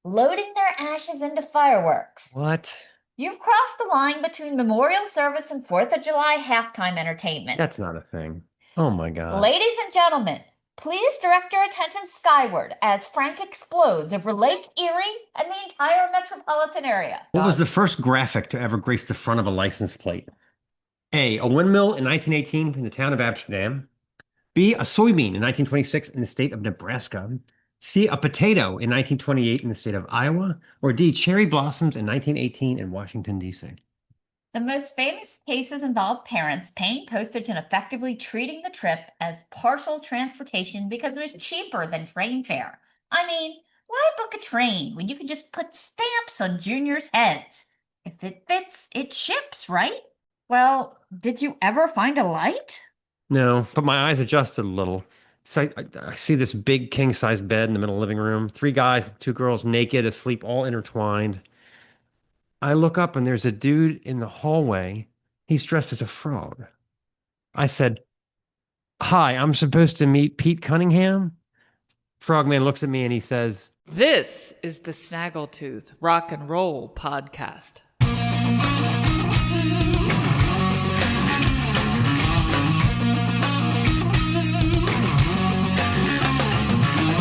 loading their ashes into fireworks. What? You've crossed the line between memorial service and 4th of July halftime entertainment. That's not a thing. Oh my God. Ladies and gentlemen, please direct your attention skyward as Frank explodes over Lake Erie and the entire metropolitan area. What was the first graphic to ever grace the front of a license plate? A windmill in 1918 in the town of Amsterdam. B, a soybean in 1926 in the state of Nebraska. C, a potato in 1928 in the state of Iowa. Or D, cherry blossoms in 1918 in Washington, D.C. The most famous cases involve parents paying postage and effectively treating the trip as partial transportation because it was cheaper than train fare. I mean, why book a train when you can just put stamps on juniors' heads? If it fits, it ships, right? Well, did you ever find a light? No, but my eyes adjusted a little. So I see this big king-size bed in the middle of the living room, three guys, two girls naked, asleep, all intertwined. I look up and there's a dude in the hallway. He's dressed as a frog. I said, "Hi, I'm supposed to meet Pete Cunningham." Frogman looks at me and he says, This is the Snaggletooth Rock and Roll Podcast.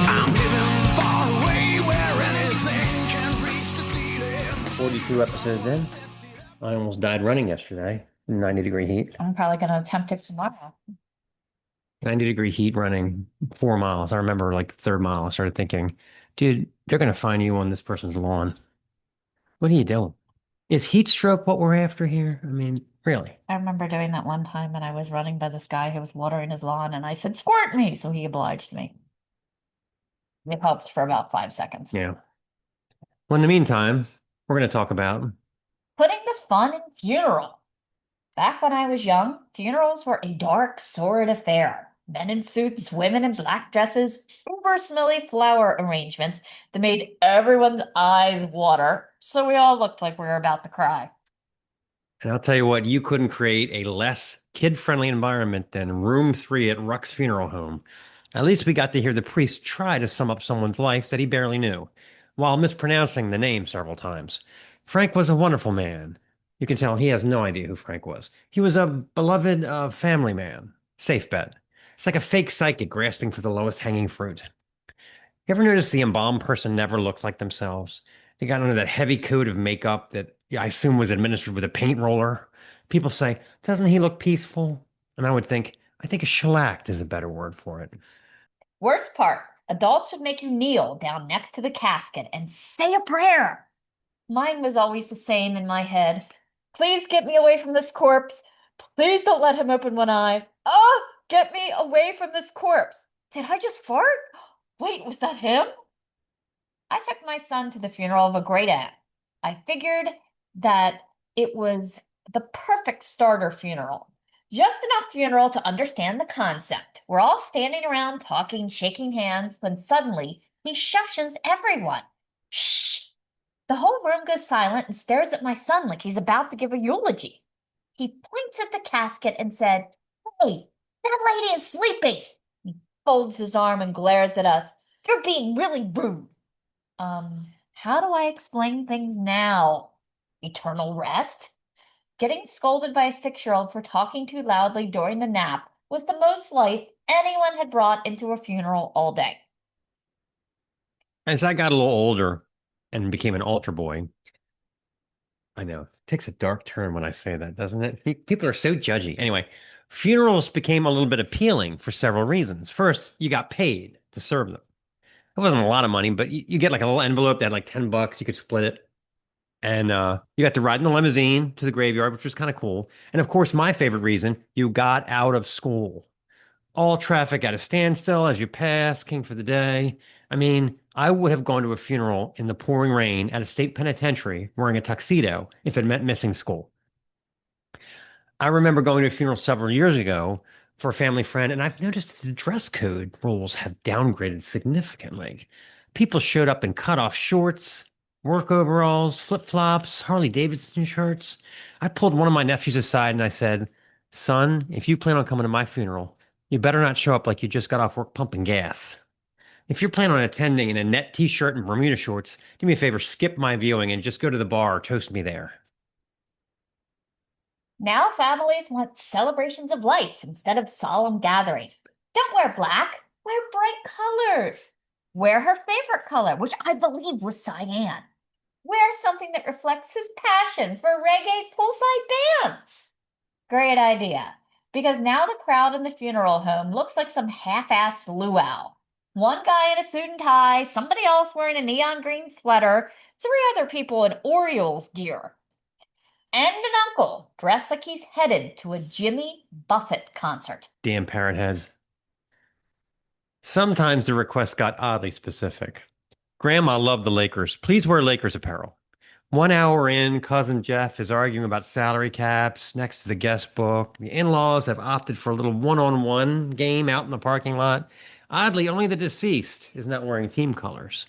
I'm living far away where anything can reach the ceiling. 42 episodes in. I almost died running yesterday. 90-degree heat. I'm probably going to attempt it tomorrow. 90-degree heat running 4 miles. I remember like the third mile, I started thinking, dude, they're going to find you on this person's lawn. What are you doing? Is heat stroke what we're after here? I mean, really? I remember doing that one time and I was running by this guy who was watering his lawn and I said, squirt me. So he obliged me. It helped for about 5 seconds. Yeah. Well, in the meantime, we're going to talk about Putting the fun in funeral. Back when I was young, funerals were a dark, sordid affair. Men in suits, women in black dresses, uber smelly flower arrangements that made everyone's eyes water, so we all looked like we were about to cry. And I'll tell you what, you couldn't create a less kid-friendly environment than room 3 at Ruck's funeral home. At least we got to hear the priest try to sum up someone's life that he barely knew, while mispronouncing the name several times. Frank was a wonderful man. You can tell he has no idea who Frank was. He was a beloved family man. Safe bet. It's like a fake psychic grasping for the lowest hanging fruit. You ever notice the embalmed person never looks like themselves? They got under that heavy coat of makeup that I assume was administered with a paint roller. People say, doesn't he look peaceful? And I would think, I think a shellacked is a better word for it. Worst part, adults would make you kneel down next to the casket and say a prayer. Mine was always the same in my head. Please get me away from this corpse. Please don't let him open one eye. Oh, get me away from this corpse. Did I just fart? Wait, was that him? I took my son to the funeral of a great aunt. I figured that it was the perfect starter funeral. Just enough funeral to understand the concept. We're all standing around talking, shaking hands, when suddenly he shushes everyone. Shh! The whole room goes silent and stares at my son like he's about to give a eulogy. He points at the casket and said, Hey, that lady is sleeping. He folds his arm and glares at us. You're being really rude. How do I explain things now? Eternal rest? Getting scolded by a 6-year-old for talking too loudly during the nap was the most life anyone had brought into a funeral all day. As I got a little older and became an altar boy, I know, it takes a dark turn when I say that, doesn't it? People are so judgy. Anyway, funerals became a little bit appealing for several reasons. First, you got paid to serve them. It wasn't a lot of money, but you get like a little envelope that had like $10. You could split it. And you got to ride in the limousine to the graveyard, which was kind of cool. And of course, my favorite reason, you got out of school. All traffic at a standstill as you pass, king for the day. I mean, I would have gone to a funeral in the pouring rain at a state penitentiary wearing a tuxedo if it meant missing school. I remember going to a funeral several years ago for a family friend, and I've noticed that the dress code rules have downgraded significantly. People showed up in cutoff shorts, work overalls, flip-flops, Harley Davidson shirts. I pulled one of my nephews aside and I said, Son, if you plan on coming to my funeral, you better not show up like you just got off work pumping gas. If you're planning on attending in a net t-shirt and Bermuda shorts, do me a favor, skip my viewing and just go to the bar or toast me there. Now families want celebrations of life instead of solemn gatherings. Don't wear black, wear bright colors. Wear her favorite color, which I believe was cyan. Wear something that reflects his passion for reggae poolside bands. Great idea, because now the crowd in the funeral home looks like some half-assed luau. One guy in a suit and tie, somebody else wearing a neon green sweater, 3 other people in Orioles gear. And an uncle dressed like he's headed to a Jimmy Buffett concert. Damn parrot heads. Sometimes the request got oddly specific. Grandma loved the Lakers. Please wear Lakers apparel. 1 hour in, Cousin Jeff is arguing about salary caps next to the guest book. The in-laws have opted for a little one-on-one game out in the parking lot. Oddly, only the deceased is not wearing team colors.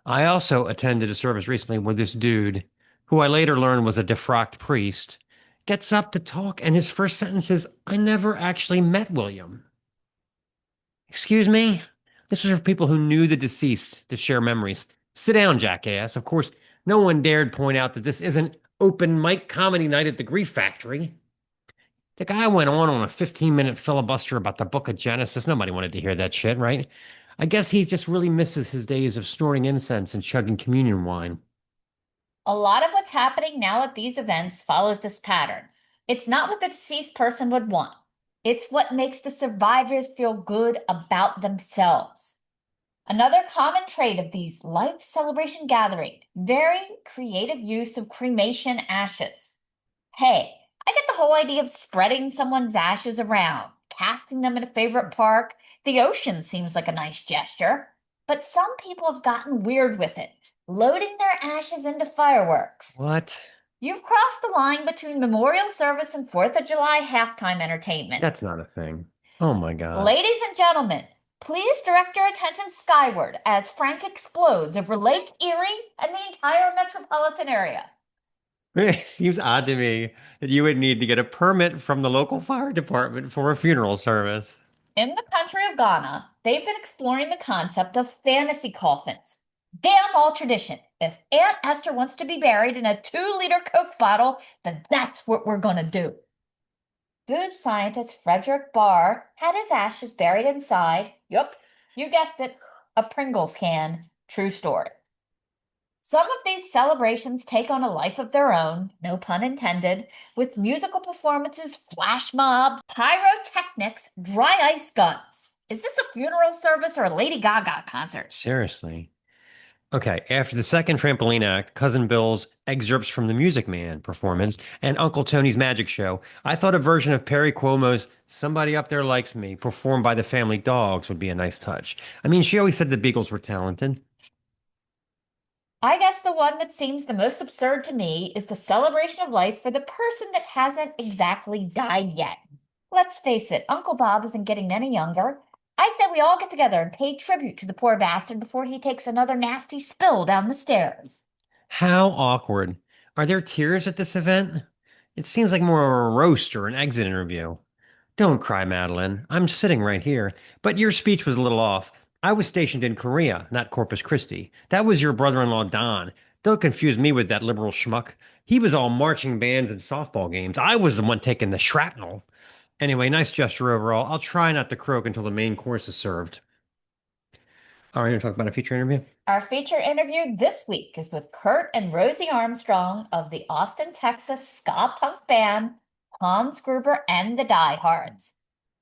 I also attended a service recently where this dude, who I later learned was a defrocked priest, gets up to talk, and his first sentence is, "I never actually met William." Excuse me? This was for people who knew the deceased to share memories. Sit down, jackass. Of course, no one dared point out that this isn't open mic comedy night at the Grief Factory. The guy went on a 15-minute filibuster about the book of Genesis. Nobody wanted to hear that shit, right? I guess he just really misses his days of snorting incense and chugging communion wine. A lot of what's happening now at these events follows this pattern. It's not what the deceased person would want. It's what makes the survivors feel good about themselves. Another common trait of these life celebration gatherings, very creative use of cremation ashes. Hey, I get the whole idea of spreading someone's ashes around, casting them in a favorite park. The ocean seems like a nice gesture. But some people have gotten weird with it, loading their ashes into fireworks. What? You've crossed the line between memorial service and 4th of July halftime entertainment. That's not a thing. Oh my God. Ladies and gentlemen, please direct your attention skyward as Frank explodes over Lake Erie and the entire metropolitan area. It seems odd to me that you would need to get a permit from the local fire department for a funeral service. In the country of Ghana, they've been exploring the concept of fantasy coffins. Damn all tradition. If Aunt Esther wants to be buried in a 2-liter Coke bottle, then that's what we're gonna do. Food scientist Frederick Barr had his ashes buried inside, yup, you guessed it, a Pringles can. True story. Some of these celebrations take on a life of their own, no pun intended, with musical performances, flash mobs, pyrotechnics, dry ice guns. Is this a funeral service or a Lady Gaga concert? Seriously. Okay, after the second trampoline act, Cousin Bill's excerpts from the Music Man performance, and Uncle Tony's magic show, I thought a version of Perry Cuomo's Somebody Up There Likes Me, performed by the Family Dogs, would be a nice touch. I mean, she always said the Beagles were talented. I guess the one that seems the most absurd to me is the celebration of life for the person that hasn't exactly died yet. Let's face it, Uncle Bob isn't getting any younger. I said we all get together and pay tribute to the poor bastard before he takes another nasty spill down the stairs. How awkward. Are there tears at this event? It seems like more of a roast or an exit interview. Don't cry, Madeline. I'm sitting right here. But your speech was a little off. I was stationed in Korea, not Corpus Christi. That was your brother-in-law, Don. Don't confuse me with that liberal schmuck. He was all marching bands and softball games. I was the one taking the shrapnel. Anyway, nice gesture overall. I'll try not to croak until the main course is served. All right, you want to talk about a feature interview? Our feature interview this week is with Kurt and Rosey Armstrong of the Austin, Texas ska punk band Hans Gruber and the Diehards.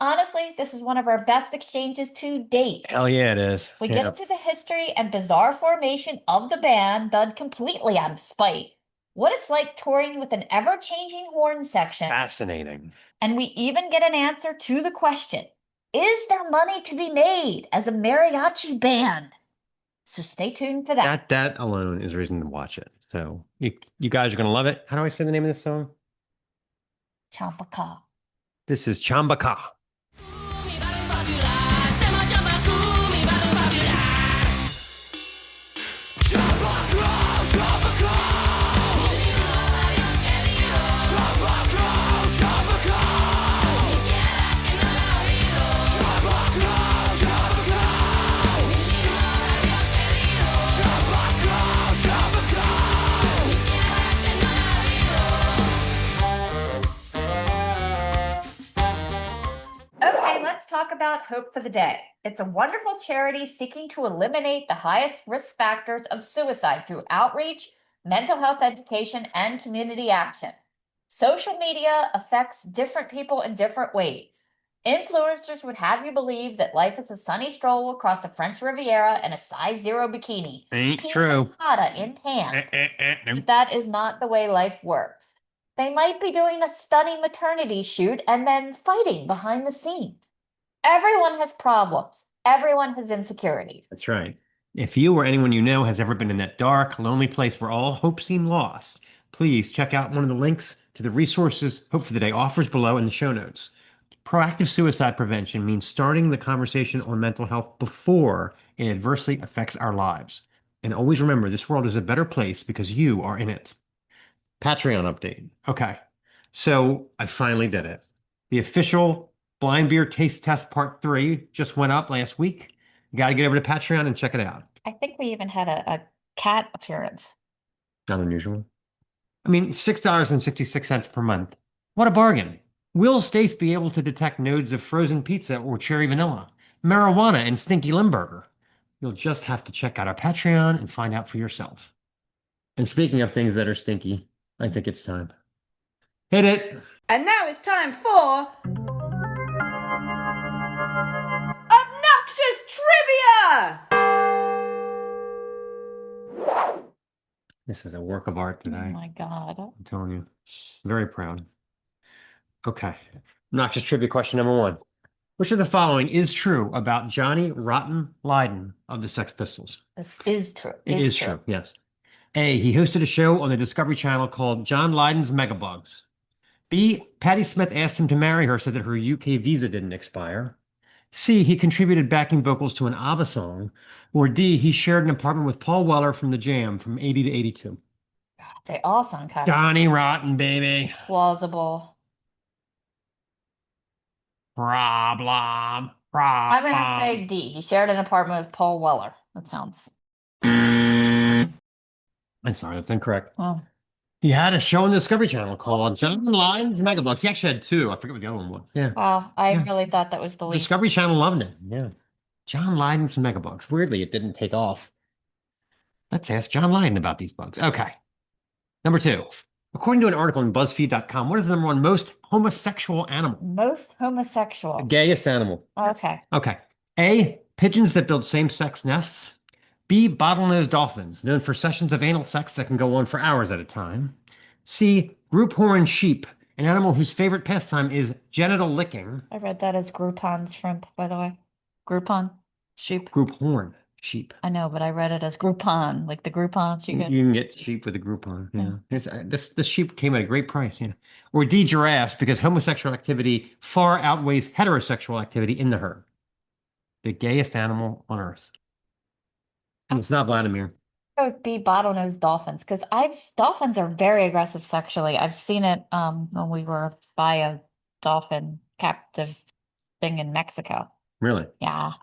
Honestly, this is one of our best exchanges to date. Hell yeah, it is. We get into the history and bizarre formation of the band done completely out of spite. What it's like touring with an ever-changing horn section. Fascinating. And we even get an answer to the question, is there money to be made as a mariachi band? So stay tuned for that. That alone is a reason to watch it. So you guys are going to love it. How do I say the name of this song? Champaka. This is Chambaka. Hope for the Day. It's a wonderful charity seeking to eliminate the highest risk factors of suicide through outreach, mental health education, and community action. Social media affects different people in different ways. Influencers would have you believe that life is a sunny stroll across the French Riviera in a size 0 bikini. Ain't Pina true. colada in hand. No. But that is not the way life works. They might be doing a stunning maternity shoot and then fighting behind the scenes. Everyone has problems. Everyone has insecurities. That's right. If you or anyone you know has ever been in that dark, lonely place where all hope seemed lost, please check out one of the links to the resources Hope for the Day offers below in the show notes. Proactive suicide prevention means starting the conversation on mental health before it adversely affects our lives. And always remember, this world is a better place because you are in it. Patreon update. Okay. So I finally did it. The official Blind Beer Taste Test Part 3 just went up last week. You got to get over to Patreon and check it out. I think we even had a cat appearance. Not unusual. I mean, $6.66 per month. What a bargain. Will Stace be able to detect nodes of frozen pizza or cherry vanilla, marijuana, and stinky Limburger? You'll just have to check out our Patreon and find out for yourself. And speaking of things that are stinky, I think it's time. Hit it! And now it's time for Obnoxious Trivia! This is a work of art Oh today. my God. I'm telling you. Very proud. Okay. Obnoxious trivia question number 1. Which of the following is true about Johnny Rotten Lydon of the Sex Pistols? This is true. It is true, yes. A, he hosted a show on the Discovery Channel called John Lydon's Megabugs. B, Patti Smith asked him to marry her so that her UK visa didn't expire. C, he contributed backing vocals to an ABBA song. Or D, he shared an apartment with Paul Weller from The Jam from 80 to 82. They all sound kind of Johnny Rotten, baby. plausible. Problem. I'm gonna say D. He shared an apartment with Paul Weller. That sounds. I'm sorry, that's incorrect. Oh, He had a show on the Discovery Channel called John Lydon's Megabugs. He actually had 2. I forget what the other one was. Yeah. wow. I Yeah. really thought that was the least. Discovery Channel loved it. Yeah. John Lydon's Megabugs. Weirdly, it didn't take off. Let's ask John Lydon about these bugs. Okay. Number 2. According to an article on BuzzFeed.com, what is the number 1 most homosexual animal? Most homosexual. Gayest animal. Okay. Okay. A, pigeons that build same-sex nests. B, bottlenose dolphins, known for sessions of anal sex that can go on for hours at a time. C, group horn sheep, an animal whose favorite pastime is genital licking. I read that as Groupon shrimp, by the way. Groupon sheep. Group horn sheep. I know, but I read it as Groupon, like the Groupons you You get. can get sheep with a Groupon. Yeah. This sheep came at a great price. Yeah. Or D, giraffes, because homosexual activity far outweighs heterosexual activity in the herd. The gayest animal on earth. And it's not Vladimir. It would be bottlenose dolphins because dolphins are very aggressive sexually. I've seen it when we were by a dolphin captive thing in Mexico. Really? Yeah.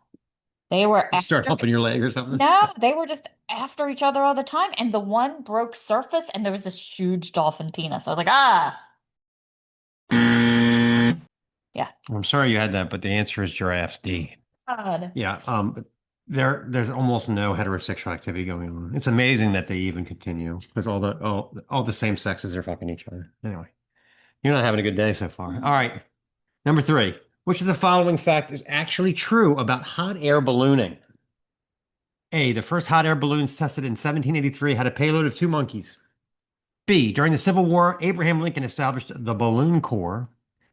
They were You start after humping your leg or something? No, they were just after each other all the time. And the one broke surface and there was this huge dolphin penis. I was like, ah. Yeah. I'm sorry you had that, but the answer is giraffes, D. God. Yeah. There's almost no heterosexual activity going on. It's amazing that they even continue because all the same sexes are fucking each other. Anyway, you're not having a good day so far. All right. Number 3. Which of the following fact is actually true about hot air ballooning? A, the first hot air balloons tested in 1783 had a payload of 2 monkeys. B, during the Civil War, Abraham Lincoln established the Balloon Corps.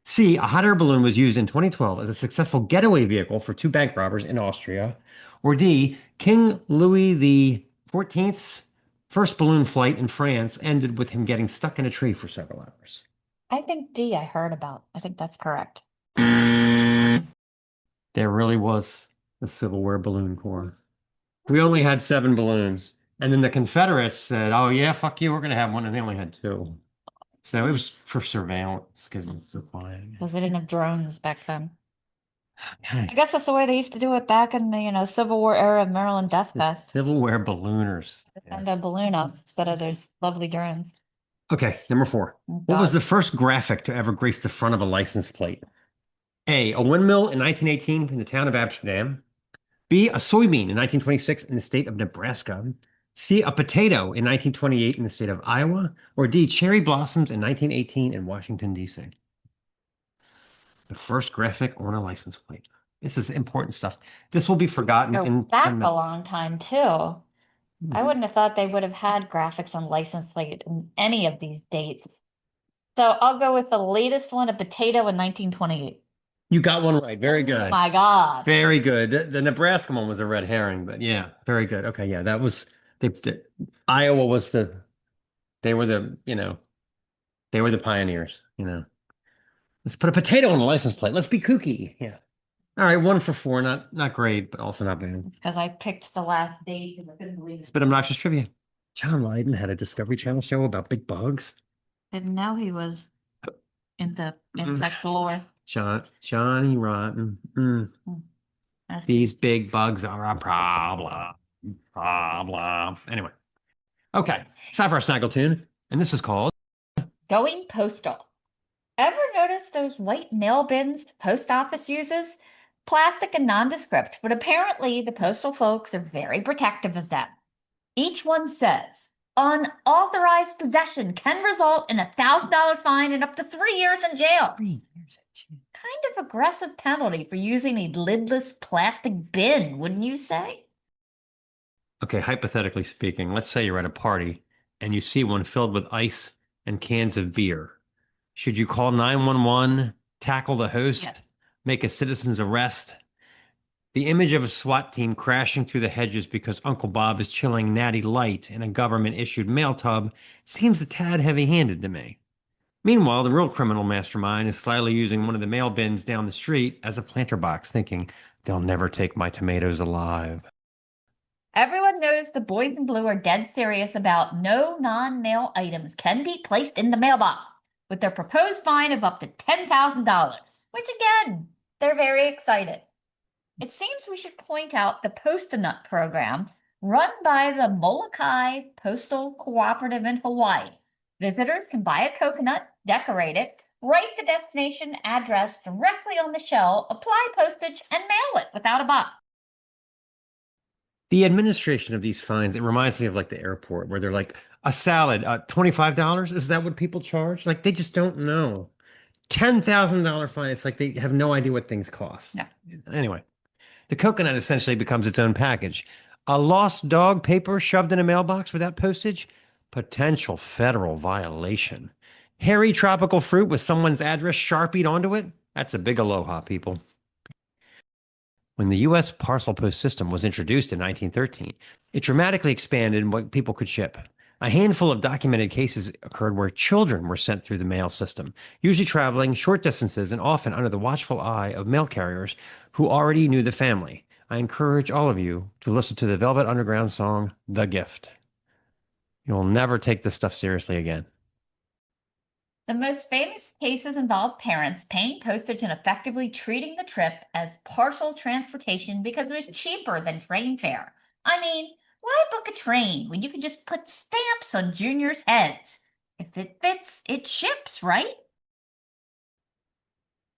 C, a hot air balloon was used in 2012 as a successful getaway vehicle for 2 bank robbers in Austria. Or D, King Louis XIV's first balloon flight in France ended with him getting stuck in a tree for several hours. I think D I heard about. I think that's correct. There really was a Civil War balloon corps. We only had 7 balloons. And then the Confederates said, oh, yeah, fuck you, we're going to have one. And they only had 2. So it was for surveillance because it's so quiet. Because they didn't have drones back then. I Okay. guess that's the way they used to do it back in the, Civil War era of Maryland Death The Fest. Civil War ballooners. Yeah. Send a balloon up instead of those lovely drones. Okay, number 4. Oh, What was God. the first graphic to ever grace the front of a license plate? A windmill in 1918 in the town of Amsterdam. B, a soybean in 1926 in the state of Nebraska. C, a potato in 1928 in the state of Iowa. Or D, cherry blossoms in 1918 in Washington, D.C. The first graphic on a license plate. This is important stuff. This will be forgotten Go in back 10 a minutes. long time too. I wouldn't have thought they would have had graphics on license plate in any of these dates. So I'll go with the latest one, a potato in 1928. You got one right. Very Oh good. my God. Very good. The Nebraska one was a red herring, but yeah, very good. Okay, yeah, that was Iowa was they were they were the pioneers. Let's put a potato on the license plate. Let's be kooky. Yeah. All right, 1 for 4. Not great, but also not bad. It's because I picked the last date because I couldn't believe It's it. been obnoxious trivia. John Lydon had a Discovery Channel show about big bugs. Didn't know he was into insect lore. Johnny Rotten. These big bugs are a problem. Anyway. Okay. It's time for our Snaggletooth, and this is called Going postal. Ever notice those white mail bins the post office uses? Plastic and nondescript, but apparently the postal folks are very protective of them. Each one says, unauthorized possession can result in a $1,000 fine and up to 3 years in jail. 3 years in jail. Kind of aggressive penalty for using a lidless plastic bin, wouldn't you say? Okay, hypothetically speaking, let's say you're at a party and you see one filled with ice and cans of beer. Should you call 911, tackle the host, Yes. make a citizen's arrest? The image of a SWAT team crashing through the hedges because Uncle Bob is chilling Natty Light in a government-issued mail tub seems a tad heavy-handed to me. Meanwhile, the real criminal mastermind is slyly using one of the mail bins down the street as a planter box, thinking, they'll never take my tomatoes alive. Everyone knows the boys in blue are dead serious about no non-mail items can be placed in the mailbox, with their proposed fine of up to $10,000, which again, they're very excited. It seems we should point out the Post-a-Nut program run by the Molokai Postal Cooperative in Hawaii. Visitors can buy a coconut, decorate it, write the destination address directly on the shell, apply postage, and mail it without a box. The administration of these fines, it reminds me of like the airport where they're like, a salad, $25? Is that what people charge? Like they just don't know. $10,000 fine. It's like they have no idea what things cost. No. Anyway, the coconut essentially becomes its own package. A lost dog paper shoved in a mailbox without postage? Potential federal violation. Hairy tropical fruit with someone's address sharpied onto it? That's a big aloha, people. When the U.S. parcel post system was introduced in 1913, it dramatically expanded what people could ship. A handful of documented cases occurred where children were sent through the mail system, usually traveling short distances and often under the watchful eye of mail carriers who already knew the family. I encourage all of you to listen to the Velvet Underground song, The Gift. You'll never take this stuff seriously again. The most famous cases involve parents paying postage and effectively treating the trip as partial transportation because it was cheaper than train fare. I mean, why book a train when you can just put stamps on juniors' heads? If it fits, it ships, right?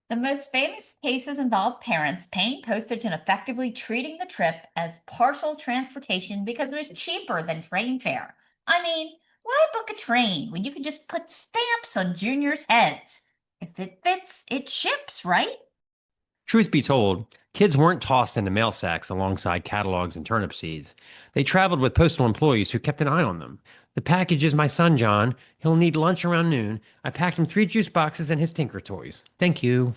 The most famous cases involve parents paying postage and effectively treating the trip as partial transportation because it was cheaper than train fare. I mean, why book a train when you can just put stamps on juniors' heads? If it fits, it ships, right? Truth be told, kids weren't tossed into mail sacks alongside catalogs and turnip seeds. They traveled with postal employees who kept an eye on them. The package is my son, John. He'll need lunch around noon. I packed him 3 juice boxes and his Tinker toys. Thank you.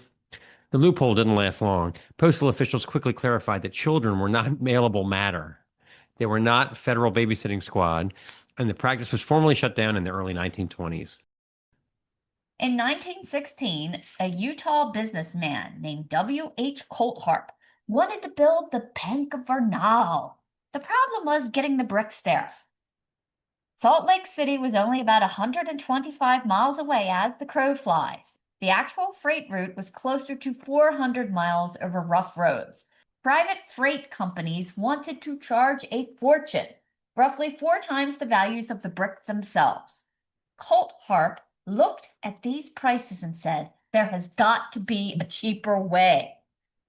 The loophole didn't last long. Postal officials quickly clarified that children were not mailable matter. They were not federal babysitting squad, and the practice was formally shut down in the early 1920s. In 1916, a Utah businessman named W.H. Coltharp wanted to build the Bank of Vernal. The problem was getting the bricks there. Salt Lake City was only about 125 miles away as the crow flies. The actual freight route was closer to 400 miles over rough roads. Private freight companies wanted to charge a fortune, roughly 4 times the values of the bricks themselves. Coltharp looked at these prices and said, There has got to be a cheaper way.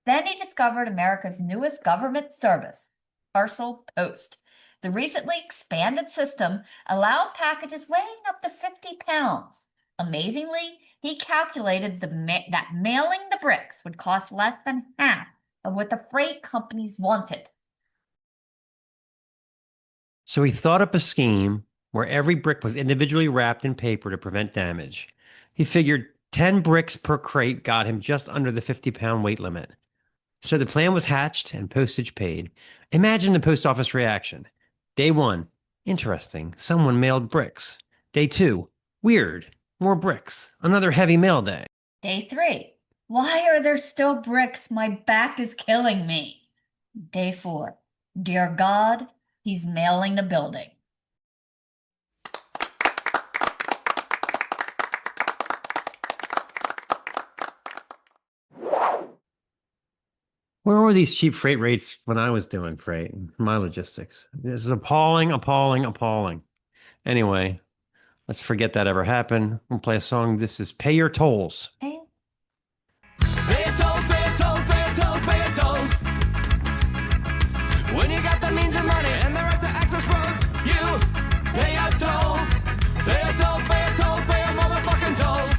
Then he discovered America's newest government service, parcel post. The recently expanded system allowed packages weighing up to 50 pounds. Amazingly, he calculated that mailing the bricks would cost less than half of what the freight companies wanted. So he thought up a scheme where every brick was individually wrapped in paper to prevent damage. He figured 10 bricks per crate got him just under the 50-pound weight limit. So the plan was hatched and postage paid. Imagine the post office reaction. Day 1, interesting, someone mailed bricks. Day 2, weird, more bricks, another heavy mail day. Day 3, why are there still bricks? My back is killing me. Day 4, dear God, he's mailing the building. Where were these cheap freight rates when I was doing freight? My logistics. This is appalling, appalling, appalling. Anyway, let's forget that ever happened. We'll play a song. This is Pay Your Tolls. Hey, Pay your tolls, pay your tolls, pay your tolls, pay your tolls. When you got the means and money and the right to access roads, you pay your tolls. Pay your tolls, pay your tolls, pay your motherfucking tolls.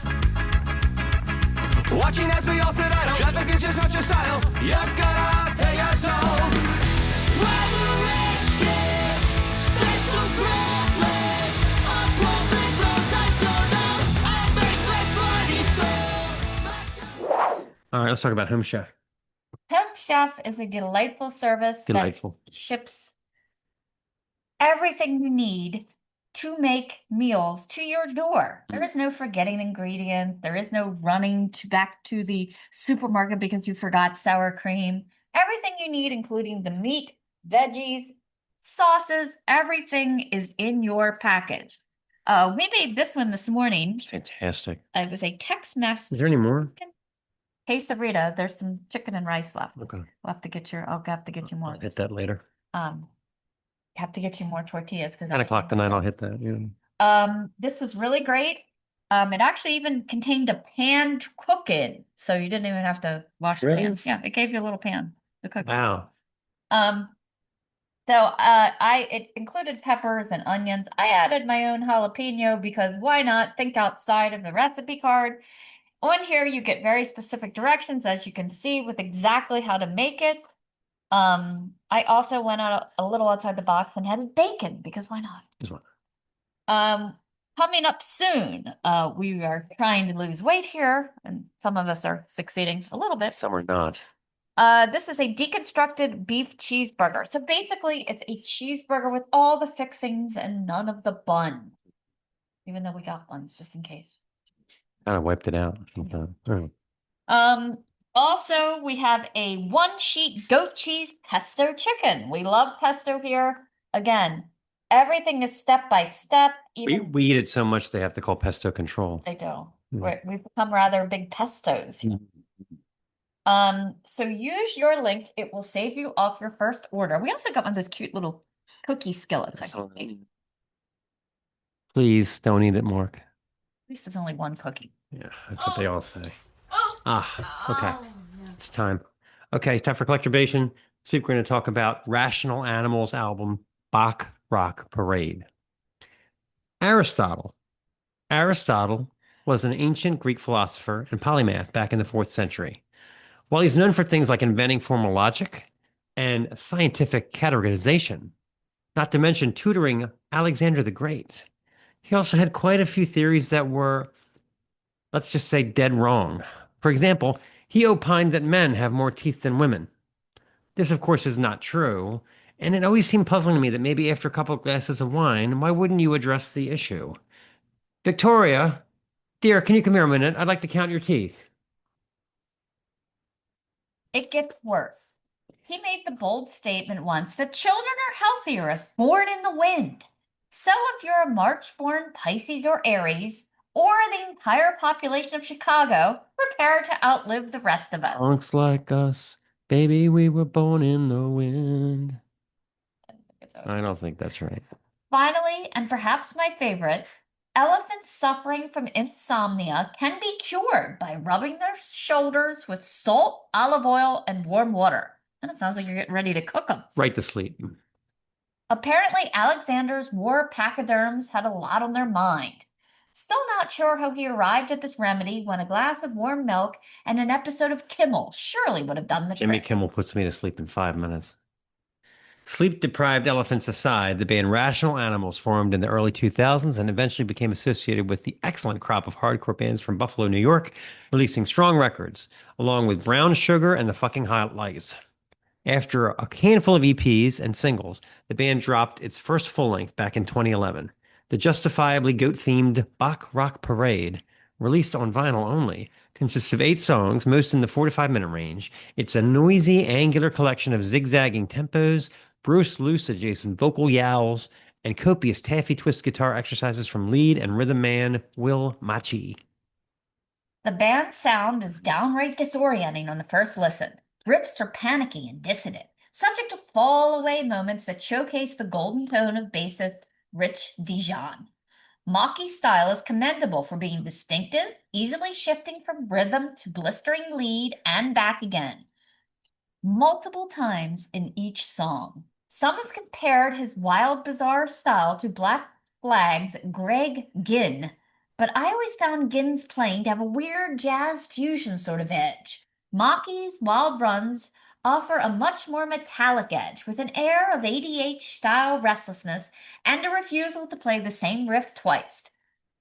Watching as we all sit idle, traffic is just not your style. You gotta pay your tolls. Private rich kid, special privilege. On public roads, I don't know, I'll make less money, so All right, let's talk about Home Chef. Home Chef is a delightful service Delightful. that ships everything you need to make meals to your door. There is no forgetting ingredients. There is no running back to the supermarket because you forgot sour cream. Everything you need, including the meat, veggies, sauces, everything is in your package. We made this one this morning. It's fantastic. It was a Tex-Mex Is there any more? quesarito. There's some chicken and rice left. Okay. I'll have to get you more. I'll hit that later. Have to get you more tortillas because 10 o'clock tonight, I'll hit that. Yeah. This was really great. It actually even contained a pan to cook in, so you didn't even have to wash the Really? pan. Yeah, it gave you a little pan to cook in. Wow. So it included peppers and onions. I added my own jalapeno because why not? Think outside of the recipe card. On here, you get very specific directions, as you can see, with exactly how to make it. I also went out a little outside the box and added bacon because why not? This one. Coming up soon, we are trying to lose weight here, and some of us are succeeding a little bit. Some are not. This is a deconstructed beef cheeseburger. So basically, it's a cheeseburger with all the fixings and none of the bun. Even though we got buns, just in case. Kind of wiped it out. Okay. All right. Also, we have a 1-sheet goat cheese pesto chicken. We love pesto here. Again, everything is step by step. Even We eat it so much they have to call pesto control. they do. Mm. We've become rather big pestos here. So use your link. It will save you off your first order. We also got one of those cute little cookie skillets. I So- think. At Please don't eat it, Mark. least there's only one cookie. Yeah, that's what they all say. Okay. It's time. Okay, time for Collecturbation. This week we're going to talk about Rational Animals album, Bock Rock Parade. Aristotle was an ancient Greek philosopher and polymath back in the 4th century. While he's known for things like inventing formal logic and scientific categorization, not to mention tutoring Alexander the Great, he also had quite a few theories that were, let's just say, dead wrong. For example, he opined that men have more teeth than women. This, of course, is not true, and it always seemed puzzling to me that maybe after a couple of glasses of wine, why wouldn't you address the issue? Victoria, dear, can you come here a minute? I'd like to count your teeth. It gets worse. He made the bold statement once that children are healthier if born in the wind. So if you're a March-born Pisces or Aries, or the entire population of Chicago, prepare to outlive the rest of us. Looks like us, baby, we were born in the wind. I don't think that's right. Finally, and perhaps my favorite, Elephants suffering from insomnia can be cured by rubbing their shoulders with salt, olive oil, and warm water. And it sounds like you're getting ready to cook them. Right to sleep. Apparently, Alexander's war pachyderms had a lot on their mind. Still not sure how he arrived at this remedy when a glass of warm milk and an episode of Kimmel surely would have done the Jimmy trick. Kimmel puts me to sleep in 5 minutes. Sleep-deprived elephants aside, the band Rational Animals formed in the early 2000s and eventually became associated with the excellent crop of hardcore bands from Buffalo, New York, releasing strong records, along with Brown Sugar and the Fucking Hot Lights. After a handful of EPs and singles, the band dropped its first full-length back in 2011. The justifiably goat-themed Bock Rock Parade, released on vinyl only, consists of 8 songs, most in the 4 to 5 minute range. It's a noisy, angular collection of zigzagging tempos, Bruce Loose adjacent vocal yowls, and copious taffy twist guitar exercises from lead and rhythm man Will Machi. The band's sound is downright disorienting on the first listen. Rips are panicky and dissonant, subject to fall-away moments that showcase the golden tone of bassist Rich Dijon. Machi's style is commendable for being distinctive, easily shifting from rhythm to blistering lead and back again, multiple times in each song. Some have compared his wild, bizarre style to Black Flag's Greg Ginn, but I always found Ginn's playing to have a weird jazz fusion sort of edge. Machi's wild runs offer a much more metallic edge, with an air of ADH-style restlessness and a refusal to play the same riff twice.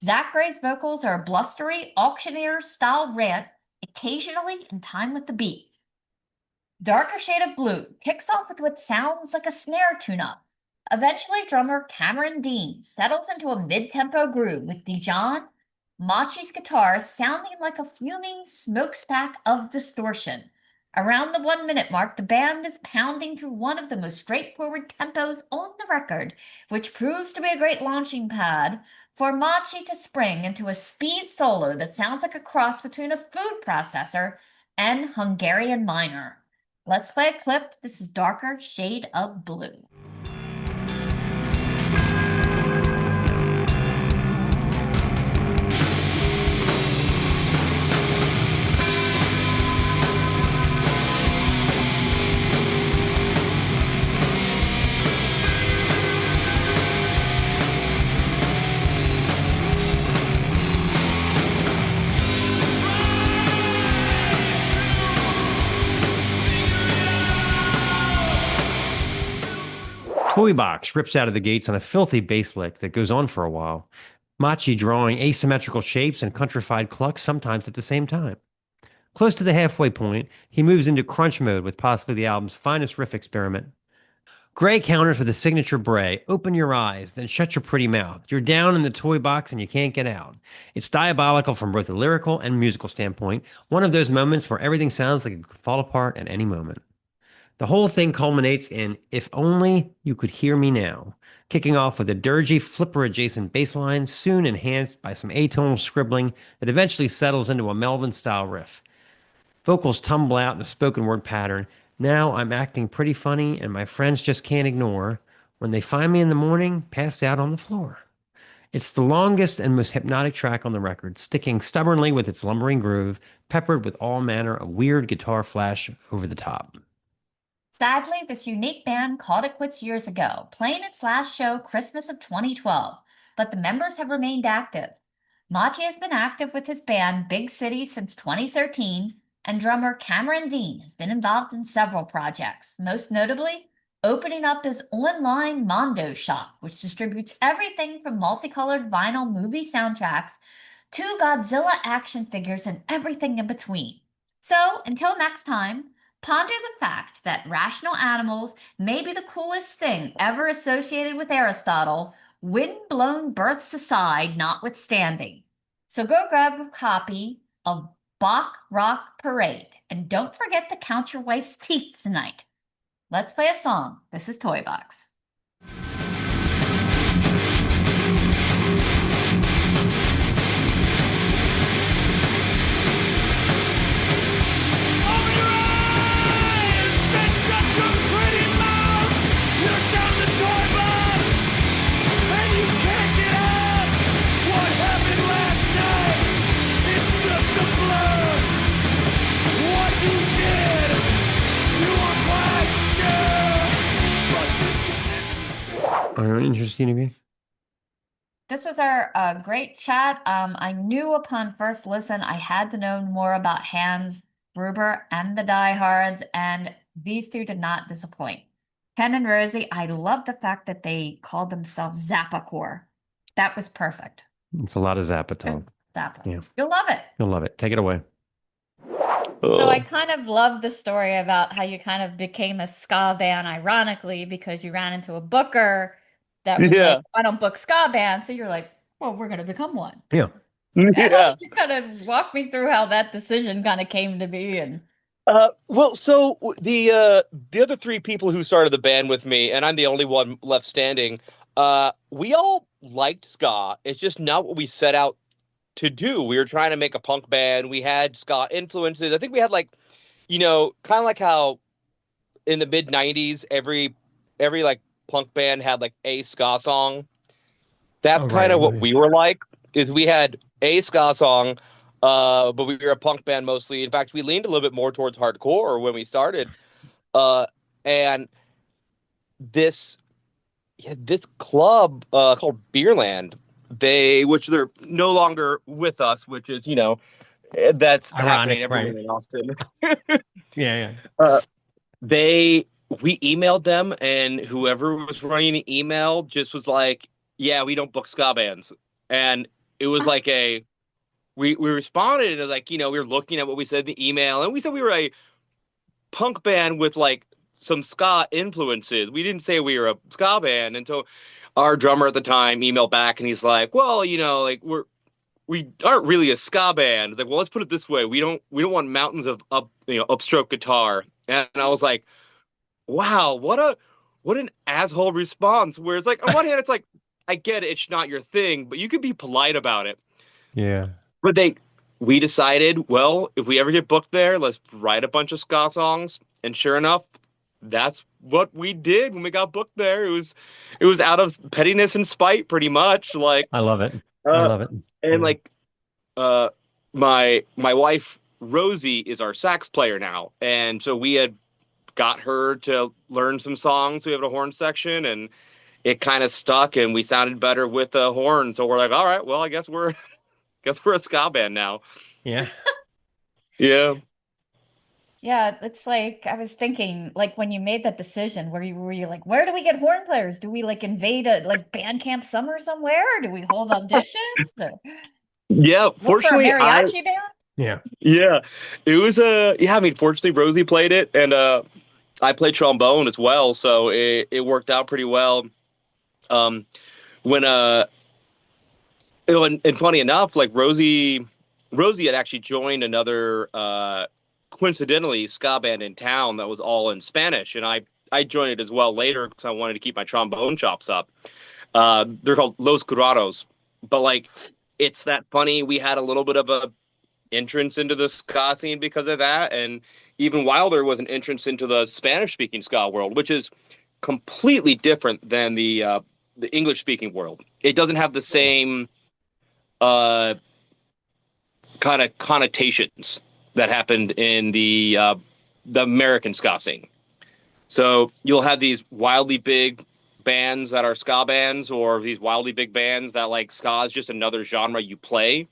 Zach Gray's vocals are a blustery, auctioneer-style rant, occasionally in time with the beat. Darker Shade of Blue kicks off with what sounds like a snare tune-up. Eventually, drummer Kemgren Dean settles into a mid-tempo groove with Dijon, Machi's guitar sounding like a fuming smokestack of distortion. Around the 1 minute mark, the band is pounding through one of the most straightforward tempos on the record, which proves to be a great launching pad for Machi to spring into a speed solo that sounds like a cross between a food processor and Hungarian minor. Let's play a clip. This is Darker Shade of Blue. Toy Box rips out of the gates on a filthy bass lick that goes on for a while, Machi drawing asymmetrical shapes and countrified clucks sometimes at the same time. Close to the halfway point, he moves into crunch mode with possibly the album's finest riff experiment. Gray counters with a signature bray, open your eyes, then shut your pretty mouth. You're down in the toy box and you can't get out. It's diabolical from both a lyrical and musical standpoint, one of those moments where everything sounds like it could fall apart at any moment. The whole thing culminates in If Only You Could Hear Me Now, kicking off with a dirgy, flipper-adjacent bass line, soon enhanced by some atonal scribbling that eventually settles into a Melvin-style riff. Vocals tumble out in a spoken word pattern. Now I'm acting pretty funny and my friends just can't ignore. When they find me in the morning, passed out on the floor. It's the longest and most hypnotic track on the record, sticking stubbornly with its lumbering groove, peppered with all manner of weird guitar flash over the top. Sadly, this unique band called it quits years ago, playing its last show Christmas of 2012, but the members have remained active. Machi has been active with his band Big City since 2013, and drummer Kemgren Dean has been involved in several projects, most notably opening up his online Mondo shop, which distributes everything from multicolored vinyl movie soundtracks to Godzilla action figures and everything in between. So, until next time, ponder the fact that Rational Animals may be the coolest thing ever associated with Aristotle, wind-blown births aside notwithstanding. So go grab a copy of Bock Rock Parade, and don't forget to count your wife's teeth tonight. Let's play a song. This is Toy Box. What Interesting to me. This was our great chat. I knew upon first listen I had to know more about Hans, Gruber, and the diehards, and these two did not disappoint. Ken and Rosie, I love the fact that they called themselves Zappa Corps. That was perfect. It's a lot of Zappa talk. Zappa. Yeah. You'll love it. You'll love it. Take it away. So I kind of love the story about how you kind of became a ska band, ironically, because you ran into a booker that was like, I don't book ska bands. So you're like, well, we're going to become one. Yeah. And I'll let you kind of walk me through how that decision kind of came to be. And Well, so the other three people who started the band with me, and I'm the only one left standing, we all liked ska. It's just not what we set out to do. We were trying to make a punk band. We had ska influences. I think we had like, kind of like how in the mid 90s, every like punk band had like a ska song. That's kind of what we were like, is we had a ska song, but we were a punk band mostly. In fact, we leaned a little bit more towards hardcore when we started. And this club called Beerland, which they're no longer with us, which is, that's happening everywhere in Austin. Yeah. We emailed them, and whoever was running the email just was like, yeah, we don't book ska bands. And it was like we responded, and it was like, we were looking at what we said in the email, and we said we were a punk band with like some ska influences. We didn't say we were a ska band. And so our drummer at the time emailed back, and he's like, well, like we aren't really a ska band. It's like, well, let's put it this way. We don't want mountains of upstroke guitar. And I was like, wow, what an asshole response. Where it's like, on one hand, it's like, I get it, it's not your thing, but you could be polite about it. Yeah. But we decided, well, if we ever get booked there, let's write a bunch of ska songs. And sure enough, that's what we did when we got booked there. It was out of pettiness and spite, pretty much. Like, I love it. I love it. And like, my wife Rosey is our sax player now, and so we had got her to learn some songs. We have a horn section, and it kind of stuck, and we sounded better with a horn. So we're like, all right, well, I guess we're a ska band now. Yeah. Yeah. yeah, it's like, I was thinking, like when you made that decision, were you like, where do we get horn players? Do we like invade a like band camp summer somewhere? Or do we hold auditions? Or Yeah. look for a Fortunately, mariachi band? Yeah. Yeah, it was I mean, fortunately, Rosey played it, and I played trombone as well, so it worked out pretty well. When and funny enough, like Rosey had actually joined another coincidentally ska band in town that was all in Spanish, and I joined it as well later because I wanted to keep my trombone chops up. They're called Los Curados, but like it's that funny. We had a little bit of a entrance into the ska scene because of that, and even Wilder was an entrance into the Spanish-speaking ska world, which is completely different than the English-speaking world. It doesn't have the same kind of connotations that happened in the American ska scene. So you'll have these wildly big bands that are ska bands, or these wildly big bands that like ska is just another genre you play.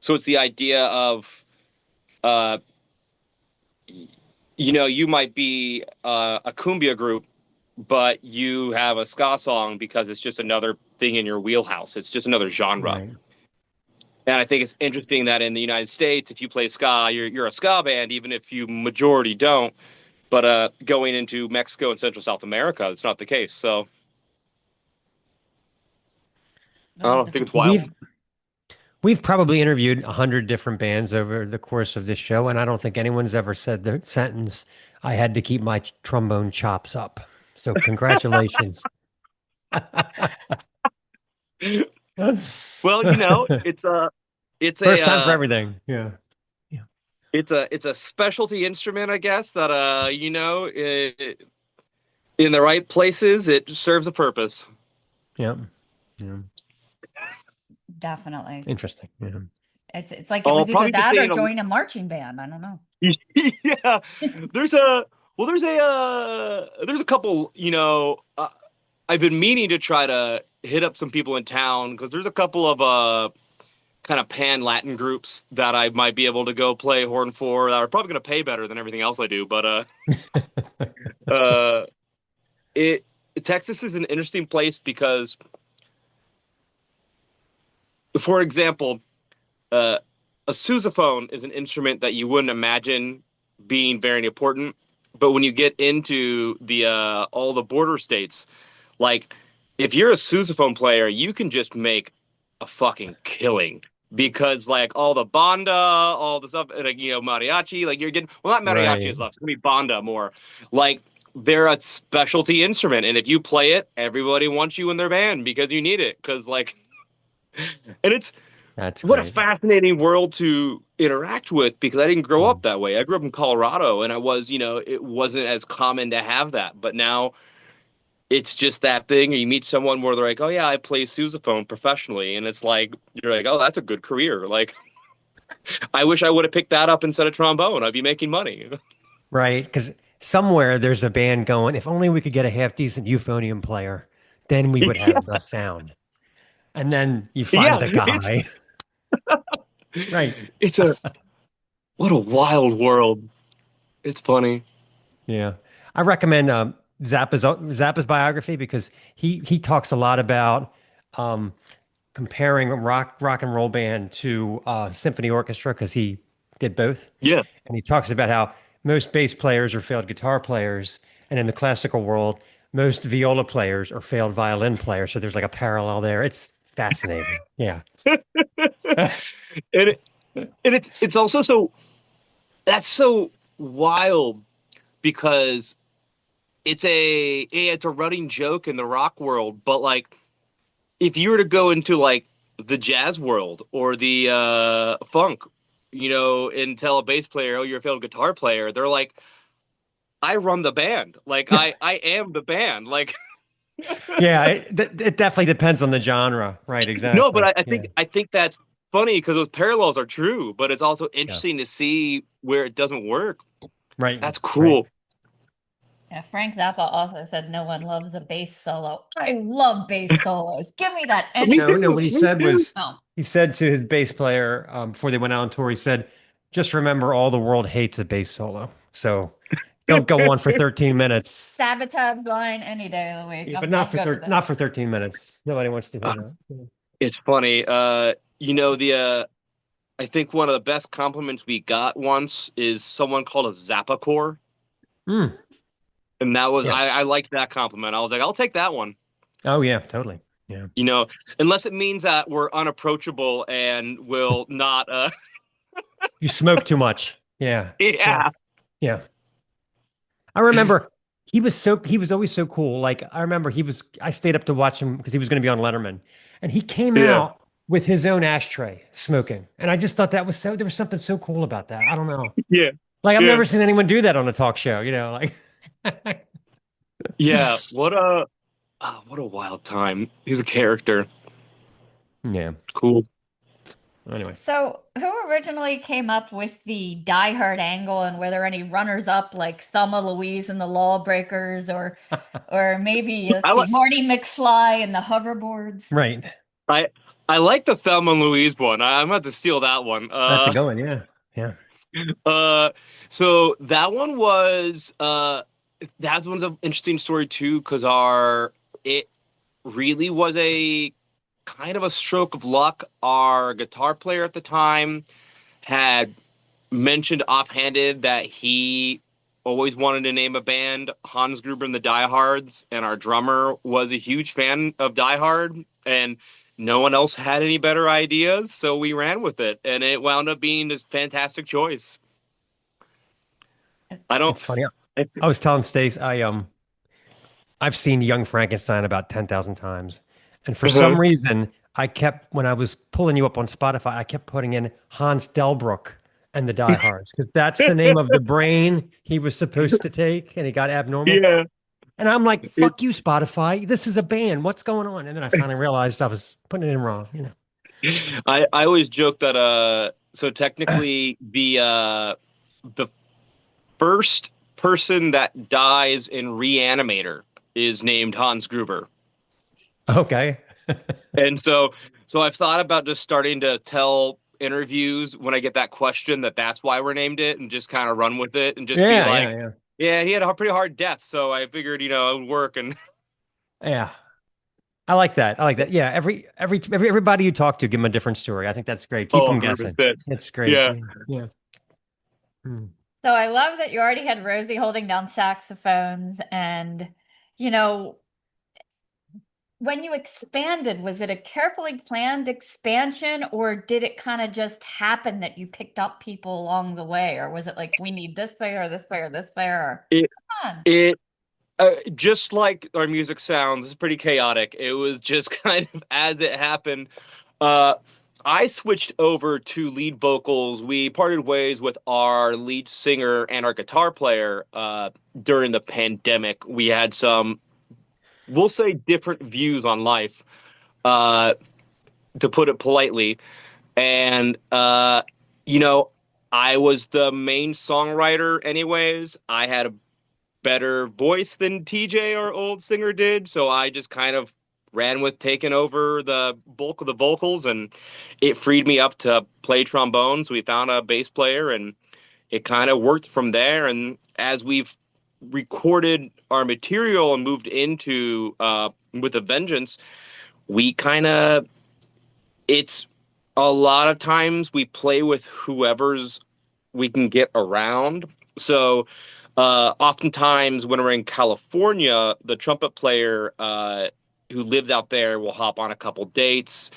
So it's the idea of, you might be a cumbia group, but you have a ska song because it's just another thing in your wheelhouse. It's just another genre. Right. And I think it's interesting that in the United States, if you play ska, you're a ska band, even if you majority don't. But going into Mexico and Central South America, it's not the case. So I don't think it's wild. We've probably interviewed 100 different bands over the course of this show, and I don't think anyone's ever said the sentence, I had to keep my trombone chops up. So congratulations. Well, it's First time for everything. Yeah. It's a specialty instrument, I guess, that in the right places, it serves a purpose. Yeah. Definitely. Interesting. Yeah. It's like it was either probably that or saying join a marching band. I don't know. Yeah, there's a couple. I've been meaning to try to hit up some people in town because there's a couple of kind of pan Latin groups that I might be able to go play horn for that are probably going to pay better than everything else I do. But uh, it Texas is an interesting place because, for example, a sousaphone is an instrument that you wouldn't imagine being very important, but when you get into the all the border states, like if you're a sousaphone player, you can just make a fucking killing because like all the banda, all the stuff, like mariachi, like you're getting not mariachi Right. is left, it's gonna be banda more. Like they're a specialty instrument, and if you play it, everybody wants you in their band because you need it. Because like, and it's That's what a great. fascinating world to interact with because I didn't grow up that way. I grew up in Colorado, and it wasn't as common to have that. But now it's just that thing. You meet someone where they're like, "Oh yeah, I play sousaphone professionally," and it's like you're like, "Oh, that's a good career." Like, I wish I would have picked that up instead of trombone. I'd be making money. Right. Because somewhere there's a band going, if only we could get a half decent euphonium player, then we would Yeah, have the sound. And then you find yeah. the guy. Right. It's a what a wild world. It's funny. Yeah. I recommend Zappa's biography because he talks a lot about um, comparing rock and roll band to symphony orchestra because he did both. Yeah. And he talks about how most bass players are failed guitar players, and in the classical world, most viola players are failed violin players. So there's like a parallel there. It's fascinating. Yeah. And it's also that's so wild because it's a running joke in the rock world, but like if you were to go into like the jazz world or the funk, and tell a bass player, "Oh, you're a failed guitar player," they're like, "I run the band. Like I am the band." Like Yeah. It definitely depends on the genre. Right. no, but Exactly. Yeah. I think that's funny because those parallels are true, but it's also Yeah. interesting to see where it doesn't work. Right. That's Right. cool. Yeah, Frank Zappa also said no one loves a bass solo. I love bass solos. Give me that any. Me No, too. what he Me said too. was Oh, he said to his bass player before they went out on tour, he said, just remember all the world hates a bass solo. So don't go on for 13 minutes. sabotage line any day of the week. Yeah, but I'm good with it. not for 13 minutes. Nobody wants to hear Uh, that. it's funny. I think one of the best compliments we got once is someone called a Zappa core. Mm, And that was yeah. I liked that compliment. I was like, I'll take that one. Oh yeah, totally. Yeah. Unless it means that we're unapproachable and will not You smoke too much. Yeah. yeah. Yeah. I remember he was always so cool. Like I remember I stayed up to watch him because he was going to be on Letterman, and he came Yeah. out with his own ashtray smoking. And I just thought there was something so cool about that. I don't know. Yeah. Like I've Yeah. never seen anyone do that on a talk show, like Yeah. What a wild time. He's a character. Yeah. Cool. Anyway. So, who originally came up with the Die Hard angle, and were there any runners up like Thelma Louise and the Lawbreakers, or maybe let's I see, like Marty McFly and the hoverboards? Right. I like the Thelma and Louise one. I'm about to steal that one. That's a good one, yeah. Yeah. So that one was that one's an interesting story too, because it really was a kind of a stroke of luck. Our guitar player at the time had mentioned offhanded that he always wanted to name a band Hans Gruber and the Diehards, and our drummer was a huge fan of Die Hard, and no one else had any better ideas, so we ran with it, and it wound up being this fantastic choice. It's funny. I was telling Stace, I've seen Young Frankenstein about 10,000 times. And for some reason, when I was pulling you up on Spotify, I kept putting in Hans Delbruck and the Diehards because that's the name of the brain he was supposed to take, and he got abnormal. Yeah. And I'm like, fuck you, Spotify. This is a band. What's going on? And then I finally realized I was putting it in wrong. I always joke that so technically the first person that dies in Reanimator is named Hans Gruber. Okay. And so I've thought about just starting to tell interviews when I get that question that's why we're named it, and just kind of run with it and just be Yeah, like, yeah, yeah, he had a pretty hard death, so I figured, it would work. And yeah. Yeah. I like that. I like that. Yeah. Everybody you talk to, give them a different story. I think that's great. Keep oh, them 100%. guessing. It's great. Yeah. Yeah. Hmm. So I love that you already had Rosie holding down saxophones and, you know, when you expanded, was it a carefully planned expansion or did it kind of just happen that you picked up people along the way? Or was it like, we need this player, this player, this player? Or, It come on. it just like our music sounds, it's pretty chaotic. It was just kind of as it happened. Uh, I switched over to lead vocals. We parted ways with our lead singer and our guitar player during the pandemic. We had some, we'll say, different views on life, uh, to put it politely. And, I was the main songwriter, anyways. I had a better voice than TJ, our old singer, did. So I just kind of ran with taking over the bulk of the vocals, and it freed me up to play trombone. So we found a bass player, and it kind of worked from there. And as we've recorded our material and moved into with a vengeance, we kind of, it's a lot of times we play with whoever's we can get around. So oftentimes when we're in California, the trumpet player who lives out there will hop on a couple dates.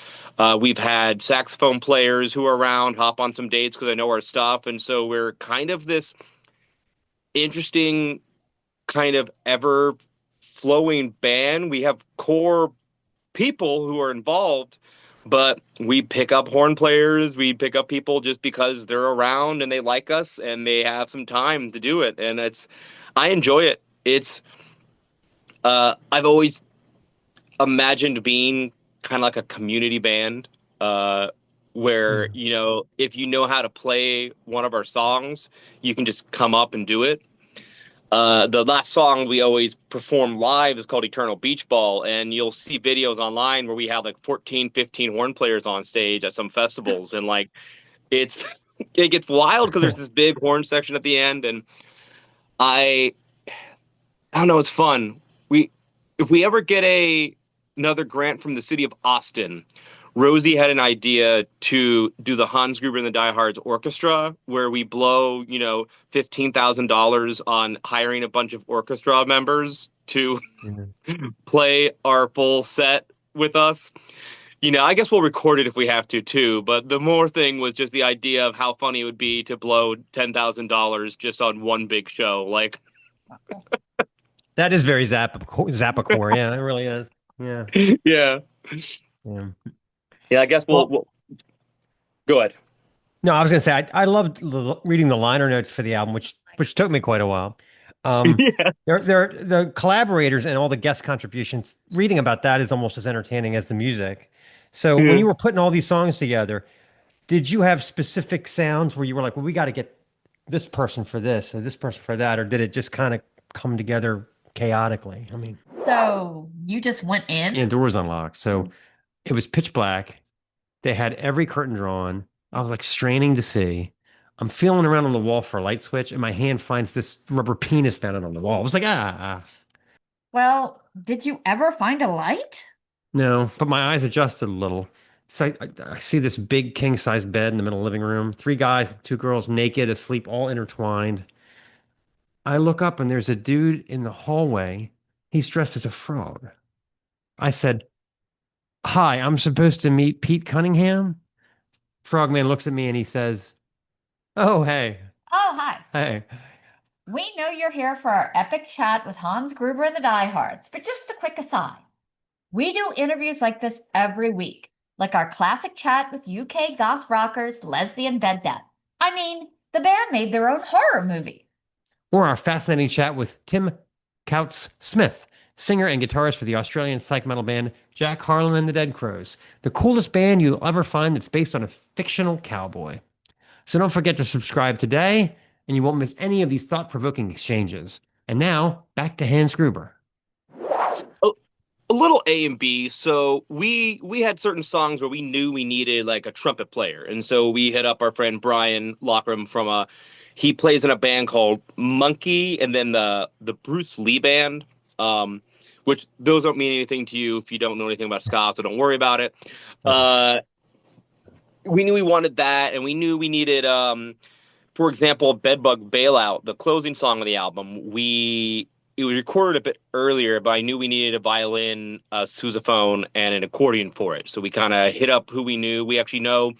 We've had saxophone players who are around hop on some dates because they know our stuff. And so we're kind of this interesting, kind of ever flowing band. We have core people who are involved, but we pick up horn players, we pick up people just because they're around and they like us and they have some time to do it. And I enjoy it. I've always imagined being kind of like a community band, where, Hmm. if you know how to play one of our songs, you can just come up and do it. The last song we always perform live is called Eternal Beach Ball, and you'll see videos online where we have like 14, 15 horn players on stage at some festivals, and like it's it gets wild because there's this big horn section at the end, and I I don't know, it's fun. We if we ever get another grant from the city of Austin, Rosey had an idea to do the Hans Gruber and the Diehards Orchestra, where we blow, $15,000 on hiring a bunch of orchestra members to Mhm. play our full set with us. I guess we'll record it if we have to too. But the more thing was just the idea of how funny it would be to blow $10,000 just on one big show. Like, That is very Zappacore. Yeah, it really is. Yeah. yeah, Yeah. yeah. I guess we'll, Well, we'll go ahead. no, I was gonna say I loved reading the liner notes for the album, which took me quite a while. Yeah. They're the collaborators and all the guest contributions. Reading about that is almost as entertaining as the music. So when you were putting all these songs together, did you have specific sounds where you were like, well, we got to get this person for this or this person for that, or did it just kind of come together chaotically? I mean, So you just went in? yeah, door was unlocked, so it was pitch black. They had every curtain drawn. I was like straining to see. I'm feeling around on the wall for a light switch, and my hand finds this rubber penis mounted on the wall. I was like, Well, did you ever find a light? no, but my eyes adjusted a little. So I see this big king size bed in the middle of the living room, three guys, two girls naked, asleep, all intertwined. I look up and there's a dude in the hallway. He's dressed as a frog. I said, hi, I'm supposed to meet Pete Cunningham. Frogman looks at me and he says, oh, hey, Oh, hi. hey. We know you're here for our epic chat with Hans Gruber and the Diehards, but just a quick aside. We do interviews like this every week, like our classic chat with UK goth rockers Lesbian Bed Death. I mean, the band made their own horror movie. Or our fascinating chat with Tim Couts Smith, singer and guitarist for the Australian psych metal band Jack Harlan and the Dead Crows, the coolest band you'll ever find that's based on a fictional cowboy. So don't forget to subscribe today, and you won't miss any of these thought-provoking exchanges. And now, back to Hans Gruber. A little A and B. So we had certain songs where we knew we needed like a trumpet player, and so we hit up our friend Brian Lockram from he plays in a band called Monkey, and then the Bruce Lee band. Which those don't mean anything to you if you don't know anything about ska, so don't worry about it. We knew we wanted that, and we knew we needed for example, Bedbug Bailout, the closing song of the album. It was recorded a bit earlier, but I knew we needed a violin, a sousaphone, and an accordion for it. So we kind of hit up who we knew. We actually know,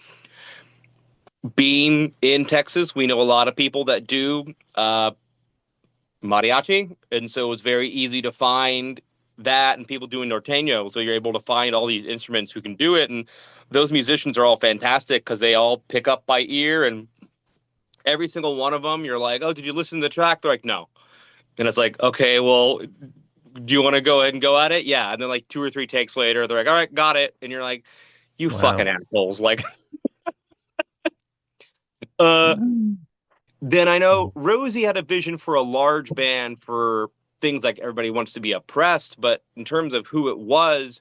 being in Texas, we know a lot of people that do mariachi, and so it's very easy to find that and people doing norteño. So you're able to find all these instruments who can do it, and those musicians are all fantastic because they all pick up by ear, and every single one of them, you're like, oh, did you listen to the track? They're like, no. And it's like, okay, well, do you want to go ahead and go at it? Yeah. And then like 2 or 3 takes later, they're like, all right, got it. And you're like, you fucking assholes. Like, then I know Rosey had a vision for a large band for things like Everybody Wants to Be Oppressed. But in terms of who it was,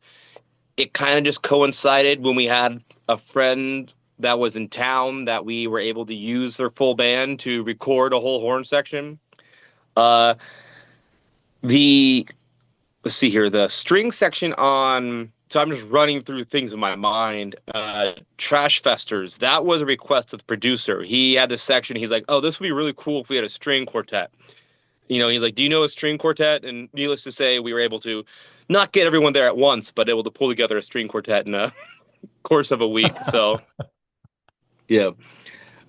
it kind of just coincided when we had a friend that was in town that we were able to use their full band to record a whole horn section. Let's see here, the string section on, so I'm just running through things in my mind. Trash Festers, that was a request of the producer. He had this section, he's like, oh, this would be really cool if we had a string quartet. You know, he's like, do you know a string quartet? And needless to say, we were able to not get everyone there at once, but able to pull together a string quartet in a course of a week. So, yeah.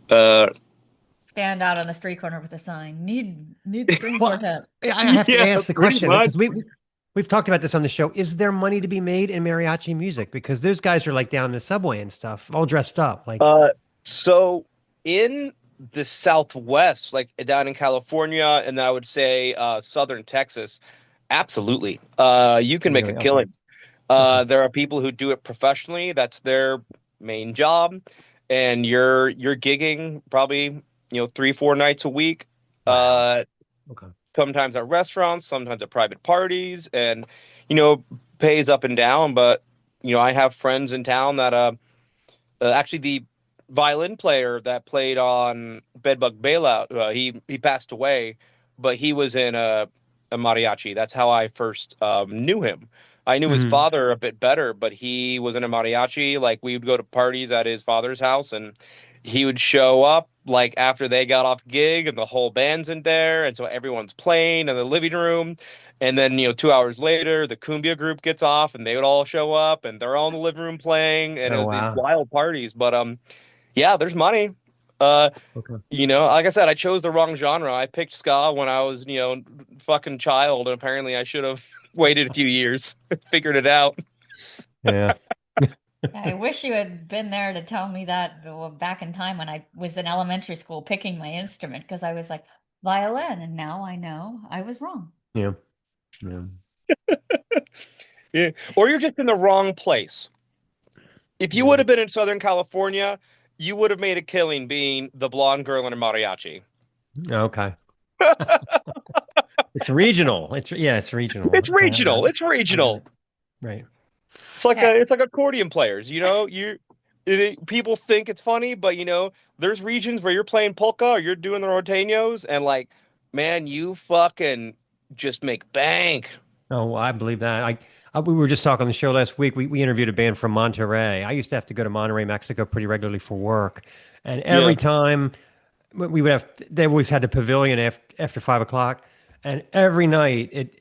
Stand out on the street corner with a sign. Need string Well, quartet. I have to Yeah, ask the pretty question much. because we've talked about this on the show. Is there money to be made in mariachi music? Because those guys are like down in the subway and stuff, all dressed up. Like, So in the Southwest, like down in California, and I would say Southern Texas, absolutely. You can make Really? a Okay. killing. Okay. There are people who do it professionally. That's their main job. And you're gigging probably, 3-4 nights a week. Wow. Okay. Sometimes at restaurants, sometimes at private parties, and pays up and down. But I have friends in town that actually the violin player that played on Bedbug Bailout, he passed away, but he was in a mariachi. That's how I first knew him. I knew his Mhm. father a bit better, but he was in a mariachi. Like, we would go to parties at his father's house, and he would show up like after they got off gig, and the whole band's in there, and so everyone's playing in the living room. And then 2 hours later, the cumbia group gets off, and they would all show up, and they're all in the living room playing, and it Oh, was these wow. wild parties. But yeah, there's money. Okay. Like I said, I chose the wrong genre. I picked ska when I was, fucking child, and apparently I should have waited a few years, figured it out. Yeah. I wish you had been there to tell me that back in time when I was in elementary school picking my instrument, because I was like, violin, and now I know I was wrong. Yeah. Yeah. Yeah. Or you're just in the wrong place. If you would have been in Southern California, you would have made a killing being the blonde girl in a mariachi. Okay. It's regional. It's regional. It's regional. It's regional. Right. It's like accordion players. People think it's funny, but there's regions where you're playing polka or you're doing the norteños, and like, man, you fucking just make bank. Oh, well, I believe that. We were just talking on the show last week. We interviewed a band from Monterrey. I used to have to go to Monterrey, Mexico pretty regularly for work. And every time they always had the pavilion after 5 o'clock. And every night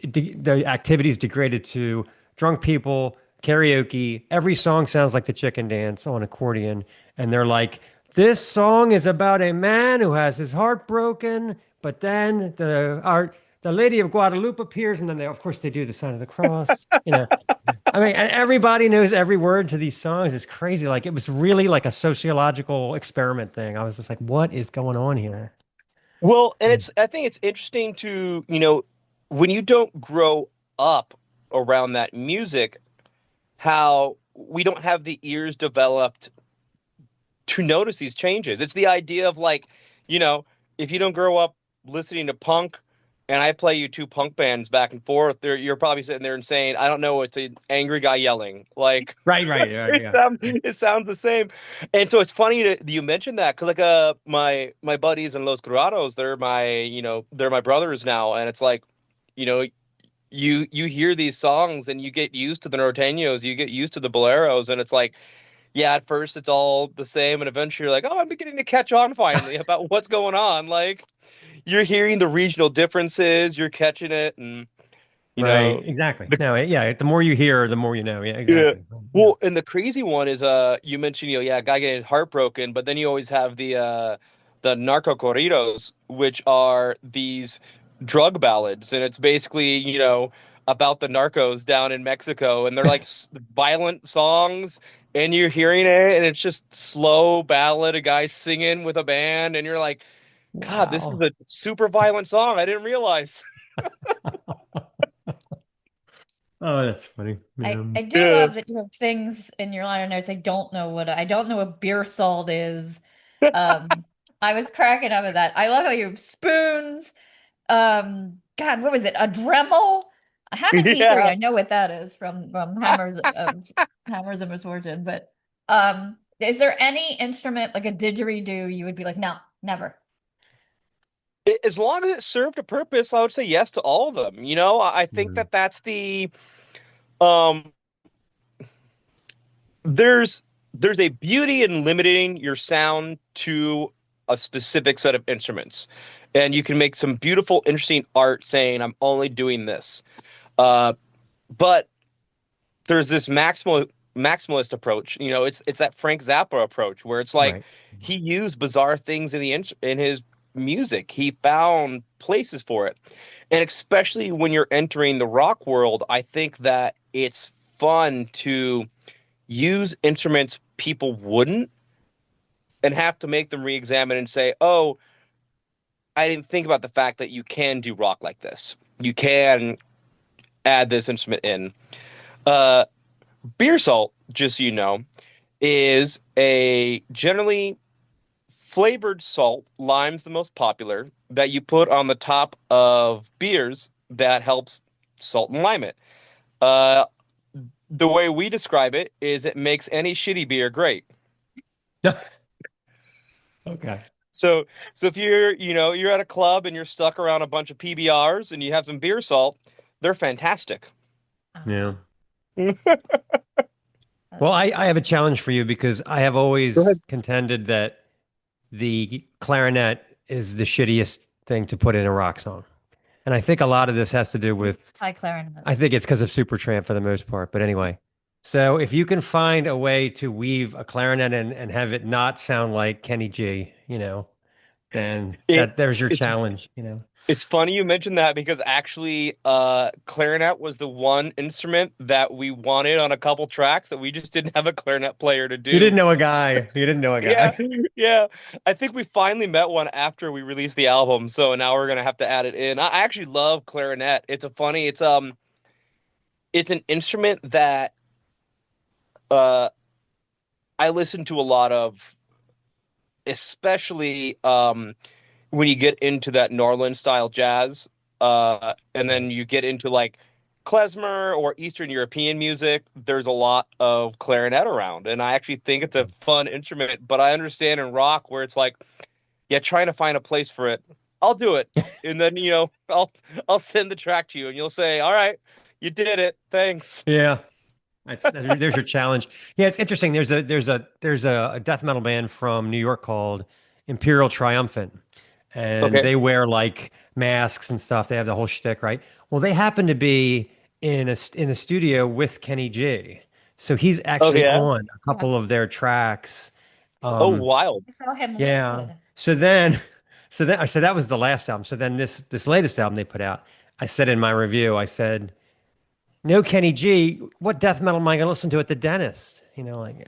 the activities degraded to drunk people, karaoke. Every song sounds like the chicken dance on accordion. And they're like, this song is about a man who has his heart broken, but then the Lady of Guadalupe appears, and then of course they do the sign of the cross. I mean, and everybody knows every word to these songs. It's crazy. Like, it was really like a sociological experiment thing. I was just like, what is going on here? Well, and I think it's interesting to, when you don't grow up around that music, how we don't have the ears developed to notice these changes. It's the idea of like, if you don't grow up listening to punk, and I play you two punk bands back and forth, you're probably sitting there and saying, I don't know, it's an angry guy yelling. Like, Right, it yeah. sounds the same. And so it's funny that you mentioned that, because like my buddies in Los Curados, they're my brothers now, and it's like, you know, you hear these songs and you get used to the norteños, you get used to the boleros, and it's like, yeah, at first it's all the same, and eventually you're like, oh, I'm beginning to catch on finally about what's going on. Like, you're hearing the regional differences, you're catching it, and you Right, know, exactly. the No, yeah, the more you hear, the more you know. Yeah, yeah. exactly. Yeah. Well, and the crazy one is you mentioned, yeah, guy getting his heart broken, but then you always have the narco corridos, which are these drug ballads, and it's basically, about the narcos down in Mexico, and they're like violent songs, and you're hearing it, and it's just slow ballad, a guy singing with a band, and you're like, God, this is Wow. a super violent song. I didn't realize. Oh, that's funny. I do Yeah. love that you have things in your liner notes. I don't know what beer salt is. I was cracking up at that. I love how you have spoons. God, what was it? A Dremel? I had a D3. Yeah. I know what that is from Hammers of Misfortune. But is there any instrument like a didgeridoo you would be like, no, never? As long as it served a purpose, I would say yes to all of them. I think Mhm. that that's the um there's a beauty in limiting your sound to a specific set of instruments. And you can make some beautiful, interesting art saying I'm only doing this. Uh, but there's this maximalist approach. It's that Frank Zappa approach where it's like Right. he used bizarre things in his music. He found places for it. And especially when you're entering the rock world, I think that it's fun to use instruments people wouldn't and have to make them re-examine and say, oh, I didn't think about the fact that you can do rock like this. You can add this instrument in. Uh, Beer salt, just so you know, is a generally flavored salt. Lime's the most popular that you put on the top of beers that helps salt and lime it. Uh, the way we describe it is it makes any shitty beer great. Okay. So, so if you're at a club and you're stuck around a bunch of PBRs and you have some beer salt, they're fantastic. Yeah. That's Well, I have a challenge for you because I have Go always ahead. contended that the clarinet is the shittiest thing to put in a rock song. And I think a lot of this has to do with, Thai clarinet. I think it's because of Supertramp for the most part. But anyway, so if you can find a way to weave a clarinet in and have it not sound like Kenny G, then It there's your it's challenge. It's funny you mentioned that because actually, clarinet was the one instrument that we wanted on a couple tracks that we just didn't have a clarinet player to You do. didn't know a guy. You didn't know a Yeah, guy. yeah. I think we finally met one after we released the album, so now we're gonna have to add it in. I actually love clarinet. It's an instrument that uh I listen to a lot of, especially when you get into that New Orleans style jazz, and then Right. you get into like klezmer or Eastern European music, there's a lot of clarinet around. And I actually think it's a fun instrument, but I understand in rock where it's like, yeah, trying to find a place for it. I'll do it. And then, I'll send the track to you and you'll say, all right, you did it. Thanks. Yeah. There's your challenge. Yeah, it's interesting. There's a death metal band from New York called Imperial Triumphant, and Okay. they wear like masks and stuff. They have the whole shtick, right? Well, they happen to be in a studio with Kenny G, so he's Oh, actually yeah. on a Yeah, couple of their tracks. Oh, Um, wild. I saw him yeah. listed. So that was the last album. So then this latest album they put out, I said in my review, I said. No, Kenny G, what death metal am I going to listen to at the dentist? Like,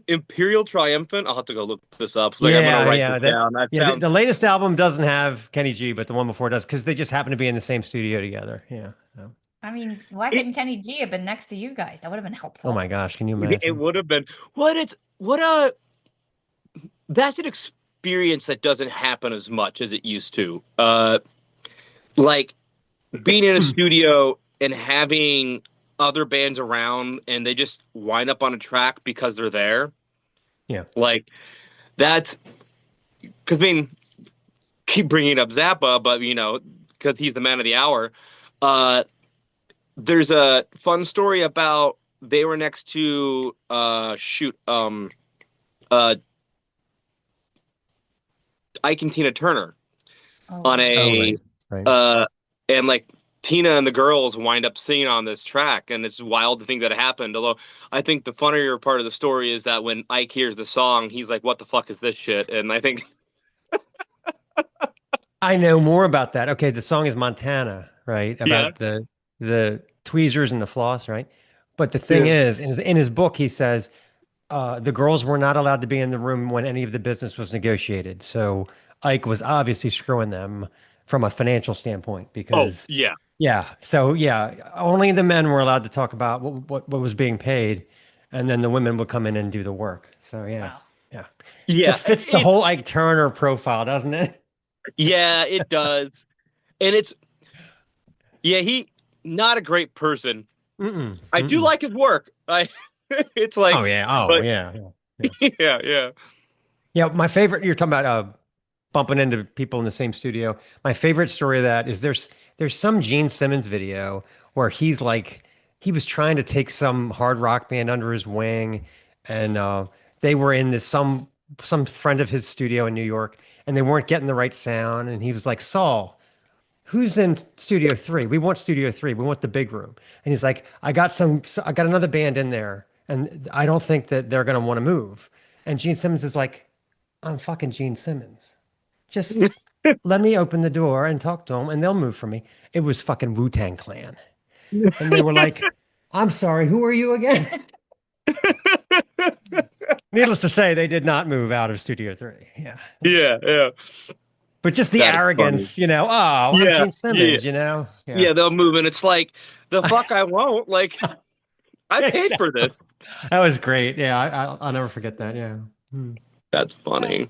Imperial Triumphant. I'll have to go look this up. Like, I'm gonna yeah, write yeah, this down. That yeah. sounds The latest album doesn't have Kenny G, but the one before does because they just happen to be in the same studio together. Yeah. So, I mean, why it, couldn't Kenny G have been next to you guys? That would have been oh helpful. my gosh, can you it imagine? would have been what it's what a that's an experience that doesn't happen as much as it used to. Like being in a studio and having other bands around and they just wind up on a track because they're there. Yeah. Like that's because, I mean, keep bringing up Zappa, but because he's the man of the hour. There's a fun story about they were next to Ike and Tina Turner on a Right. and like Tina and the girls wind up singing on this track, and it's wild to think that it happened. Although I think the funnier part of the story is that when Ike hears the song, he's like, "What the fuck is this shit?" And I think I know more about that. Okay, the song is Montana, right? yeah, About the tweezers and the floss, right? But the thing is, in his book, he says the girls were not allowed to be in the room when any of the business was negotiated. So Ike was obviously screwing them from a financial standpoint oh because, yeah, yeah. So yeah, only the men were allowed to talk about what was being paid, and then the women would come in and do the work. So yeah, Wow. yeah. That yeah, fits the whole Ike Turner profile, doesn't it? yeah, it does, and he not a great person. Mm-mm, I do mm-mm. like his work. It's Oh like, yeah. Oh but yeah. Yeah. yeah. Yeah, my favorite, you're talking about bumping into people in the same studio. My favorite story of that is there's some Gene Simmons video where he was trying to take some hard rock band under his wing, and they were in this some friend of his studio in New York, and they weren't getting the right sound, and he was like, Saul, who's in Studio 3? We want Studio 3. We want the big room. And he's like, I got another band in there, and I don't think that they're gonna want to move. And Gene Simmons is like, I'm fucking Gene Simmons. Just let me open the door and talk to them and they'll move for me. It was fucking Wu-Tang Clan. And they were like, I'm sorry, who are you again? Needless to say, they did not move out of Studio 3. Yeah. Yeah. But just the That is funny. arrogance, oh, I'm Yeah, Gene yeah, Simmons, Yeah. yeah. They'll move, and it's like the fuck I won't. Like I paid for Exactly. this. That was great. Yeah, I'll never forget that. Yeah. Hmm. That's funny.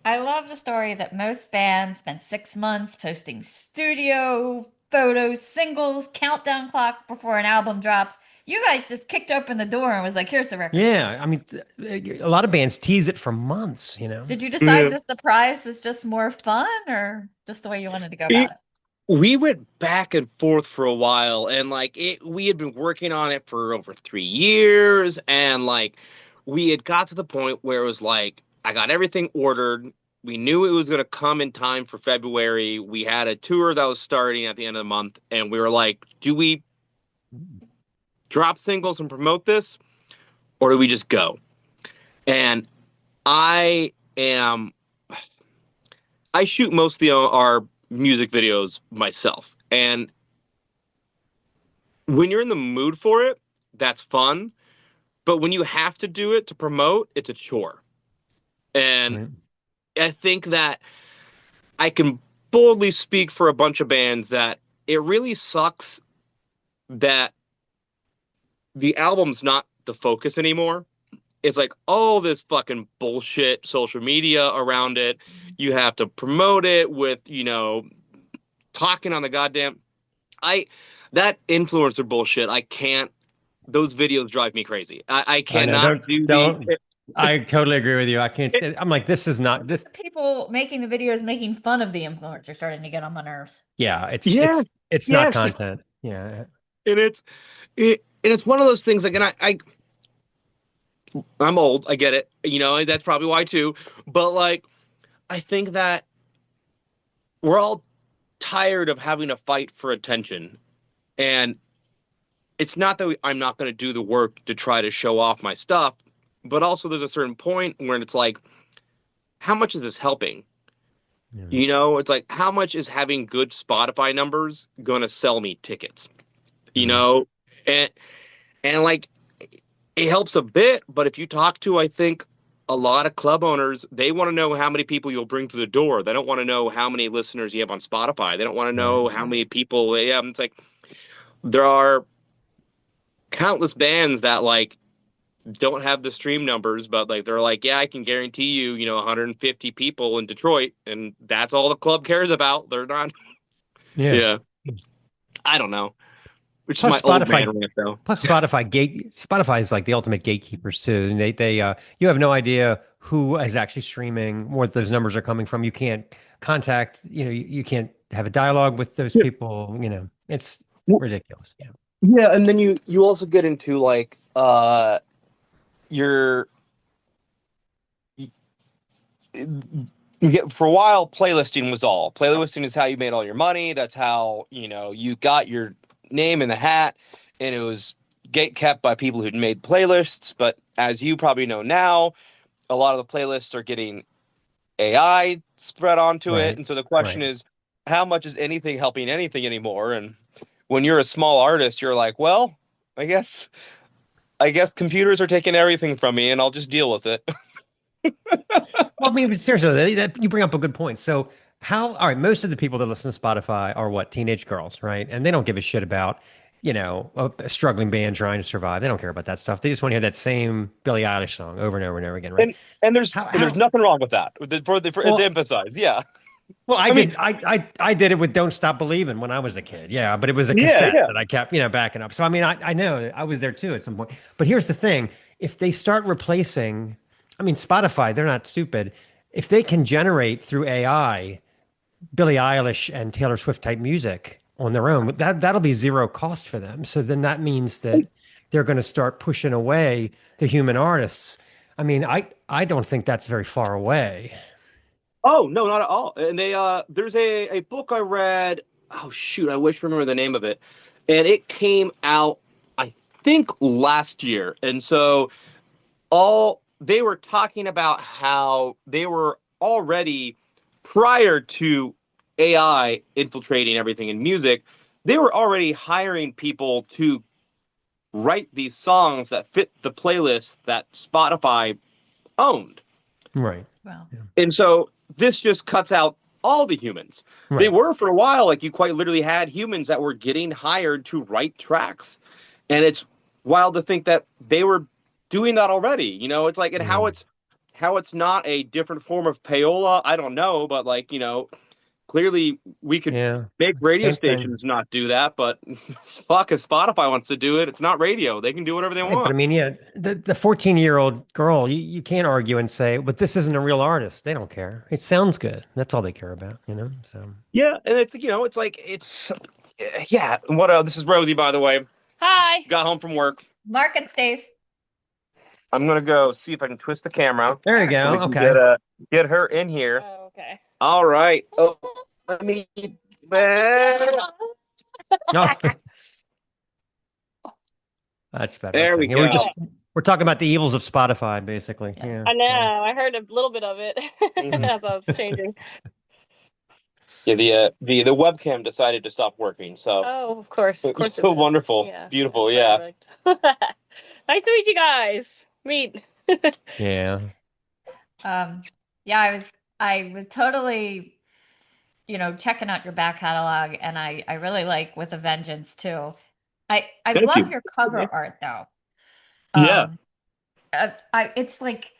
I love the story that most bands spend 6 months posting studio photos, singles, countdown clock before an album drops. You guys just kicked open the door and was like, here's the record. Yeah. I mean, a lot of bands tease it for months. Did you decide Yeah. the surprise was just more fun or just the way you wanted to go It- about it? we went back and forth for a while, and we had been working on it for over 3 years, and we had got to the point where it was like I got everything ordered. We knew it was going to come in time for February. We had a tour that was starting at the end of the month, and we were like, do we drop singles and promote this, or do we just go? And I am I shoot most of our music videos myself. And when you're in the mood for it, that's fun. But when you have to do it to promote, it's a chore. And Right. I think that I can boldly speak for a bunch of bands that it really sucks that the album's not the focus anymore. It's like all this fucking bullshit social media around it. You have to promote it with, talking on the goddamn that influencer bullshit. I can't. Those videos drive me crazy. I I know. cannot do Don't. the. I totally agree with you. I can't say. I'm like, this is not this. People making the videos making fun of the influencer starting to get on my nerves. Yeah, Yeah, it's not yes, content. Yeah, and it's one of those things. Like, and I'm old. I get it. That's probably why too. But I think that we're all tired of having to fight for attention, and it's not that I'm not going to do the work to try to show off my stuff, but also there's a certain point where it's like, how much is this helping? yeah. It's like, how much is having good Spotify numbers going to sell me tickets? Mhm. And it helps a bit, but if you talk to, I think, a lot of club owners, they want to know how many people you'll bring through the door. They don't want to know how many listeners you have on Spotify. They don't want to Right. know how many people they have. It's like there are countless bands that don't have the stream numbers, but like they're like, yeah, I can guarantee you, 150 people in Detroit, and that's all the club cares about. They're not. Yeah. Yeah, I don't know. Which is Plus my old Spotify, man rant, though. Spotify is like the ultimate gatekeepers too. And they you have no idea who is actually streaming, where those numbers are coming from. You can't contact, you can't have a dialogue with those Yeah. people. It's Well, ridiculous. Yeah. Yeah, and then you also get into like your you get for a while playlisting was all. Playlisting is how you made all your money. That's how, you got your name in the hat, and it was gate kept by people who'd made playlists. But as you probably know now, a lot of the playlists are getting AI spread onto Right. it. And so the question Right. is, how much is anything helping anything anymore? And when you're a small artist, you're like, well, I guess computers are taking everything from me, and I'll just deal with it. Well, I mean, but seriously, you bring up a good point. So, all right, most of the people that listen to Spotify are what? Teenage girls, right? And they don't give a shit about, a struggling band trying to survive. They don't care about that stuff. They just want to hear that same Billie Eilish song over and over and over again, right? And there's How- there's how- nothing wrong with that. Well- To emphasize, yeah. Well, I mean- I did it with "Don't Stop Believing" when I was a kid. Yeah, but it was a Yeah, cassette yeah. that I kept, backing up. So I mean, I know I was there too at some point. But here's the thing: if they start replacing, I mean, Spotify, they're not stupid. If they can generate through AI Billie Eilish and Taylor Swift type music on their own, that'll be zero cost for them. So then that means that they're going to start pushing away the human artists. I mean, I don't think that's very far away. Oh, no, not at all. And there's a book I read. Oh shoot, I wish I remember the name of it. And it came out, I think, last year. And so they were talking about how they were already, prior to AI infiltrating everything in music, they were already hiring people to write these songs that fit the playlist that Spotify owned. Right. Well, And so this just cuts out all the humans. They Right. were for a while, like you quite literally had humans that were getting hired to write tracks. And it's wild to think that they were doing that already. It's like, and how it's not a different form of payola, I don't know, but like, clearly we could Yeah. make radio Same thing. stations not do that, but fuck, if Spotify wants to do it, it's not radio. They can do whatever they Right, but I want. mean, yeah, the 14-year-old girl, you can't argue and say, but this isn't a real artist. They don't care. It sounds good. That's all they care about, So Yeah, and it's like yeah. What this is Rosey, by the way. hi, Got home from work. Mark and Stace. I'm gonna go see if I can twist the camera. there you So go. we can Okay. get her in here. Oh, okay. All right. Oh, let me. No. That's better. There Okay. we Yeah, we're go. just we're talking about the evils of Spotify, basically. Yeah. Yeah. I know. Yeah. I heard a little bit of it as I was changing. Yeah, the webcam decided to stop working, so Oh, of course. Of it was course. it so would. wonderful, Yeah. beautiful. Yeah. Perfect. Nice to meet you guys. Yeah. Yeah, I was totally, checking out your back catalog, and I really like With a Vengeance too. I Thank love you. your cover art though. Yeah. It's like,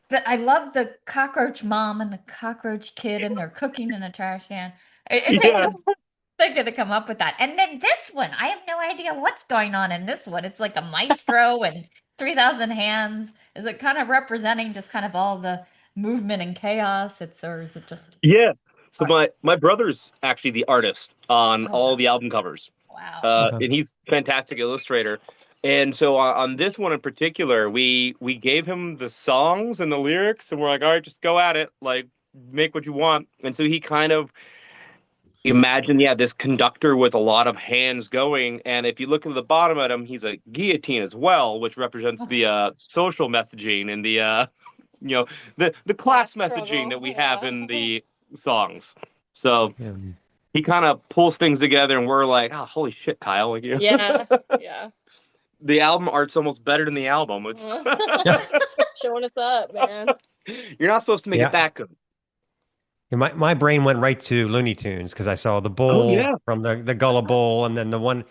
but I love the cockroach mom and the cockroach kid, and they're cooking in a trash can. It takes Yeah. a second to come up with that. And then this one, I have no idea what's going on in this one. It's like a maestro and 3,000 hands. Is it kind of representing just kind of all the movement and chaos? Or is it just Yeah. So my brother's actually the artist on Oh, all wow. the album covers. wow? Okay. And he's a fantastic illustrator. And so on this one in particular, we gave him the songs and the lyrics, and we're like, all right, just go at it, like make what you want. And so he kind of imagined, this conductor with a lot of hands going. And if you look at the bottom of him, he's a guillotine as well, which represents the social messaging and the the class Class messaging struggle, that we have yeah. in the songs. So Yeah. he kind of pulls things together, and we're like, oh, holy shit, Kyle! Like, Yeah. Yeah. the album art's almost better than the album. It's Showing us up, man. you're not supposed to make Yeah. it that good. Yeah, my brain went right to Looney Tunes because I saw the bull yeah. from the Gullah Bull, and then the one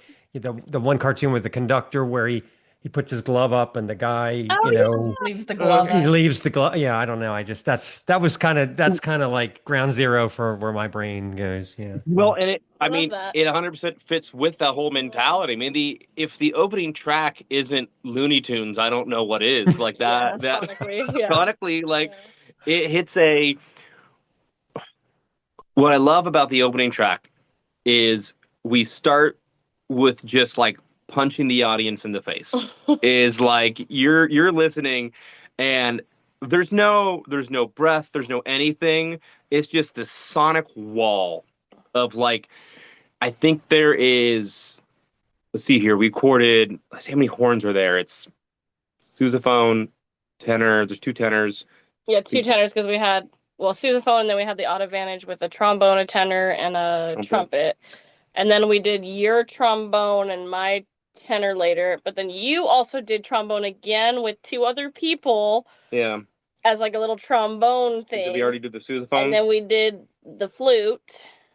cartoon with the conductor where he he puts his glove up, and the guy, Oh, you know, Leaves the glove he up. leaves the glove. Yeah, I don't know. That's kind of like ground zero for where my brain goes. Yeah. Well, and I I love mean, that. it 100% fits with that whole mentality. I mean, if the opening track isn't Looney Tunes, I don't know what is. Like Yeah, that sonically, yeah. sonically, like Yeah. it hits a. What I love about the opening track is we start with just like punching the audience in the face. Is like you're listening, and there's no breath, there's no anything. It's just the sonic wall of like I think there is. Let's see here. We recorded. Let's see how many horns are there. It's sousaphone, tenor. There's two tenors. Yeah, two tenors because we had sousaphone, and then we had the odd advantage with a trombone, a tenor, and a trumpet. And then we did your trombone and my tenor later, but then you also did trombone again with two other people Yeah. as like a little trombone thing. Did we already do the sousaphone? And then we did the flute.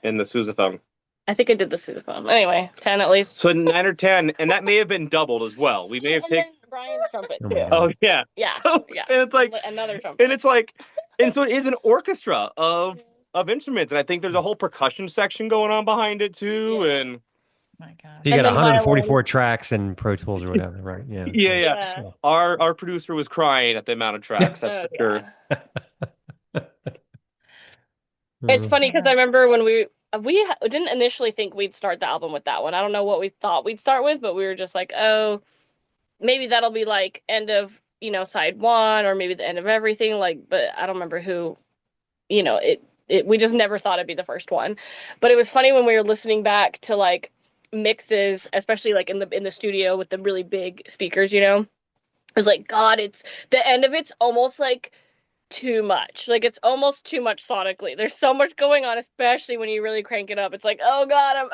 And the sousaphone. I think I did the sousaphone. Anyway, 10 at least. So 9 or 10, and that may have been doubled as well. We may have And taken. then Brian's trumpet Oh too. my God. Oh yeah. Yeah, So, yeah. And it's like, another trumpet. and it's like, and so it is an orchestra of instruments, and I think there's a whole percussion section going on behind it too, Yeah. and My God. You And got then 144 tracks in Pro Tools or whatever, right? Yeah. yeah. Our producer was crying at the amount of tracks. That's for sure. It's funny because I remember when we didn't initially think we'd start the album with that one. I don't know what we thought we'd start with, but we were just like, oh, maybe that'll be like end of, side one, or maybe the end of everything. Like, but I don't remember who, we just never thought it'd be the first one. But it was funny when we were listening back to like mixes, especially like in the studio with the really big speakers, It was like, God, it's the end of it's almost like too much. Like it's almost too much sonically. There's so much going on, especially when you really crank it up. It's like, oh God,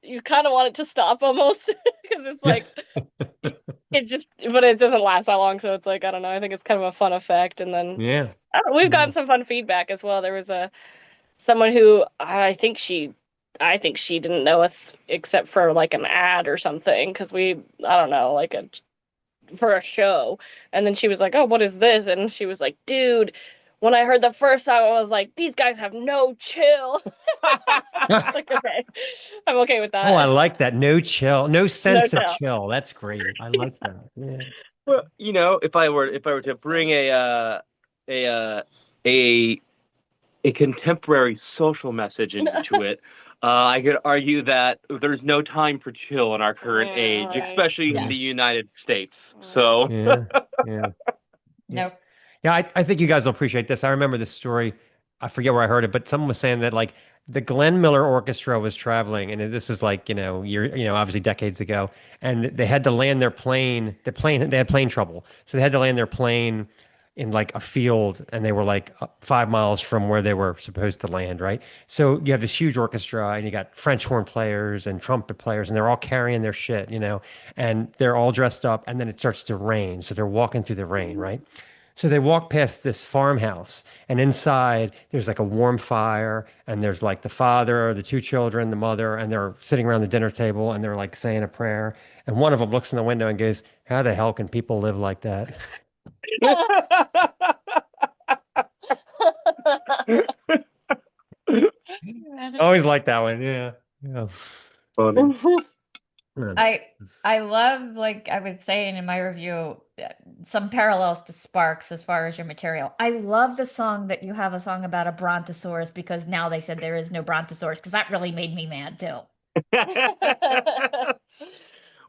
you kind of want it to stop almost because it's like it's just, but it doesn't last that long. So it's like, I don't know. I think it's kind of a fun effect. And then Yeah. we've gotten some fun feedback as well. There was someone who I think she didn't know us except for like an ad or something because I don't know, like for a show. And then she was like, oh, what is this? And she was like, dude, when I heard the first song, I was like, these guys have no chill. Like, okay, I'm okay with that. Oh, I like that. No chill, no sense of chill. chill. That's great. I like that. Yeah. Well, if I were to bring a contemporary social message into it, I could argue that there's no time for chill in our current age, right. especially Yeah. in the United States. So Yeah. Nope. Yeah, I think you guys will appreciate this. I remember this story. I forget where I heard it, but someone was saying that like the Glenn Miller Orchestra was traveling, and this was like, obviously decades ago, and they had to land their plane. They had plane trouble, so they had to land their plane in like a field, and they were like 5 miles from where they were supposed to land, right? So you have this huge orchestra, and you got French horn players and trumpet players, and they're all carrying their shit, and they're all dressed up, and then it starts to rain, so they're walking through the rain, right? So they walk past this farmhouse, and inside there's like a warm fire, and there's like the father, the two children, the mother, and they're sitting around the dinner table, and they're like saying a prayer. And one of them looks in the window and goes, "How the hell can people live like that?" Always like that one. Yeah. Yeah. funny. I love, like I was saying in my review, some parallels to Sparks as far as your material. I love the song that you have a song about a brontosaurus because now they said there is no brontosaurus because that really made me mad too.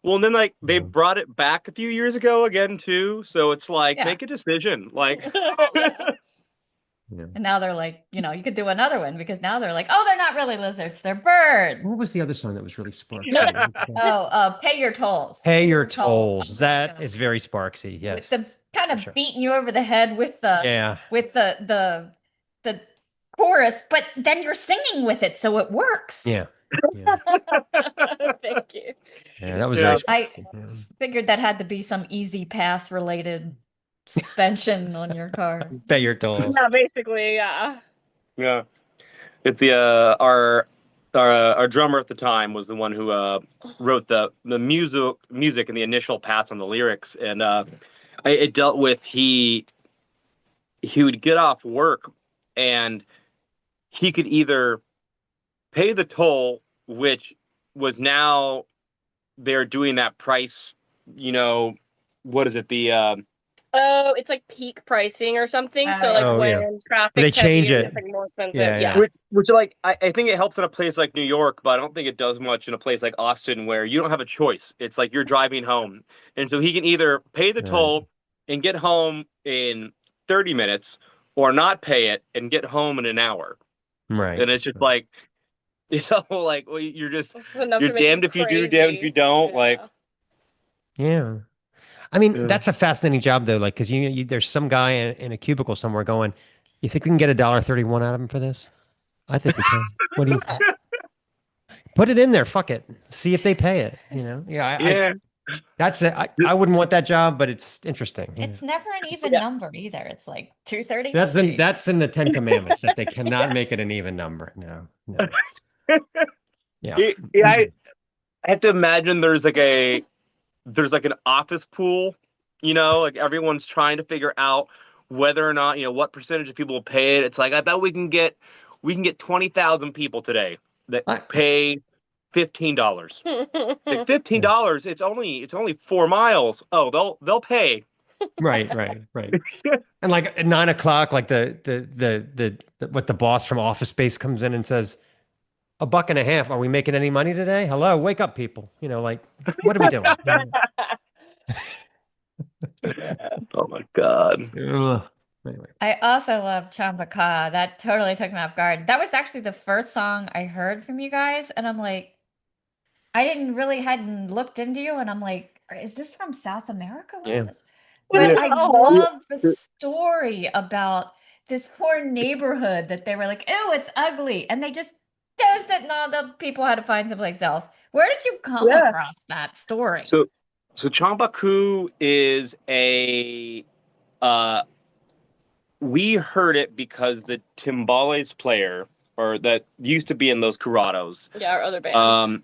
Well, and then like they brought it back a few years ago again too, so it's like Yeah. make a decision. Like Yeah. And now they're like, you could do another one because now they're like, oh, they're not really lizards, they're birds. What was the other song that was really sparksy? Oh, pay your tolls. Pay your Oh tolls. my That God. is very sparksy. With Yes. the kind of sure. beating you over the head with the Yeah. the chorus, but then you're singing with it, so it works. Yeah. Yeah. Thank you. Yeah. That was Yeah. very sparksy. Yeah. Figured that had to be some easy pass related suspension on your car. Pay your tolls. Yeah, basically, yeah. yeah, it's the our drummer at the time was the one who wrote the music and the initial pass on the lyrics, and it dealt with he would get off work and he could either pay the toll, which was now they're doing that price, what is it? Oh, it's like peak pricing or something. So like Oh, yeah. when They traffic's change heavy, it. it's like more expensive. Yeah, Yeah. which like I think it helps in a place like New York, but I don't think it does much in a place like Austin where you don't have a choice. It's like you're driving home. And so he can either pay the Right. toll and get home in 30 minutes or not pay it and get home in an hour. Right. And it's just like it's all like, well, you're This is enough you're to make damned you if you do, crazy. damned if you don't. Yeah. Like, Yeah. I mean, Yeah. that's a fascinating job though. Like, because there's some guy in a cubicle somewhere going, "You think we can get $1.31 out of him for this?" I think we can. What do you think? Put it in there. Fuck it. See if they pay it. Yeah. yeah. That's it. I wouldn't want that job, but it's interesting. It's never an even Yeah. number either. It's like 230. That's in the Ten Commandments that they cannot make it an even number. No. Yeah. Yeah, I have to imagine there's like an office pool, like everyone's trying to figure out whether or not, what percentage of people will pay it. It's like, I bet we can get 20,000 people today that pay $15. It's like $15. It's only 4 miles. Oh, they'll pay. Right. And like at 9 o'clock, like what the boss from Office Space comes in and says, $1.50. Are we making any money today? Hello, wake up, people. Like, what are we doing? Oh my God. Ugh. Anyway. I also love Chambaka. That totally took me off guard. That was actually the first song I heard from you guys, and I'm like, I hadn't looked into you, and I'm like, is this from South America? What is Yeah. this? But Yeah. I love the story about this poor neighborhood that they were like, oh, it's ugly, and they just dozed it, and all the people had to find someplace else. Where did you come across that story? So Chambaku is we heard it because the timbales player, or that used to be in Los Curados, Yeah, our other band.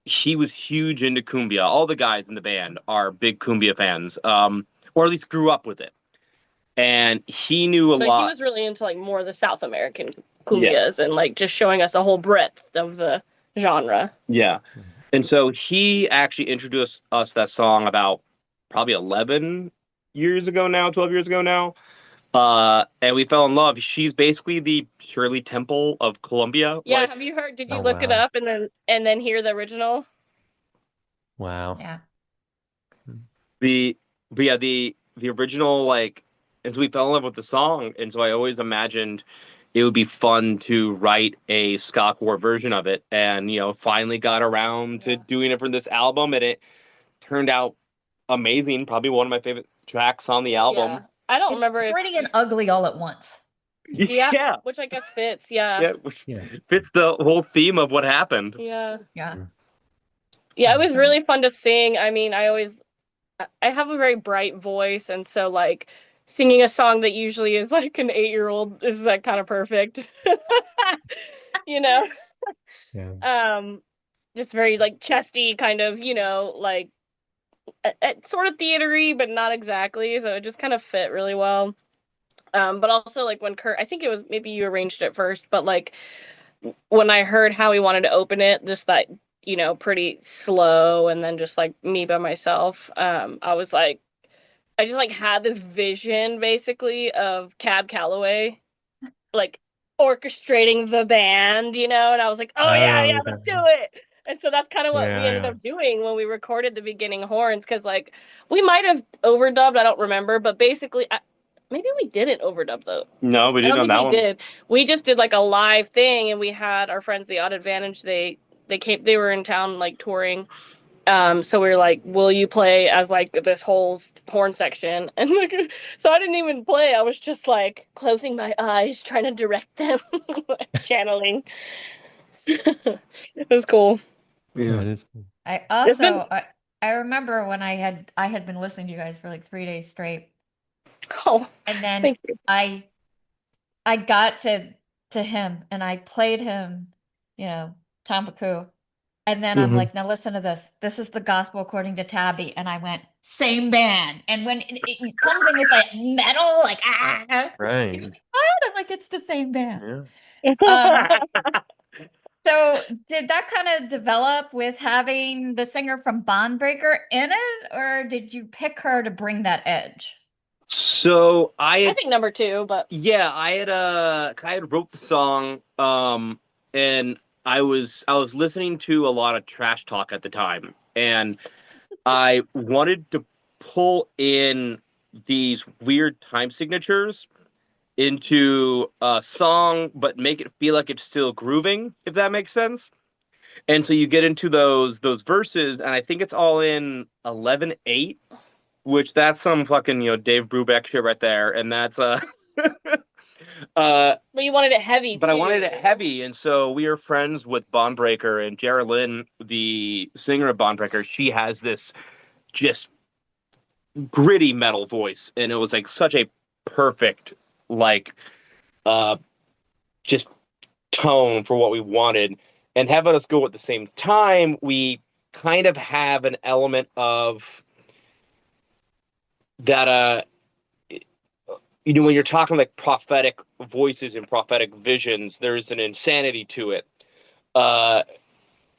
he was huge into cumbia. All the guys in the band are big cumbia fans, or at least grew up with it. And he knew a But lot. he was really into like more of the South American cumbias and like just showing us a whole breadth of the genre. Yeah. And so he actually introduced us that song about probably 12 years ago now. And we fell in love. She's basically the Shirley Temple of Colombia. Yeah, Like, have you heard? Did you Oh, look it wow. up and then hear the original? Wow. Yeah. the original, like, and so we fell in love with the song, and so I always imagined it would be fun to write a ska-core version of it, and finally got around to doing it for this album, and it turned out amazing. Probably one of my favorite tracks on the album. Yeah. I don't It's remember pretty and ugly all at once. Yeah, which I guess fits. Yeah. Which Yeah. fits the whole theme of what happened. Yeah. Yeah. Yeah, it was really fun to sing. I mean, I have a very bright voice, and so like singing a song that usually is like an 8-year-old is like kind of perfect. You know? Yeah. Just very like chesty kind of, like sort of theatery, but not exactly. So it just kind of fit really well. But also like when Kurt, I think it was maybe you arranged it first, but like when I heard how he wanted to open it, just that, pretty slow and then just like me by myself, I was like, I just like had this vision basically of Cab Calloway, like orchestrating the band, and I was like, oh yeah, let's do it. And so that's kind of what we ended up doing when we recorded the beginning horns, because like we might have overdubbed, I don't remember, but basically maybe we didn't overdub though. No, we didn't on that one. Did. We just did like a live thing, and we had our friends, the Odd Advantage. They were in town like touring. So we were like, will you play as like this whole horn section? And like, so I didn't even play. I was just like closing my eyes, trying to direct them, channeling. It was cool. Yeah, it is cool. I also I remember when I had been listening to you guys for like 3 days straight. Oh, And then thank you. I got to to him and I played him, Tampaku. And then I'm like, now listen to this. This is the gospel according to Tabby. And I went, same band. And when it comes in with that metal, like, Right. what? I'm like, it's the same band. Yeah. So did that kind of develop with having the singer from Bondbreaker in it, or did you pick her to bring that edge? So I think number 2, but yeah, I had wrote the song, and I was listening to a lot of trash talk at the time, and I wanted to pull in these weird time signatures into a song, but make it feel like it's still grooving, if that makes sense. And so you get into those verses, and I think it's all in 11/8, which that's some fucking Dave Brubeck shit right there, and that's but you wanted it heavy but too. I wanted it heavy, and so we are friends with Bondbreaker, and Geraldine, the singer of Bondbreaker, she has this just gritty metal voice, and it was like such a perfect like just tone for what we wanted. And having us go at the same time, we kind of have an element of that when you're talking like prophetic voices and prophetic visions, there's an insanity to it. Or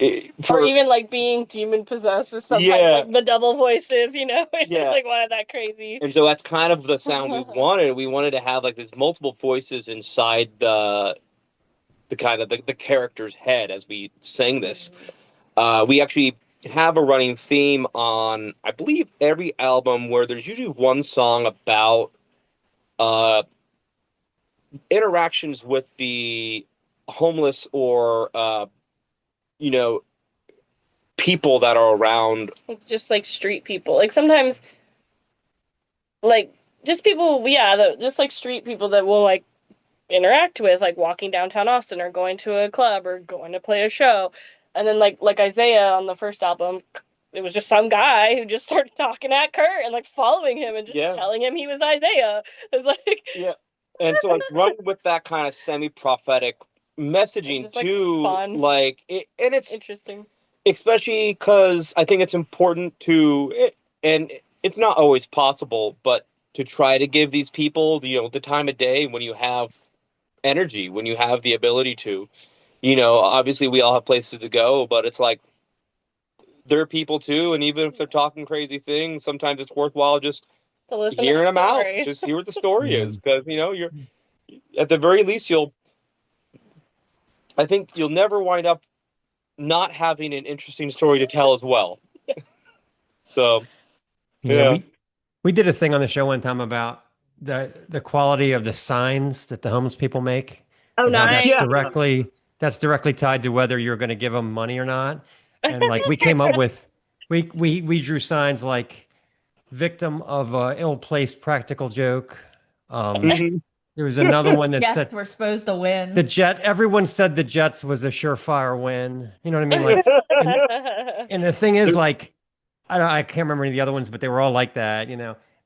even like being demon possessed is sometimes like the double voices, it's just like one of that crazy. And so that's kind of the sound we wanted. We wanted to have like these multiple voices inside the kind of the character's head as we sang this. We actually have a running theme on, I believe, every album where there's usually one song about interactions with the homeless or people that are around. It's just like street people. Like sometimes, like just people, just like street people that will like interact with, like walking downtown Austin or going to a club or going to play a show. And then like Isaiah on the first album, it was just some guy who just started talking at Kurt and like following him and just telling him he was Isaiah. It's like and so like running with that kind of semi-prophetic messaging just, like, too, fun. like and it's interesting, especially because I think it's important and it's not always possible, but to try to give these people the time of day when you have energy, when you have the ability to, obviously we all have places to go, but it's like they're people too, and even if they're talking crazy things, sometimes it's worthwhile just to listen hearing to the them out, story. just hear what the story is, because you're at the very least I think you'll never wind up not having an interesting story to tell as well. So we did a thing on the show one time about the quality of the signs that the homeless people make. Oh, and how nice. that's directly tied to whether you're going to give them money or not. And like we came up with we drew signs like victim of a ill-placed practical joke. There was another one that said we're supposed to win. everyone said the Jets was a surefire win. You know what I mean? Like, and the thing is, like, I can't remember any of the other ones, but they were all like that,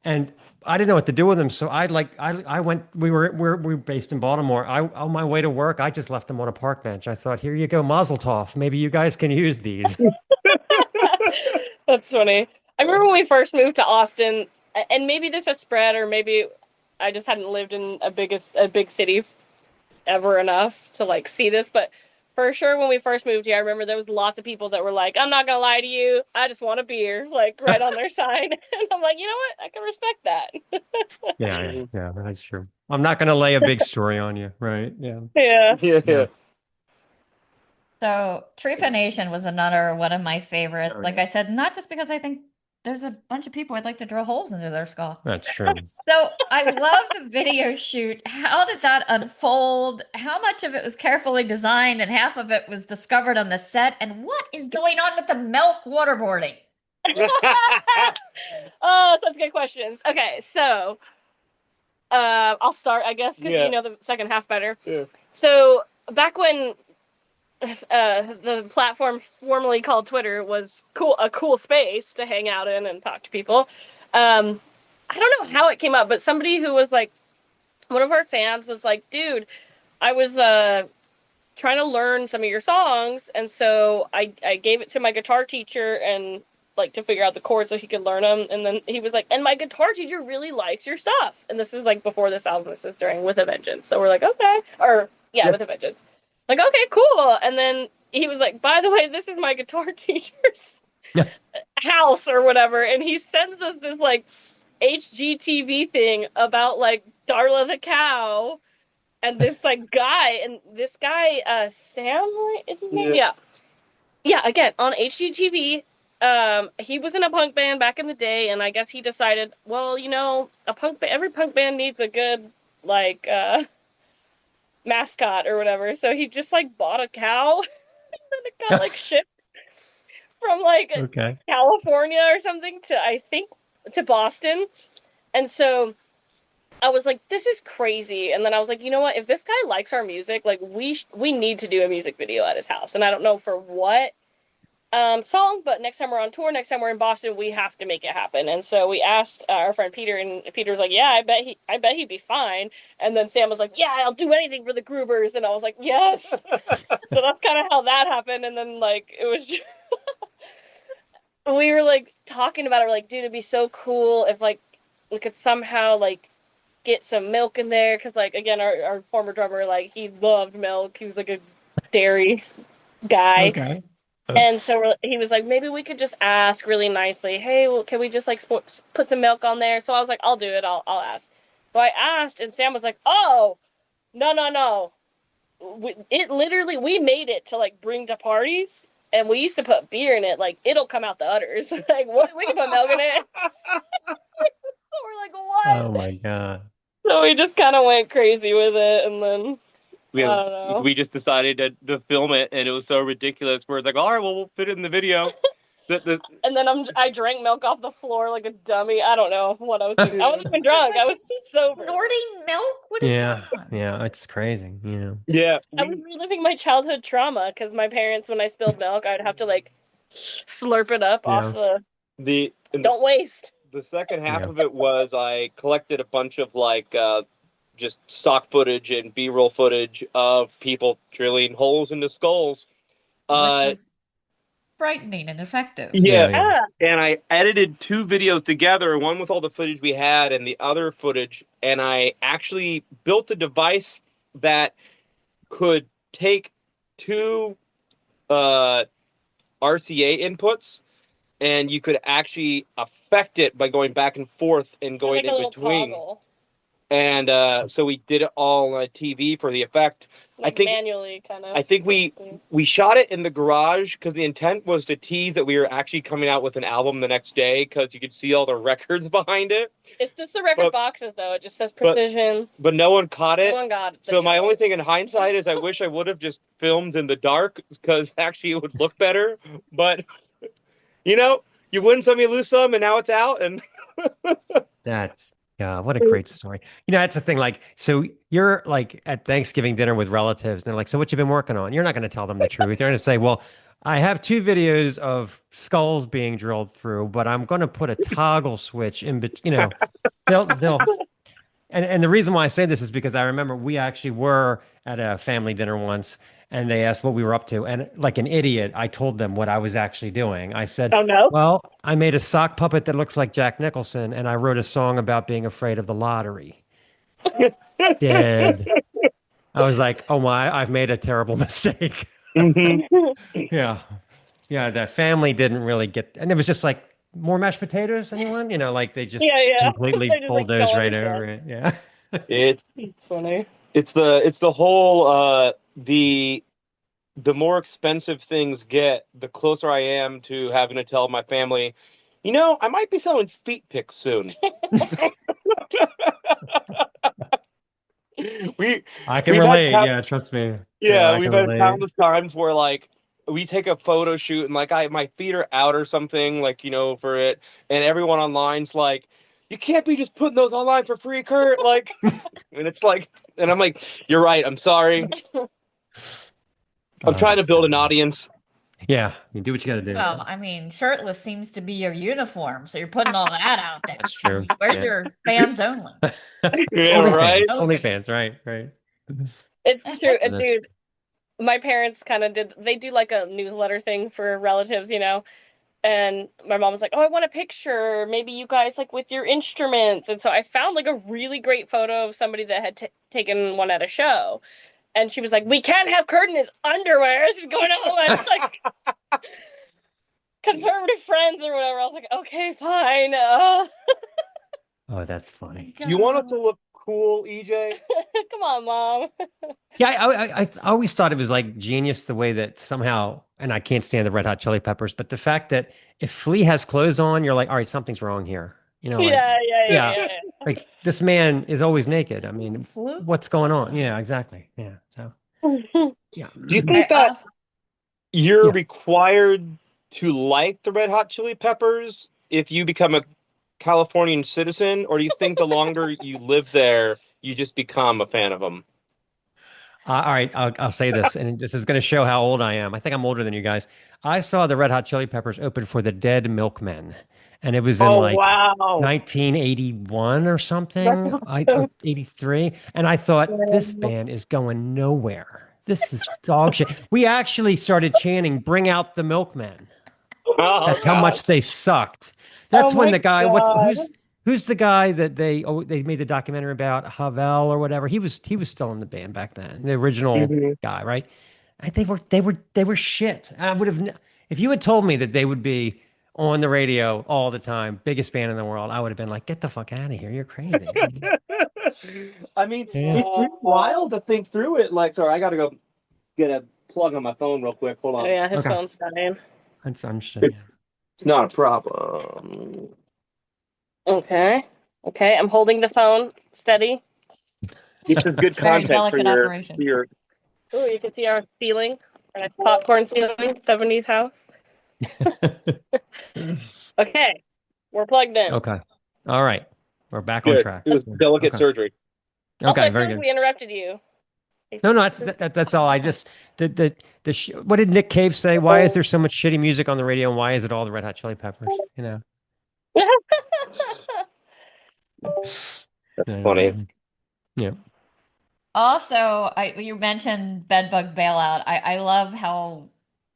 And I didn't know what to do with them, so I went. We're based in Baltimore. On my way to work, I just left them on a park bench. I thought, here you go, Mazel Tov. Maybe you guys can use these. That's funny. I remember when we first moved to Austin, and maybe this has spread, or maybe I just hadn't lived in a big city ever enough to like see this, but for sure when we first moved here, I remember there was lots of people that were like, I'm not gonna lie to you, I just want a beer, like right on their sign. And I'm like, you know what? I can respect that. Yeah, that's true. I'm not gonna lay a big story on you, right? Yeah. So Trepanation was another one of my favorites. Like I said, not just because I think there's a bunch of people I'd like to drill holes into their skull. That's true. So I love the video shoot. How did that unfold? How much of it was carefully designed and half of it was discovered on the set? And what is going on with the milk waterboarding? Oh, such good questions. Okay, so I'll start, I guess, because you know the second half better. Yeah. So back when the platform formerly called Twitter was a cool space to hang out in and talk to people. I don't know how it came up, but somebody who was like, one of our fans was like, dude, I was trying to learn some of your songs, and so I gave it to my guitar teacher and like to figure out the chords so he could learn them. And then he was like, and my guitar teacher really likes your stuff. And this is like before this album. This is during With a Vengeance. So we're like, okay, or yeah, With a Vengeance. Like, okay, cool. And then he was like, by the way, this is my guitar teacher's house or whatever, and he sends us this like HGTV thing about like Darla the cow and this like guy, and this guy Sam, right, is his name? Yeah, again on HGTV. He was in a punk band back in the day, and I guess he decided, well, you know, every punk band needs a good like mascot or whatever, so he just like bought a cow and it got like shipped from like Okay. California or something to, I think, to Boston. And so I was like, this is crazy. And then I was like, you know what? If this guy likes our music, like we need to do a music video at his house. And I don't know for what song, but next time we're on tour, next time we're in Boston, we have to make it happen. And so we asked our friend Peter, and Peter was like, yeah, I bet he'd be fine. And then Sam was like, yeah, I'll do anything for the Grubers. And I was like, yes. So that's kind of how that happened. And then like it was just we were like talking about it. We're like, dude, it'd be so cool if like we could somehow like get some milk in there, because like again, our former drummer, like he loved milk. He was like a dairy guy. Okay. And so he was like, maybe we could just ask really nicely, hey, well, can we just like put some milk on there? So I was like, I'll do it. I'll ask. So I asked, and Sam was like, oh, no. We made it to like bring to parties, and we used to put beer in it. Like it'll come out the udders. Like what? We can put milk in it. So we're like, what? Oh my god. So we just kind of went crazy with it, and then I don't know. we just decided to film it, and it was so ridiculous. We're like, all right, well, we'll fit it in the video. And then I drank milk off the floor like a dummy. I don't know what I was doing. I wasn't even drunk. I was so snorting milk. What is Yeah. going on? Yeah. It's crazy. You know. Yeah, I was reliving my childhood trauma, because my parents, when I spilled milk, I'd have to like slurp it up off the. Don't waste. The second half Yeah. of it was I collected a bunch of like just stock footage and B-roll footage of people drilling holes into skulls. Which is frightening and effective. Yeah. And I edited two videos together, one with all the footage we had and the other footage, and I actually built a device that could take two RCA inputs, and you could actually affect it by going back and forth and going Like a in little between. toggle, And so we did it all on TV for the effect. like I think manually kind of. I think we shot it in the garage because the intent was to tease that we were actually coming out with an album the next day, because you could see all the records behind it. It's just the record boxes, though. It just says Precision. But no one caught it. No one got it. So my only thing in hindsight is I wish I would have just filmed in the dark, because actually it would look better. But you know, you win some, you lose some, and now it's out. And That's what a great story. You know, that's the thing. Like, so you're like at Thanksgiving dinner with relatives, and they're like, "So what you been working on?" You're not going to tell them the truth. You're going to say, "Well, I have two videos of skulls being drilled through, but I'm going to put a toggle switch in between." You know, they'll. And the reason why I say this is because I remember we actually were at a family dinner once, and they asked what we were up to. And like an idiot, I told them what I was actually doing. I said, Oh, no. well, I made a sock puppet that looks like Jack Nicholson, and I wrote a song about being afraid of the lottery. Dead. I was like, oh my, I've made a terrible mistake. Yeah. Yeah, the family didn't really get, and it was just like, more mashed potatoes, anyone? You know, like they just completely They just, like, bulldozed don't right understand. over it. Yeah. it's funny. it's the whole the more expensive things get, the closer I am to having to tell my family, you know, I might be selling feet pics soon. I can we've relate. had Yeah, trust me. Yeah, I we've can had relate. countless times where like we take a photo shoot and like my feet are out or something, like, you know, for it, and everyone online's like, you can't be just putting those online for free, Kurt. Like, and it's like, and I'm like, you're right. I'm sorry. I'm trying to build an audience. Yeah, you do what you got to do. Well, I mean, shirtless seems to be your uniform, so you're putting all that out there. That's true. Where's Yeah. your fans only? Yeah, right. Only fans, right, right. It's true, That's- dude. My parents kind of did. They do like a newsletter thing for relatives, And my mom was like, "Oh, I want a picture. Maybe you guys like with your instruments." And so I found like a really great photo of somebody that had taken one at a show. And she was like, "We can't have Kurt in his underwear. This is going on." And it's like conservative friends or whatever. I was like, "Okay, fine." Oh, that's funny. You want us to look cool, EJ? Come on, mom. Yeah, I always thought it was like genius the way that somehow, and I can't stand the Red Hot Chili Peppers, but the fact that if Flea has clothes on, you're like, all right, something's wrong here. Like, Yeah. like this man is always naked. I mean, Flu? what's going on? Yeah, exactly. Yeah. So, yeah. Do you think that also- you're Yeah. required to like the Red Hot Chili Peppers if you become a Californian citizen, or do you think the longer you live there, you just become a fan of them? All right, I'll say this, and this is going to show how old I am. I think I'm older than you guys. I saw the Red Hot Chili Peppers open for the Dead Milkmen, and it was in like wow! 1981 or something, That's awesome. 83, and I thought this band is going nowhere. This is dog shit. We actually started chanting, "Bring out the Milkmen." Oh, That's how God. much they sucked. That's Oh when my the guy, God. who's the guy that they made the documentary about, Havel or whatever. He was still in the band back then, the original Mhm. guy, right? And they were shit. I would have, if you had told me that they would be on the radio all the time, biggest band in the world, I would have been like, get the fuck out of here. You're crazy. I mean, Yeah. it's really wild to think through it. Like, sorry, I got to go get a plug on my phone real quick. Hold Oh on. yeah, his Okay. phone's dying. Understood. It's not a problem. Okay. Okay, I'm holding the phone steady. This is good Very content for delicate your, operation. for your. Ooh, you can see our ceiling. Our nice popcorn ceiling, 70s house. Okay. We're plugged in. Okay. All right. We're back on Good. track. It was delicate Okay. surgery. Also, Okay, I very feel like good. we interrupted you. No, that's all. I just what did Nick Cave say? Why is there so much shitty music on the radio, and why is it all the Red Hot Chili Peppers? Funny. Yeah. Also, you mentioned bedbug bailout. I love how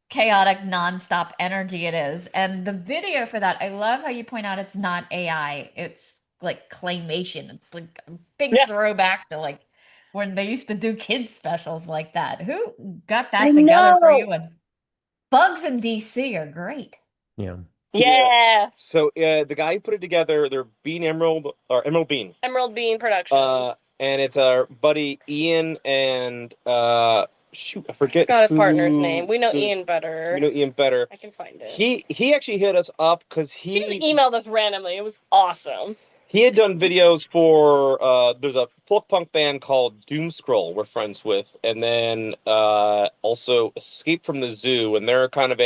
chaotic, nonstop energy it is. And the video for that, I love how you point out it's not AI. It's like claymation. It's like a big Yeah. throwback to like when they used to do kids specials like that. Who got that I together for know. you? And bugs in DC are great. Yeah. Yeah. So the guy who put it together, they're Bean Emerald or Emerald Bean. Emerald Bean Productions. And it's our buddy Ian and shoot, I forget Got his who- partner's name. We know who- Ian better. We know Ian better. I can find it. He actually hit us up because He just emailed us randomly. It was awesome. he had done videos for there's a folk punk band called Doom Scroll we're friends with, and then also Escape from the Zoo, and they're kind of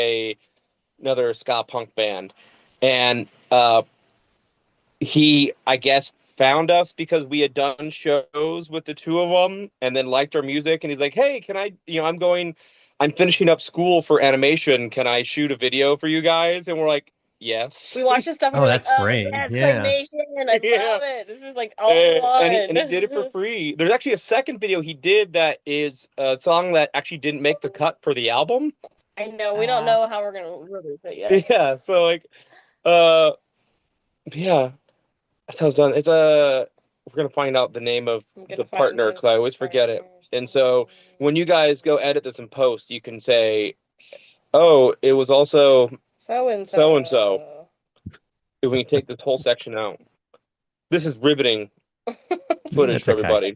another ska punk band, and he, I guess, found us because we had done shows with the two of them, and then liked our music, and he's like, "Hey, can I? I'm finishing up school for animation. Can I shoot a video for you guys?" And we're like, "Yes." We watched his stuff and Oh, we're that's like, oh, great. yes, Yeah. claymation. I Yeah. love it. This is like all we want. And he did it for free. There's actually a second video he did that is a song that actually didn't make the cut for the album. I know. We don't know how we're going to release it yet. Yeah, so like, yeah, that sounds done. It's we're gonna find out the name of I'm gonna the find partner this because I always forget it. And so when you guys go edit this in post, you can say, "Oh, it was also So-and-so. So-and-so. When you take this whole section out." This is riveting footage That's for okay. everybody.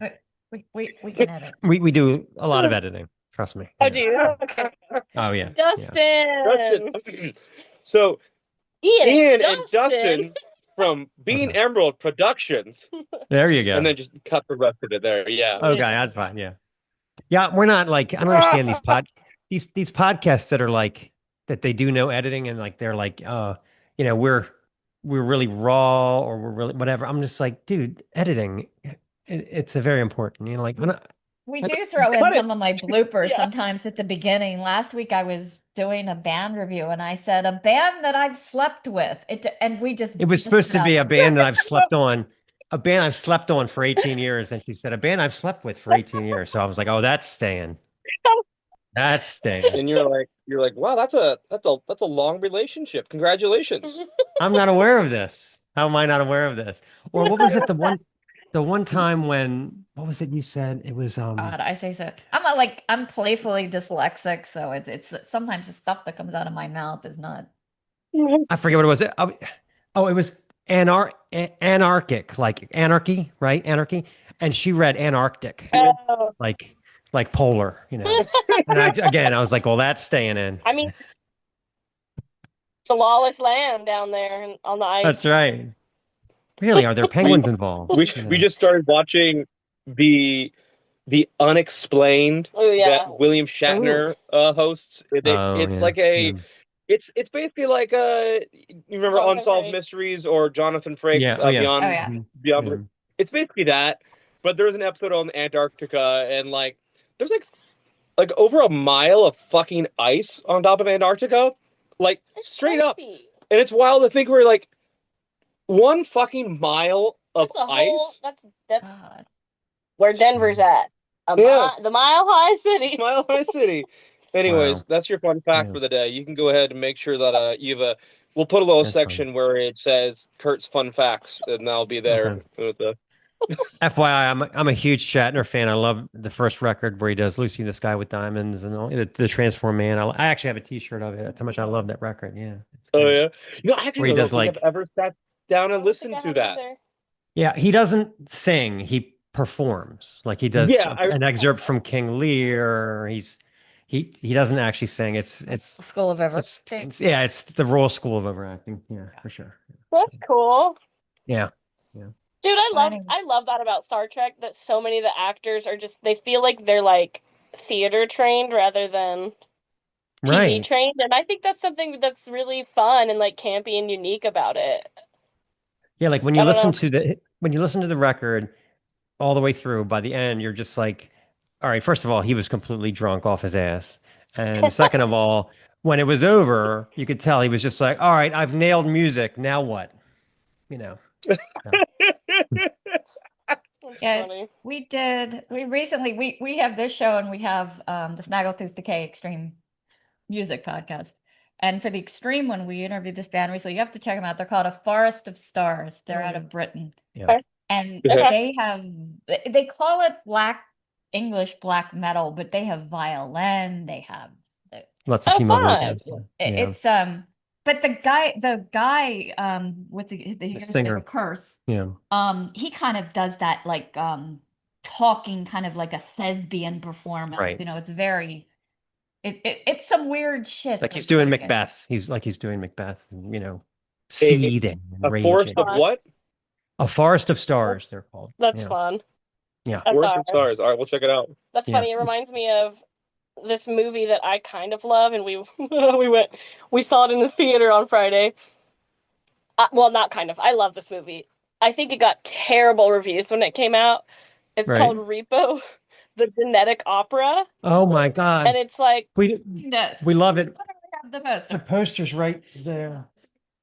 We can edit. We do a lot of editing. Trust me. Oh, Yeah. do you? Okay. Oh yeah. Dustin. Dustin. So Ian and Dustin from Bean Emerald Productions, There you go. and then just cut the rest of it there. Yeah. Okay, that's fine. Yeah. Yeah, we're not like, I don't understand these podcasts that are like that they do no editing and like they're like we're really raw or we're really whatever. I'm just like, dude, editing it's a very important, like We do Let's throw in cut it. some of my bloopers Yeah. sometimes at the beginning. Last week I was doing a band review and I said a band that I've slept with. And we just it was supposed to be a band that I've slept on a band I've slept on for 18 years. And she said, a band I've slept with for 18 years. So I was like, oh, that's staying. That's staying. And you're like, wow, that's a long relationship. Congratulations. I'm not aware of this. How am I not aware of this? Or what was it? The one time when, what was it you said? It was, God, I say so. I'm playfully dyslexic, so it's sometimes the stuff that comes out of my mouth is not. I forget what it was. Oh, it was anarchic, like anarchy, right? Anarchy. And she read Antarctic, Oh, like polar, you know. And I was like, well, that's staying in. I mean, it's a lawless land down there on the ice. That's right. Really, are there penguins involved? We You know? we just started watching the Unexplained Oh yeah. that William Shatner hosts. It's yeah, like a yeah. it's basically like you remember Jonathan Unsolved Frakes. Mysteries or Jonathan Frakes Yeah, oh yeah. Beyond Oh yeah. Mhm. Beyond. Yeah. It's basically that, but there's an episode on Antarctica and like there's like over a mile of fucking ice on top of Antarctica, like It's straight up, crazy. and it's wild to think we're like 1 fucking mile of That's a whole. ice. That's God. where Denver's at. Yeah. The Mile High City. Mile High City. Anyways, Wow. that's your fun fact Yeah. for the day. You can go ahead and make sure that you have a. We'll put a little That's section where it says Kurt's fun facts, and that'll be there. Okay. With the, FYI, I'm a huge Shatner fan. I love the first record where he does Lucy in the Sky with Diamonds and all the Transform Man. I actually have a T-shirt of it. That's how much I love that record. Yeah. It's oh great. yeah, I Where actually he don't does think I've ever sat down and listened to that. Yeah, he doesn't sing. He performs. Like he does Yeah, an excerpt from King Lear. He doesn't actually sing. It's School of it's Everything. it's the Royal School of Overacting. Yeah, for sure. That's cool. Yeah. Dude, Anyway. I love that about Star Trek, that so many of the actors are just, they feel like they're like theater trained rather than TV Right. trained, and I think that's something that's really fun and like campy and unique about it. Yeah, like when I you don't listen know. to the record all the way through, by the end, you're just like, all right, first of all, he was completely drunk off his ass. And second of all, when it was over, you could tell he was just like, all right, I've nailed music. Now what? You know. That's Yeah, funny. we have this show and we have the Snaggletooth Decay Extreme Music podcast. And for the Extreme one, we interviewed this band recently. You have to check them out. They're called A Forest of Stars. They're out of Britain. Yeah. And Okay. they call it English black metal, but they have violin, they have Lots of Oh, female fun. vocals. Yeah. it's but the guy what's the singer. Curse, Yeah. he kind of does that like talking kind of like a thespian performance. Right. You know, it's very it's some weird shit. Like he's that's doing really good. Macbeth. He's doing Macbeth, you know, seething and A forest raging. of what? A Forest of Stars, they're called. That's Yeah. fun. Yeah. That's Forest all of Stars. All right, we'll check it out. That's Yeah. funny. It reminds me of this movie that I kind of love, and we we saw it in the theater on Friday. Well, not kind of. I love this movie. I think it got terrible reviews when it came out. It's Right. called Repo, the Genetic Opera, Oh my God. and it's like We Yes. love it. What do we have the The poster? poster's right there.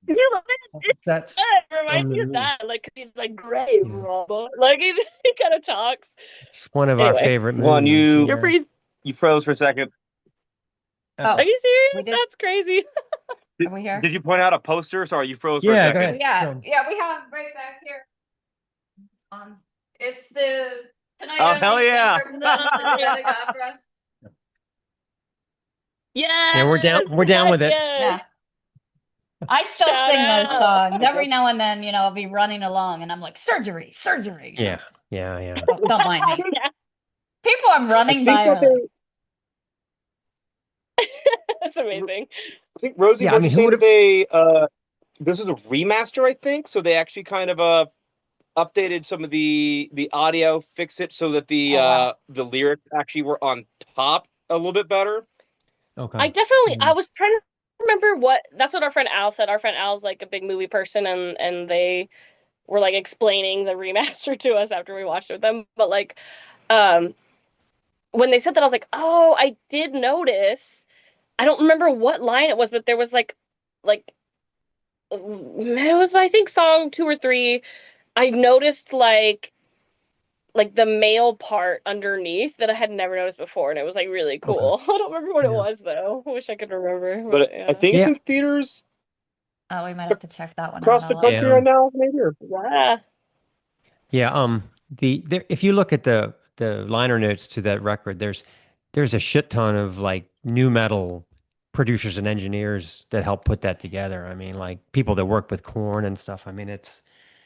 it's That's good. It reminds me of the- that. Like, 'cause he's like great, Yeah. Robert. Like he kind of talks. it's one of our Anyway. favorite movies. One, you- You're yeah. pretty. You froze for a second. Oh, Are you We serious? did- That's crazy. are we here? Did you point out a poster? Sorry, you froze for a Yeah, second. go ahead. Yeah, Sure. yeah, we have right back here. It's the Tonight Oh, Only hell yeah. Denver Phenomenon Genetic Opera. Yeah. Yeah, we're down with it. Yeah. I still Shout sing those out. songs. Every now and then, you know, I'll be running along and I'm like, surgery, surgery. Yeah. Don't mind me. Yeah. People I'm running I by think are that like, That's amazing. I think Rosie, Yeah, I what mean, you who say would've- that this is a remaster, I think. So they actually kind of updated some of the audio, fixed it so that Oh, wow. the lyrics actually were on top a little bit better. Okay. I definitely. Mhm. I was trying to remember what. That's what our friend Al said. Our friend Al's like a big movie person, and they were like explaining the remaster to us after we watched it with them. But like, when they said that, I was like, oh, I did notice. I don't remember what line it was, but there was like it was, I think, song 2 or 3. I noticed like the male part underneath that I had never noticed before, and it was like really cool. I don't remember what it Yeah. was though. I wish I could remember. But yeah. I think Yeah. it's in theaters Oh, we might have to check that one across out. the I'll country Yeah. right now, maybe. Or... Yeah. Yeah, if you look at the liner notes to that record, there's a shit ton of like new metal producers and engineers that help put that together. I mean, like people that work with Korn and stuff. I mean, there's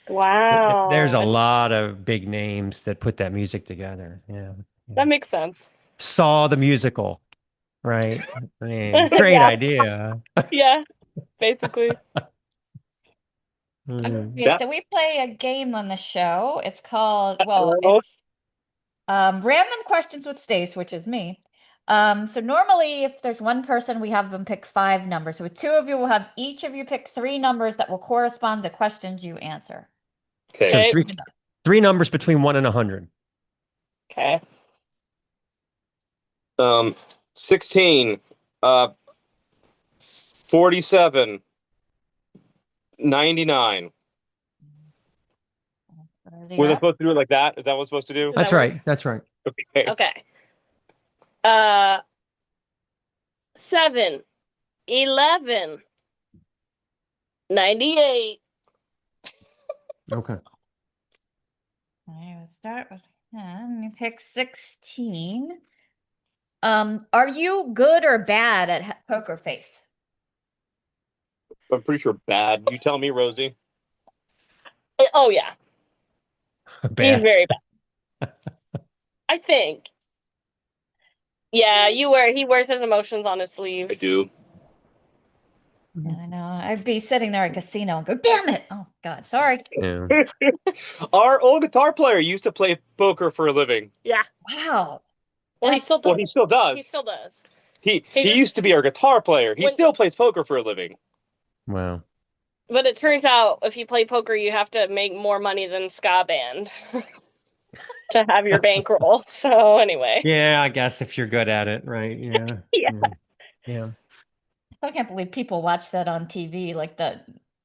a Wow. lot of big names that put that music together. Yeah. That makes sense. Saw the musical, right? I mean, great Yeah. idea. Yeah. Basically. Mm. Okay, so we play a game on the show. It's called, well, Hello? it's random questions with Stace, which is me. So normally if there's one person, we have them pick 5 numbers. So with 2 of you, we'll have each of you pick 3 numbers that will correspond to questions you answer. So Okay. three numbers between 1 and 100. Okay. 16, 47, 99. Was I supposed to do it like that? Is that what I'm supposed to do? Does That's that work? right. That's right. Okay. Okay. 7, 11, 98. Okay. I will start with 10. You pick 16. Are you good or bad at poker face? I'm pretty sure bad. You tell me, Rosie. Oh yeah. He's Bad. very bad. I think. Yeah, he wears his emotions on his I sleeves. do. I know. I'd be sitting there at a casino and go, damn it. Oh, God. Sorry. Yeah. Our old guitar player used to play poker for a living. Yeah. Wow. Well, he That's- still does. Well, he still does. He still does. He just- used to be our guitar player. He When- still plays poker for a living. Wow. But it turns out if you play poker, you have to make more money than ska band to have your bankroll. So anyway. Yeah, I guess if you're good at it, right? Yeah. Yeah. Yeah. I can't believe people watch that on TV, like the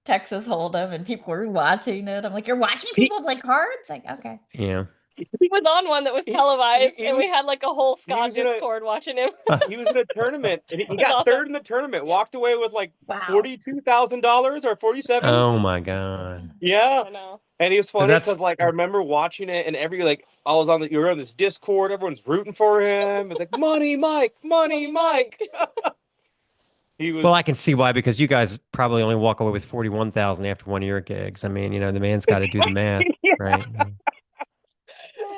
Texas Hold'em, and people were watching it. I'm like, you're watching people play cards? Like, okay. Yeah. He was on one that was televised, he and we had like a whole ska was in a- Discord watching him. He was in a tournament and he That's got awesome. third in the tournament. Walked away with like Wow. $42,000 or 47. Oh my God. Yeah, I know. and it was funny that's- because like I remember watching it and I was on you were on this Discord. Everyone's rooting for him. It's like money, Mike, money, Mike. He was. Well, I can see why, because you guys probably only walk away with 41,000 after one of your gigs. I mean, the man's got to do the math, right?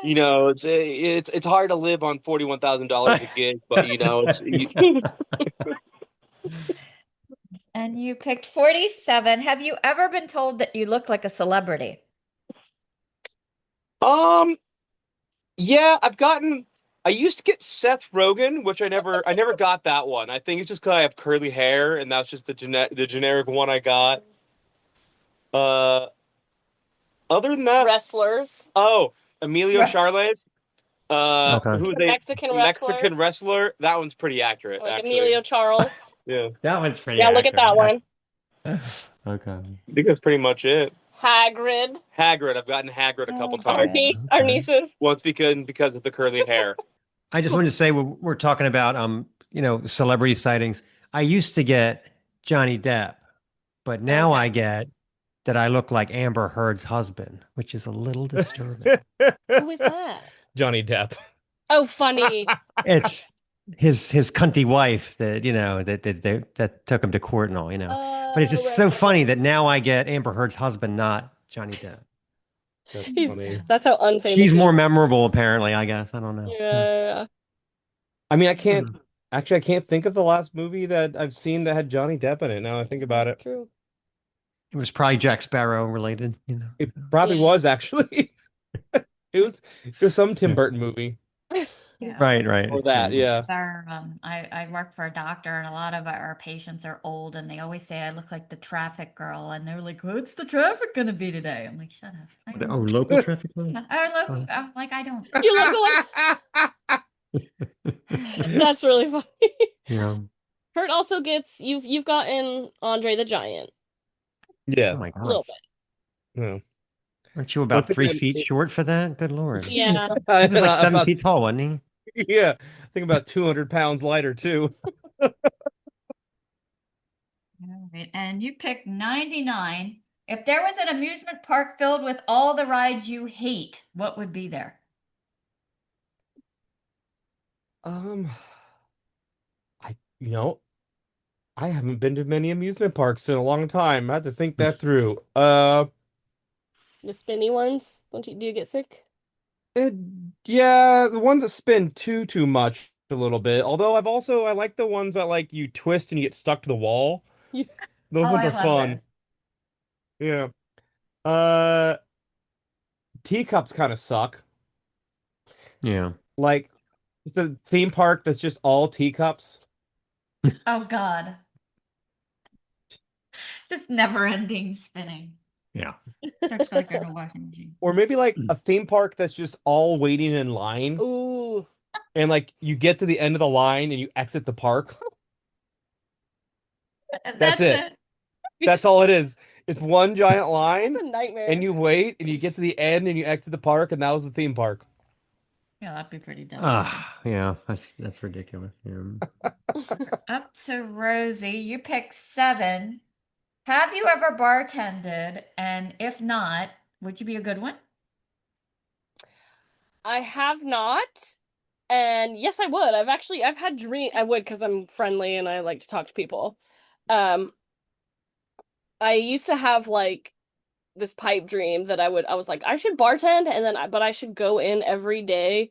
You know, it's hard to live on $41,000 a gig, but And you picked 47. Have you ever been told that you look like a celebrity? Yeah, I used to get Seth Rogen, which I never got that one. I think it's just because I have curly hair, and that's just the generic one I got. Other than that, Wrestlers. Emilio Wrest- Charles, Okay. who's The a Mexican Mexican wrestler. That one's pretty accurate, Like actually. Emilio Charles. Yeah, That was pretty Yeah, look at that one. Okay. I think that's pretty much it. Hagrid. Hagrid, I've gotten Hagrid a couple Oh, Our times. niece. Our nieces. Once because of the curly hair. I just wanted to say we're talking about celebrity sightings. I used to get Johnny Depp, but now Okay. I get that I look like Amber Heard's husband, which is a little disturbing. Who is that? Johnny Depp. Oh, funny. It's his cunty wife that that took him to court and all, But it's just so funny that now I get Amber Heard's husband, not Johnny Depp. That's He's- funny. That's how unfamous. He's he more is. memorable, apparently. I guess I don't know. Yeah. I mean, I can't think of the last movie that I've seen that had Johnny Depp in it. Now I think about it. True. It was probably Jack Sparrow related. It probably Yeah. was actually. It was some Tim Burton movie Yeah. Right. or that. Yeah. I work for a doctor, and a lot of our patients are old, and they always say I look like the traffic girl, and they're like, "What's the traffic gonna be today?" I'm like, "Shut up." I don't know." Local traffic law. I'm like, I don't. You look like. That's really funny. Yeah. Kurt also gets you've gotten Andre the Giant Oh Yeah. my a little gosh. bit. Yeah. Aren't you One about thing 3 feet short for that? Good Lord. Yeah. He was like 7 about feet tall, wasn't he? yeah, I think about 200 pounds lighter too. All right, and you picked 99. If there was an amusement park filled with all the rides you hate, what would be there? Um, I I haven't been to many amusement parks in a long time. I have to think that through. The spinny ones. Do you get sick? It, yeah, the ones that spin too much a little bit. Although I like the ones that like you twist and you get stuck to the wall. Yeah. Those Oh, ones I are love fun. those. Yeah. Uh, teacups kind of suck. Yeah. Like the theme park that's just all teacups. Oh God. This never-ending spinning. Yeah. Starts to feel like you're in a washing machine. Or maybe like a theme park that's just all waiting in line. Ooh. And like you get to the end of the line and you exit the park. And That's it. That's all it is. It's one giant line It's a nightmare. and you wait and you get to the end and you exit the park and that was the theme park. Yeah, that'd be pretty dumb. Yeah, that's ridiculous. Yeah. Up to Rosie. You picked 7. Have you ever bartended? And if not, would you be a good one? I have not. And yes, I would. I've had I would because I'm friendly and I like to talk to people. I used to have like this pipe dream that I was like, I should bartend and but I should go in every day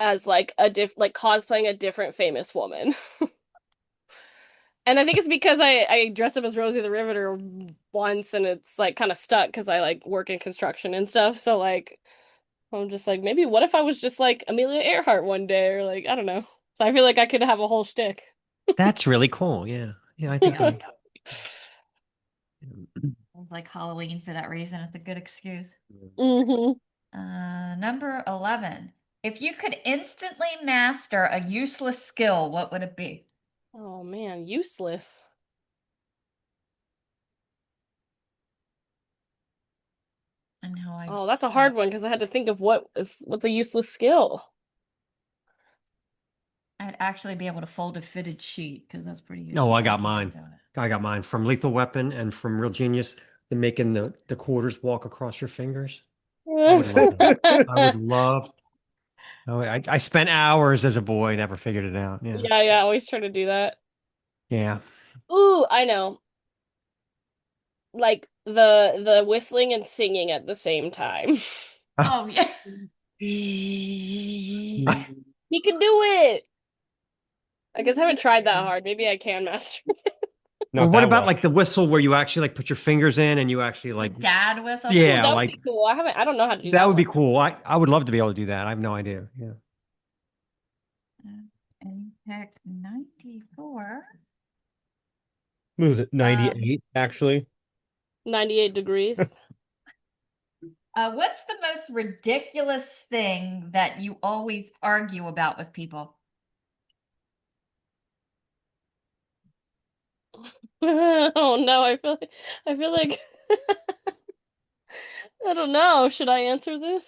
as like like cosplaying a different famous woman. And I think it's because I dressed up as Rosie the Riveter once and it's like kind of stuck because I like work in construction and stuff. So like I'm just like, maybe what if I was just like Amelia Earhart one day or like, I don't know. So I feel like I could have a whole shtick. That's really cool. Yeah. Yeah, I think Yeah. It's like Halloween for that reason. It's a good excuse. Mm-hmm. Number 11. If you could instantly master a useless skill, what would it be? Oh man, useless. And how I Oh, that's a hard one because I had to think of what's a useless skill. I'd actually be able to fold a fitted sheet because that's pretty useful. No, I got keep mine. it down. I got mine from Lethal Weapon and from Real Genius. The making the quarters walk across your fingers. I would love that. I would love. Oh, I spent hours as a boy, never figured it out. Yeah. Yeah, I always try to do that. Yeah. Ooh, I know. Like the whistling and singing at the same time. Oh, yeah. He can do it. I guess I haven't tried that hard. Maybe I can master it. Well, Not what that about well. like the whistle where you actually like put your fingers in and you actually like Dad whistle? Yeah, That would like be cool. I don't know how to do that that would be one. cool. I would love to be able to do that. I have no idea. Yeah. And you picked 94. What was it? 98 actually. 98 degrees. What's the most ridiculous thing that you always argue about with people? Oh no, I feel like I don't know. Should I answer this?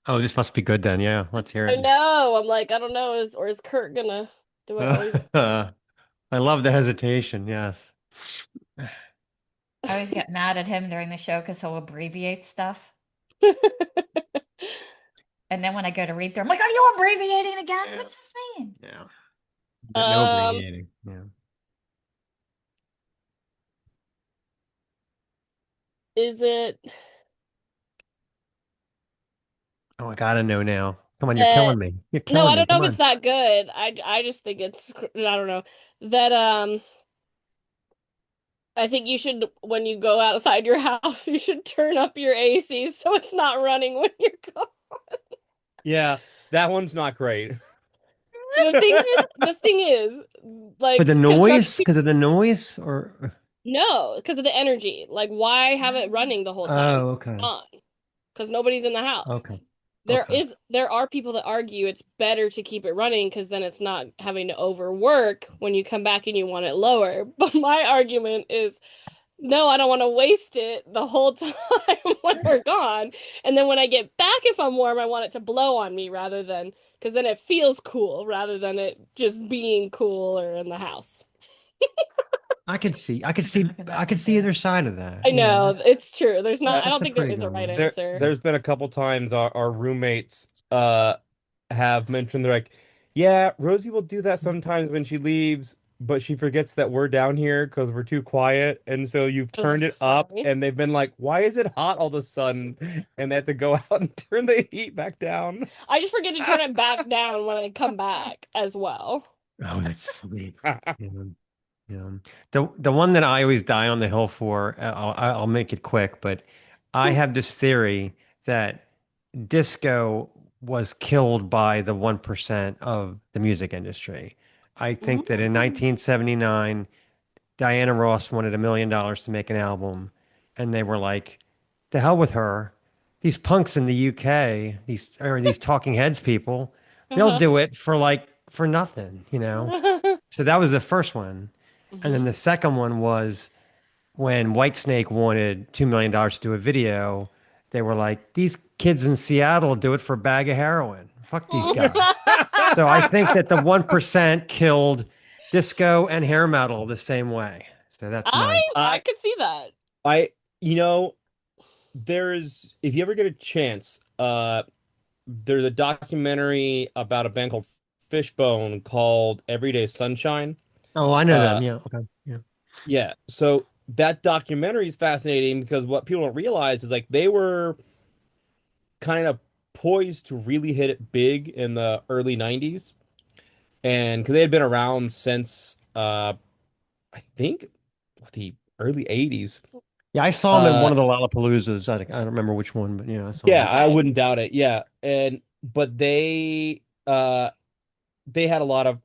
Oh, this must be good then. Yeah, let's hear I it. know. I'm like, I don't know. Is Kurt gonna do I always I love the hesitation. Yes. I always get mad at him during the show because he'll abbreviate stuff. And then when I go to read through, I'm like, are you abbreviating again? Yeah. What's this mean? Yeah. No abbreviating. Yeah. Is it Oh, I gotta know now. Come on, you're killing me. You're no, killing I me. don't know Come if on. it's that good. I just think it's I don't know. That I think you should when you go outside your house, you should turn up your AC so it's not running when you're gone. Yeah, that one's not great. The thing is, like For the noise? Because of the noise? Or no, because of the energy. Like, why have it running the whole time? Oh, okay. On, because nobody's in the house. Okay. There are people that argue it's better to keep it running because then it's not having to overwork when you come back and you want it lower. But my argument is no, I don't want to waste it the whole time when we're gone. And then when I get back, if I'm warm, I want it to blow on me rather than, because then it feels cool rather than it just being cool or in the house. I could see, I could see either side of that. I Yeah, know, it's true. There's not, I that's don't a think there pretty is a good right one. answer. There's been a couple times our roommates have mentioned they're like, yeah, Rosie will do that sometimes when she leaves, but she forgets that we're down here because we're too quiet, and so you've Oh, turned that's it up, funny. and they've been like, why is it hot all of a sudden? And they have to go out and turn the heat back down. I just forget to turn it back down when I come back as well. Oh, that's funny. Yeah. Yeah. The one that I always die on the hill for, I'll make it quick, but I have this theory that disco was killed by the 1% of the music industry. I think that in Mm. 1979, Diana Ross wanted $1 million to make an album, and they were like, "The hell with her. These punks in the UK, these Talking Heads people, they'll Uh-huh. do it for for nothing, you know." So that was the first one. And then Mhm. the second one was when Whitesnake wanted $2 million to do a video. They were like, these kids in Seattle do it for a bag of heroin. Fuck these guys. So I think that the 1% killed disco and hair metal the same way. So that's I my. I I could see that. I you know, there's if you ever get a chance, there's a documentary about a band called Fishbone called Everyday Sunshine. Oh, I know them. Uh Yeah. Okay. Yeah. yeah, so that documentary is fascinating because what people don't realize is like they were kind of poised to really hit it big in the early 90s, and because they had been around since I think the early 80s. Yeah. I saw them at one Uh of the Lollapaloozas. I don't remember which one, but yeah, I saw yeah, them. I Okay. wouldn't doubt it. Yeah. And but they had a lot of,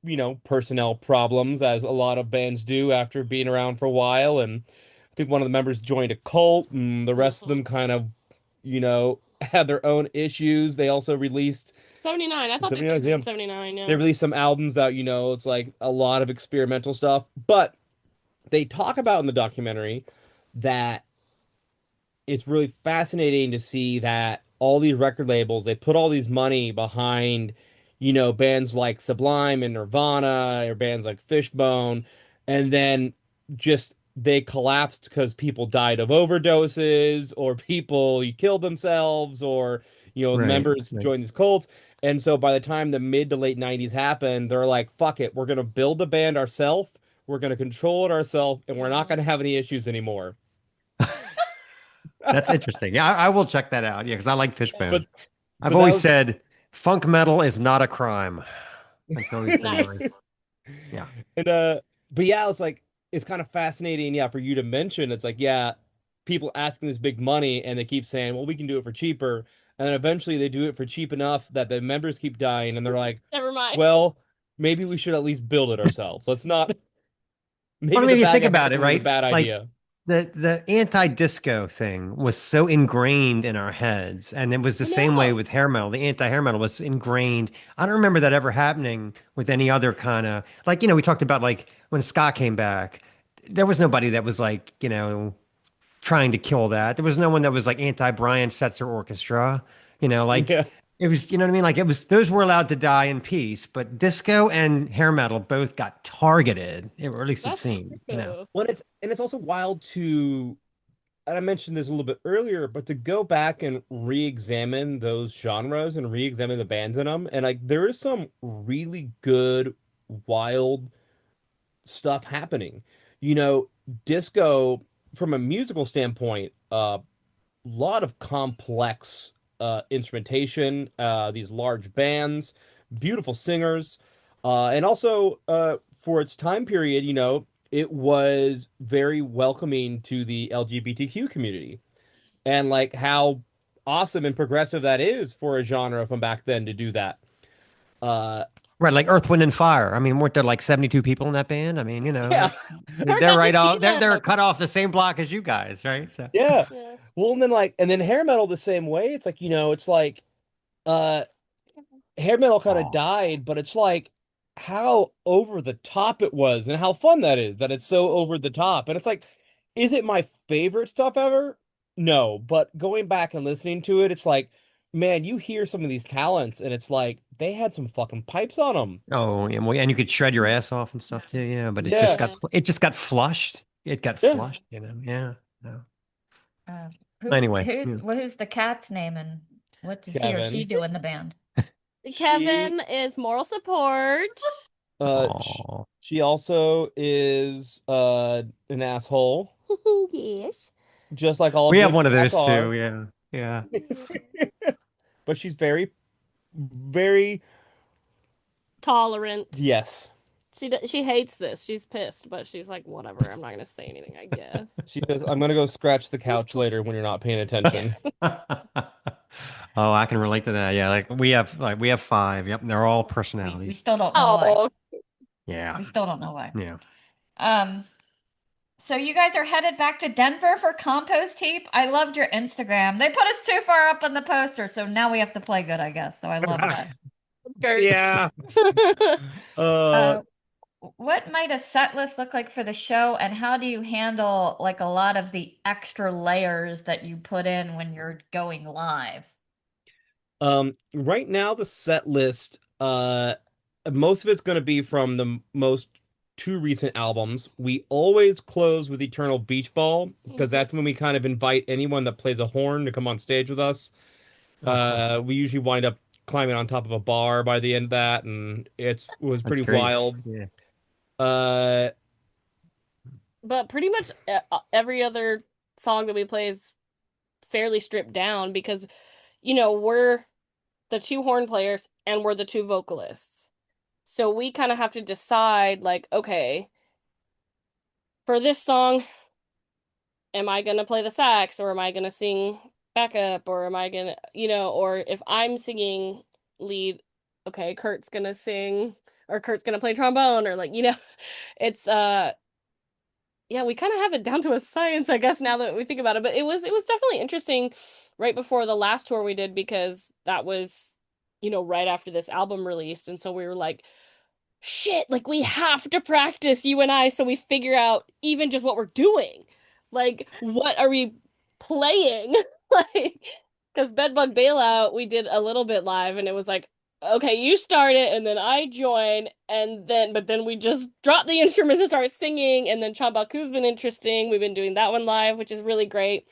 personnel problems, as a lot of bands do after being around for a while. And I think one of the members joined a cult, and the rest of them Mhm. kind of, had their own issues. They also released 79. I thought they 79, started yeah, in 79, they yeah. released some albums that, it's like a lot of experimental stuff. But they talk about in the documentary that it's really fascinating to see that all these record labels, they put all these money behind, bands like Sublime and Nirvana or bands like Fishbone, and then just they collapsed because people died of overdoses or people killed themselves, or Right. members Right. joined these cults. And so by the time the mid to late 90s happened, they're like, fuck it, we're gonna build the band ourselves, we're gonna control it ourselves, and we're not Mhm. gonna have any issues anymore. That's interesting. Yeah, I will check that out. Yeah, because I like Yeah. But Fishbone. I've but that always was said funk metal is not a crime. That's always been my. Nice. Yeah. and but yeah, it's like it's kind of fascinating, yeah, for you to mention. It's like, yeah, people asking this big money and they keep saying, well, we can do it for cheaper. And then eventually they do it for cheap enough that the members keep dying, and they're like, Never mind. well, maybe we should at least build it ourselves. Let's not Well, I maybe the mean, you bag think of about it, heroin was a right? bad Like idea. the anti-disco thing was so ingrained in our heads, and it was the I same way know. with hair metal. The anti-hair metal was ingrained. I don't remember that ever happening with any other kind of like, we talked about like when ska came back, there was nobody that was like, trying to kill that. There was no one that was like anti-Brian Setzer Orchestra, like Yeah. it was, you know what I mean? Like it was, those were allowed to die in peace, but disco and hair metal both got targeted, or at least it That's seemed. true. Well, it's also wild to, and I mentioned this a little bit earlier, but to go back and re-examine those genres and re-examine the bands in them, and like there is some really good, wild stuff happening. You know, disco from a musical standpoint, lot of complex instrumentation, these large bands, beautiful singers, and also for its time period, it was very welcoming to the LGBTQ community, and like how awesome and progressive that is for a genre from back then to do that. Uh, Right, like Earth, Wind, and Fire. I mean, weren't there like 72 people in that band? I mean, yeah, Never they're got to right see off. They're them. cut off the same block as you guys, right? So yeah. Yeah. Well, and then hair metal the same way. It's like, it's like uh hair metal kind of died, but it's like how over the top it was and how fun that is that it's so over the top. And it's like Is it my favorite stuff ever? No, but going back and listening to it, it's like, man, you hear some of these talents, and it's like they had some fucking pipes on them. Oh, yeah, well, and you could shred your ass off and stuff too. Yeah, but Yeah, it just got flushed. It got yeah. flushed, you know. Yeah. No. Uh, Anyway, yeah. who's the cat's name and what does he or she Kevin. do in the band? Kevin is moral support. Sh- Aw. she also is an asshole, Yes. just like all We have good one of cats those too. are. Yeah. Yeah. But she's very, very Tolerant. yes. She hates this. She's pissed, but she's like, whatever. I'm not gonna say anything, I guess. She says, "I'm gonna go scratch the couch later when you're not paying attention." Oh, I can relate to that. Yeah, we have five. Yep, and they're all We personalities. still don't know why. Oh, Yeah. We still don't know why. Yeah. So you guys are headed back to Denver for Compost Heap? I loved your Instagram. They put us too far up on the poster, so now we have to play good, I guess. So I love that. Yeah. What might a set list look like for the show, and how do you handle like a lot of the extra layers that you put in when you're going live? Right now the set list, most of it's gonna be from the most two recent albums. We always close with Eternal Beach Ball because that's when we kind of invite anyone that plays a horn to come on stage with us. We usually wind up climbing on top of a bar by the end of that, and it was That's pretty great. wild. Yeah. but pretty much every other song that we play is fairly stripped down because, we're the two horn players and we're the two vocalists. So we kind of have to decide, like, okay, for this song, am I going to play the sax or am I going to sing backup or am I going to, or if I'm singing lead, okay, Kurt's going to sing or Kurt's going to play trombone or like, it's, yeah, we kind of have it down to a science, I guess, now that we think about it. But it was definitely interesting right before the last tour we did because that was, right after this album released. And so we were like, shit, like we have to practice, you and I, so we figure out even just what we're doing. Like, what are we playing? Like, because Bedbug Bailout, we did a little bit live and it was like, okay, you start it and then I join but then we just drop the instruments and start singing and then Chambaku's been interesting. We've been doing that one live, which is really great.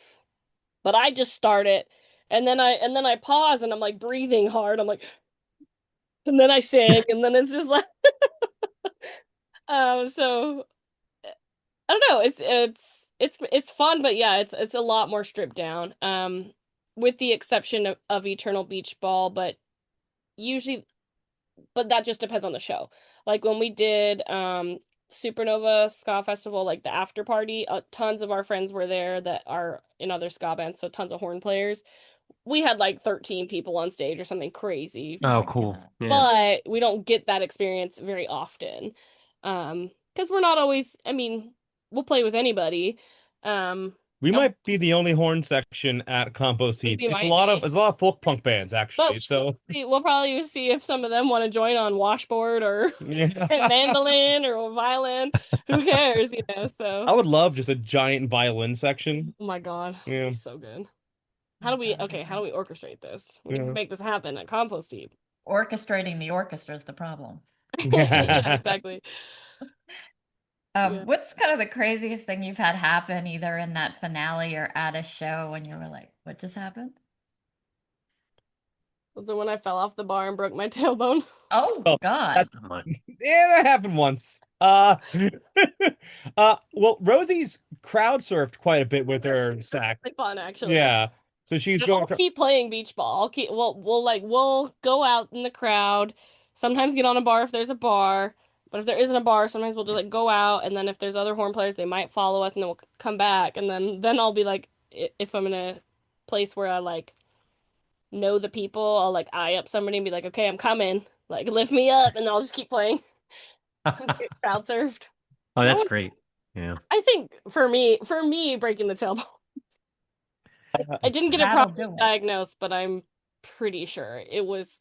But I just start it and then I pause and I'm like breathing hard. I'm like and then I sing and then it's just like so I don't know. It's fun, but yeah, it's a lot more stripped down. With the exception of Eternal Beach Ball, but that just depends on the show. Like when we did Supernova Ska Festival, like the after party, tons of our friends were there that are in other ska bands, so tons of horn players. We had like 13 people on stage or something crazy. Oh, cool. Yeah. But we don't get that experience very often. Because we're not always, we'll play with anybody. We might be the only horn section at Compost Heap. We It's a might lot be. of folk punk bands actually. But So we'll probably see if some of them want to join on washboard or yeah. mandolin or violin. Who cares, so. I would love just a giant violin section. Oh my God. Yeah. That'd be so good. How do we orchestrate this? We can make this happen at Compost Heap. Orchestrating the orchestra is the problem. Yeah, exactly. Yeah. What's kind of the craziest thing you've had happen either in that finale or at a show when you were like, what just happened? Was it when I fell off the bar and broke my tailbone? Oh, Oh, God. Yeah, that happened once. Well, Rosie's crowd surfed quite a bit with her sax. Really fun, actually. Yeah. So she's I'll going keep playing beach ball. We'll go out in the crowd. Sometimes get on a bar if there's a bar. But if there isn't a bar, sometimes we'll just like go out, and then if there's other horn players, they might follow us, and then we'll come back, and then I'll be like, if I'm in a place where I like know the people, I'll like eye up somebody and be like, okay, I'm coming, like lift me up, and I'll just keep playing. Get crowd surfed. Oh, that's great. Yeah. I think for me breaking the tailbone, I didn't get it properly diagnosed, but I'm pretty sure it was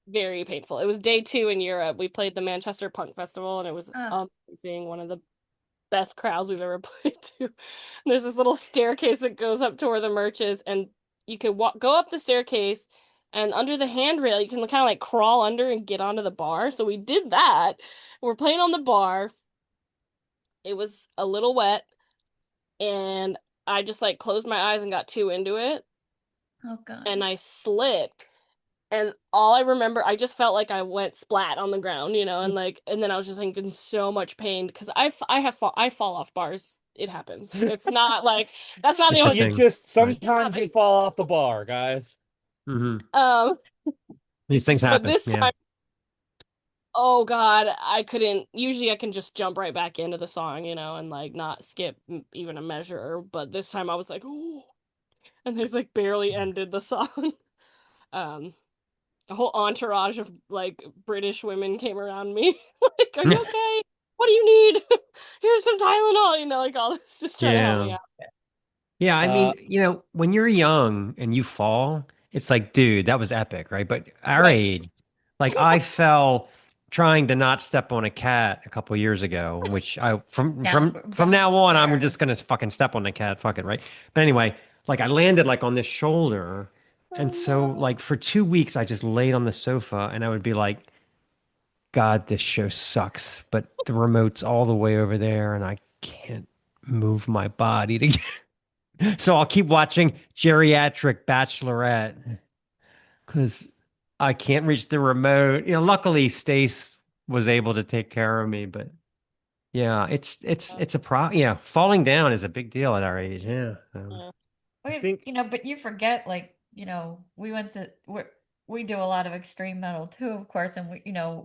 very painful. It was day 2 in Europe. We played the Manchester Punk Festival, and it was amazing. One of the best crowds we've ever played to. And there's this little staircase that goes up to where the merch is, and you could go up the staircase, and under the handrail, you can kind of like crawl under and get onto the bar. So we did that. We're playing on the bar. It was a little wet, and I just like closed my eyes and got too into it, Oh god. and I slipped. And all I remember, I just felt like I went splat on the ground, you know, and then I was just like in so much pain because I fall off bars. It happens. It's not like that's not the It's a only You thing. just Right. sometimes you fall off the bar, guys. These things But happen. this Yeah. time, oh god, I couldn't. Usually I can just jump right back into the song, you know, and like not skip even a measure. But this time I was like, ooh, and there's like barely ended the song. A whole entourage of like British women came around me. Like, are you okay? What do you need? Here's some Tylenol, you know, like all this, just trying to help me Yeah. out. Yeah, I mean, when you're young and you fall, it's like, dude, that was epic, right? But our Right. age, like I fell trying to not step on a cat a couple years ago, which I from now on, I'm just gonna fucking step on the cat, fuck it, right? But anyway, like I landed like on this shoulder, and so like for 2 weeks I just laid on the sofa and I would be like, God, this show sucks, but the remote's all the way over there and I can't move my body to get. So I'll keep watching Geriatric Bachelorette because I can't reach the remote. You know, luckily Stace was able to take care of me, but yeah, it's a yeah, falling down is a big deal at our age. Yeah. think- But you forget, like, we do a lot of extreme metal too, of course, and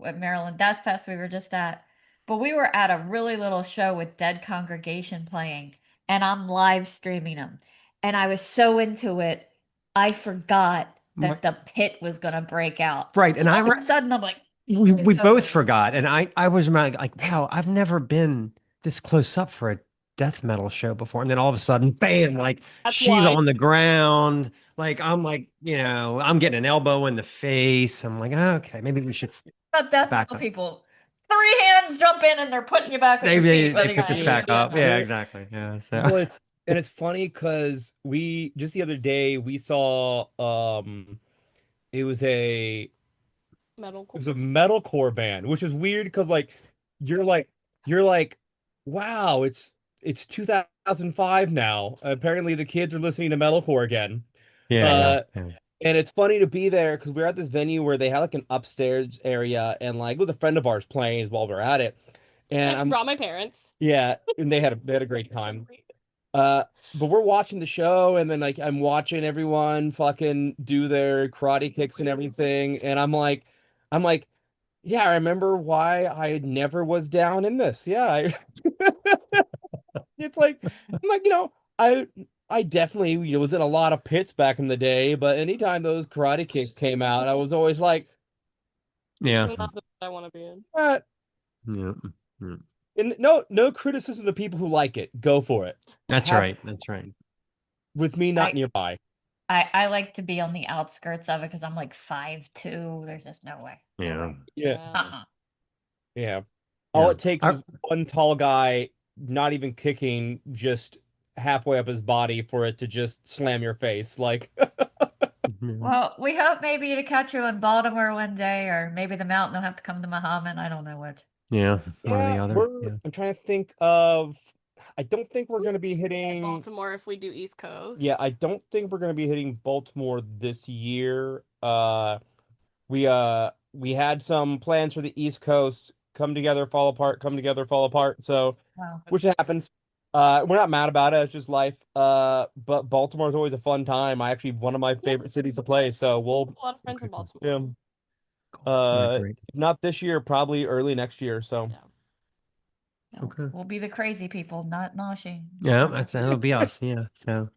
at Maryland Death Fest we were just at, but we were at a really little show with Dead Congregation playing, and I'm live streaming them, and I was so into it, I forgot that the pit was gonna break out. Right, and all of a sudden I'm like, we both forgot, and I was like, wow, I've never been this close up for a death metal show before, and then all of a sudden, bam, like That's she's why. on the ground, like I'm like, I'm getting an elbow in the face. I'm like, okay, maybe we should. About death back metal up. people, 3 hands jump in and they're putting you back on your They feet. whether pick you're us cheating back or up. not. Yeah, exactly. Yeah. So Well, it's funny because we just the other day we saw it was a metalcore band, which is weird because like you're like wow, it's 2005 now. Apparently the kids are listening to metalcore again. yeah. And it's funny to be there because we were at this venue where they had like an upstairs area and like with a friend of ours playing while we are at it. And I brought my parents. yeah, and they had a great time. But we're watching the show, and then like I'm watching everyone fucking do their karate kicks and everything, and I'm like, yeah, I remember why I never was down in this. Yeah, it's like I'm like I definitely was in a lot of pits back in the day, but anytime those karate kicks came out, I was always like, Yeah. Not that I want to be in. Yeah. And no criticism of the people who like it. Go for it. That's right. That's right. With me not I- nearby. I like to be on the outskirts of it because I'm like 5'2". There's just no way. Yeah. Yeah. Uh-uh. Yeah. All Yeah. it takes is one tall guy not even kicking just halfway up his body for it to just slam your face. Like Well, we hope maybe to catch you in Baltimore one day, or maybe the mountain will have to come to Muhammad. I don't know which. Yeah. One or the other. Yeah. I'm trying to think of I don't think we're gonna be hitting Baltimore if we do East Coast. Yeah, I don't think we're gonna be hitting Baltimore this year. We had some plans for the East Coast come together, fall apart, come together, fall apart. So Wow. which happens. We're not mad about it. It's just life. But Baltimore is always a fun time. One of my favorite cities to play. So we'll A lot of friends in Baltimore. yeah. Yeah, great. If not this year, probably early next year. So Okay. We'll be the crazy people, not noshing. Yeah, that'll be us. Yeah. So,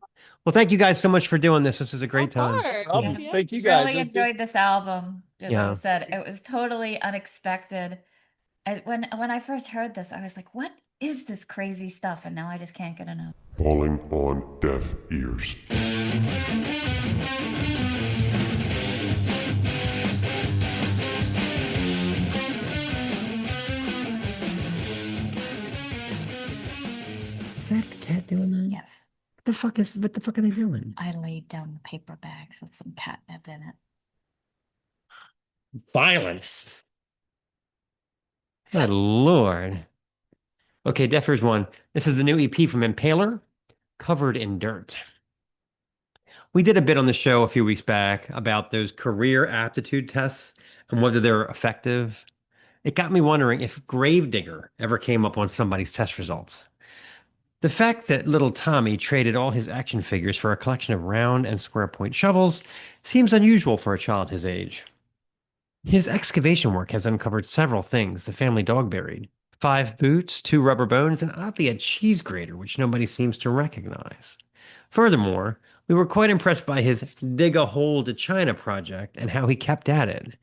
well, thank you guys so much for doing this. This was a great time. Yeah. Thank you guys. Really enjoyed this album. Like Yeah. I said, it was totally unexpected. When I first heard this, I was like, "What is this crazy stuff?" And now I just can't get enough. Falling on deaf ears. fuck are they doing? I laid down the paper bags with some catnip in it. Violence. Good Lord. Okay, Deaf Ears 1. This is the new EP from Impaler, Covered in Dirt. We did a bit on the show a few weeks back about those career aptitude tests and whether they're effective. It got me wondering if Gravedigger ever came up on somebody's test results. The fact that little Tommy traded all his action figures for a collection of round and square point shovels seems unusual for a child his age. His excavation work has uncovered several things the family dog buried: 5 boots, 2 rubber bones, and oddly a cheese grater, which nobody seems to recognize. Furthermore, we were quite impressed by his dig a hole to China project and how he kept at it.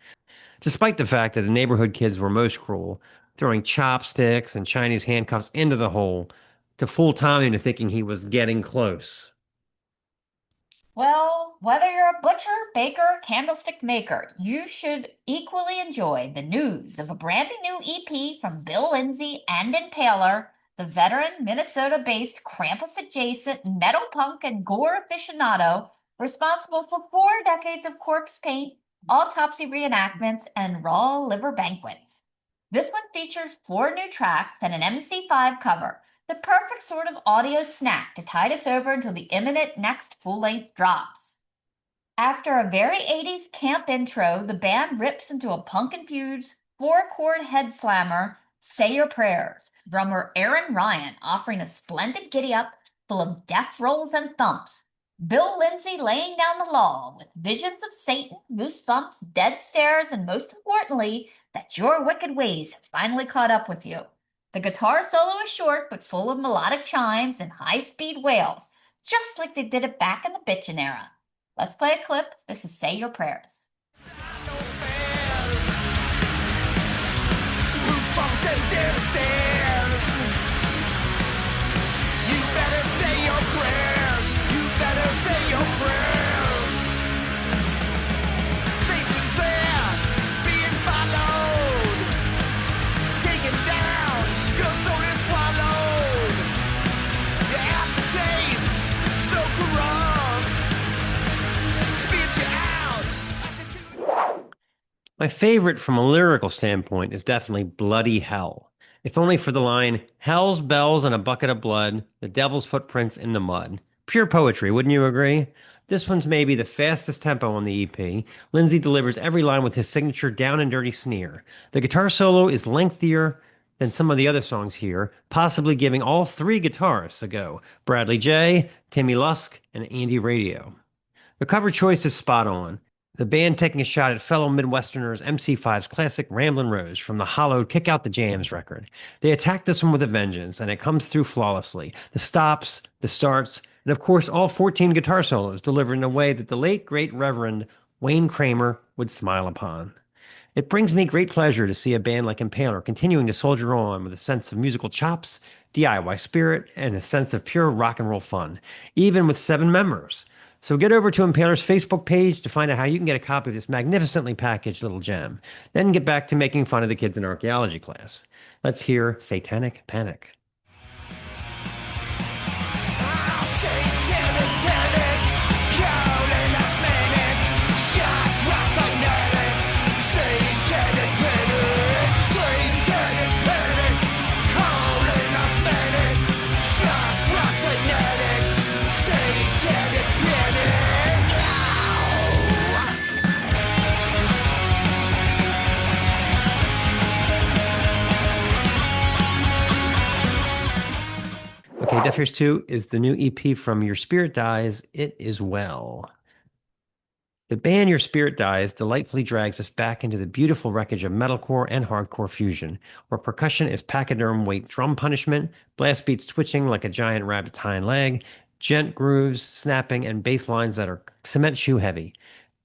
Despite the fact that the neighborhood kids were most cruel, throwing chopsticks and Chinese handcuffs into the hole to fool Tommy into thinking he was getting close. Well, whether you're a butcher, baker, candlestick maker, you should equally enjoy the news of a brand new EP from Bill Lindsay and Impaler, the veteran Minnesota-based Krampus-adjacent metal punk and gore aficionado responsible for 4 decades of corpse paint, autopsy reenactments, and raw liver banquets. This one features 4 new tracks and an MC5 cover, the perfect sort of audio snack to tide us over until the imminent next full-length drops. After a very 80s camp intro, the band rips into a punk-infused 4-chord head slammer, Say Your Prayers, drummer Aaron Ryan offering a splendid giddy-up full of death rolls and thumps, Bill Lindsay laying down the law with visions of Satan, goosebumps, dead stares, and most importantly, that your wicked ways have finally caught up with you. The guitar solo is short but full of melodic chimes and high-speed wails, just like they did it back in the bitchin' era. Let's play a clip. This is Say Your Prayers. Goosebumps and dead stares. You better say your prayers. You better say your prayers. Satan's there, being followed, taken down. Your soul is swallowed. Your aftertaste so corrupt. Spit you out. My favorite from a lyrical standpoint is definitely Bloody Hell. If only for the line, hell's bells and a bucket of blood, the devil's footprints in the mud. Pure poetry, wouldn't you agree? This one's maybe the fastest tempo on the EP. Lindsay delivers every line with his signature down and dirty sneer. The guitar solo is lengthier than some of the other songs here, possibly giving all 3 guitarists a go: Bradley J., Timmy Lusk, and Andy Radio. The cover choice is spot on. The band taking a shot at fellow Midwesterners MC5's classic Ramblin' Rose from the hollowed Kick Out the Jams record. They attack this one with a vengeance, and it comes through flawlessly. The stops, the starts, and of course all 14 guitar solos delivered in a way that the late great Reverend Wayne Kramer would smile upon. It brings me great pleasure to see a band like Impaler continuing to soldier on with a sense of musical chops, DIY spirit, and a sense of pure rock and roll fun, even with 7 members. So get over to Impaler's Facebook page to find out how you can get a copy of this magnificently packaged little gem. Then get back to making fun of the kids in archaeology class. Let's hear Satanic Panic. Satanic panic, calling us manic, shock rock fanatic. Satanic panic, satanic panic, calling us manic, shock rock fanatic. Satanic panic. Okay, Deaf Ears 2 is the new EP from Your Spirit Dies, It Is Well. The band Your Spirit Dies delightfully drags us back into the beautiful wreckage of metalcore and hardcore fusion, where percussion is pachyderm weight drum punishment, blast beats twitching like a giant rabbit's hind leg, gent grooves snapping, and bass lines that are cement shoe heavy.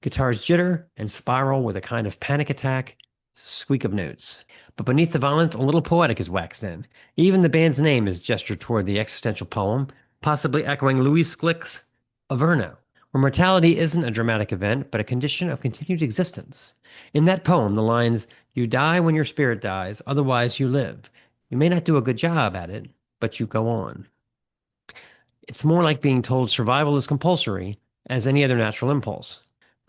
Guitars jitter and spiral with a kind of panic attack squeak of notes. But beneath the violence, a little poetic is waxed in. Even the band's name is gestured toward the existential poem, possibly echoing Louis Glick's Averno, where mortality isn't a dramatic event, but a condition of continued existence. In that poem, the lines, "You die when your spirit dies, otherwise you live. You may not do a good job at it, but you go on." It's more like being told survival is compulsory as any other natural impulse.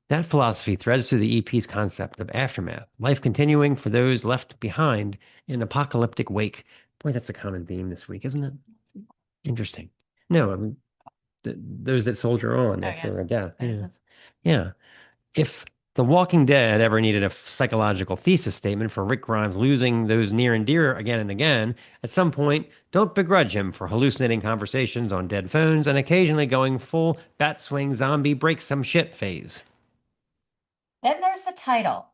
That philosophy threads through the EP's concept of aftermath, life continuing for those left behind in an apocalyptic wake. Boy, that's a common theme this week, isn't it? Interesting. No, I mean, those that soldier on after a death. Yeah. Yeah. If The Walking Dead ever needed a psychological thesis statement for Rick Grimes losing those near and dear again and again, at some point, don't begrudge him for hallucinating conversations on dead phones and occasionally going full bat swing zombie break some shit phase. Then there's the title.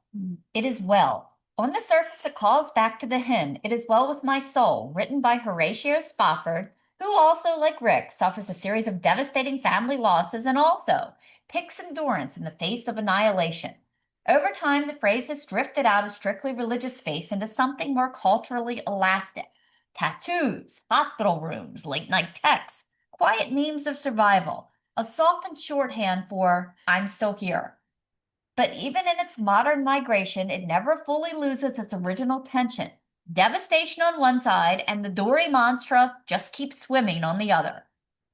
It is well. On the surface, it calls back to the hymn, It Is Well With My Soul, written by Horatio Spafford, who also, like Rick, suffers a series of devastating family losses and also picks endurance in the face of annihilation. Over time, the phrase has drifted out of strictly religious space into something more culturally elastic. Tattoos, hospital rooms, late-night texts, quiet memes of survival, a softened shorthand for I'm still here. But even in its modern migration, it never fully loses its original tension. Devastation on one side and the Dory Monstra just keeps swimming on the other.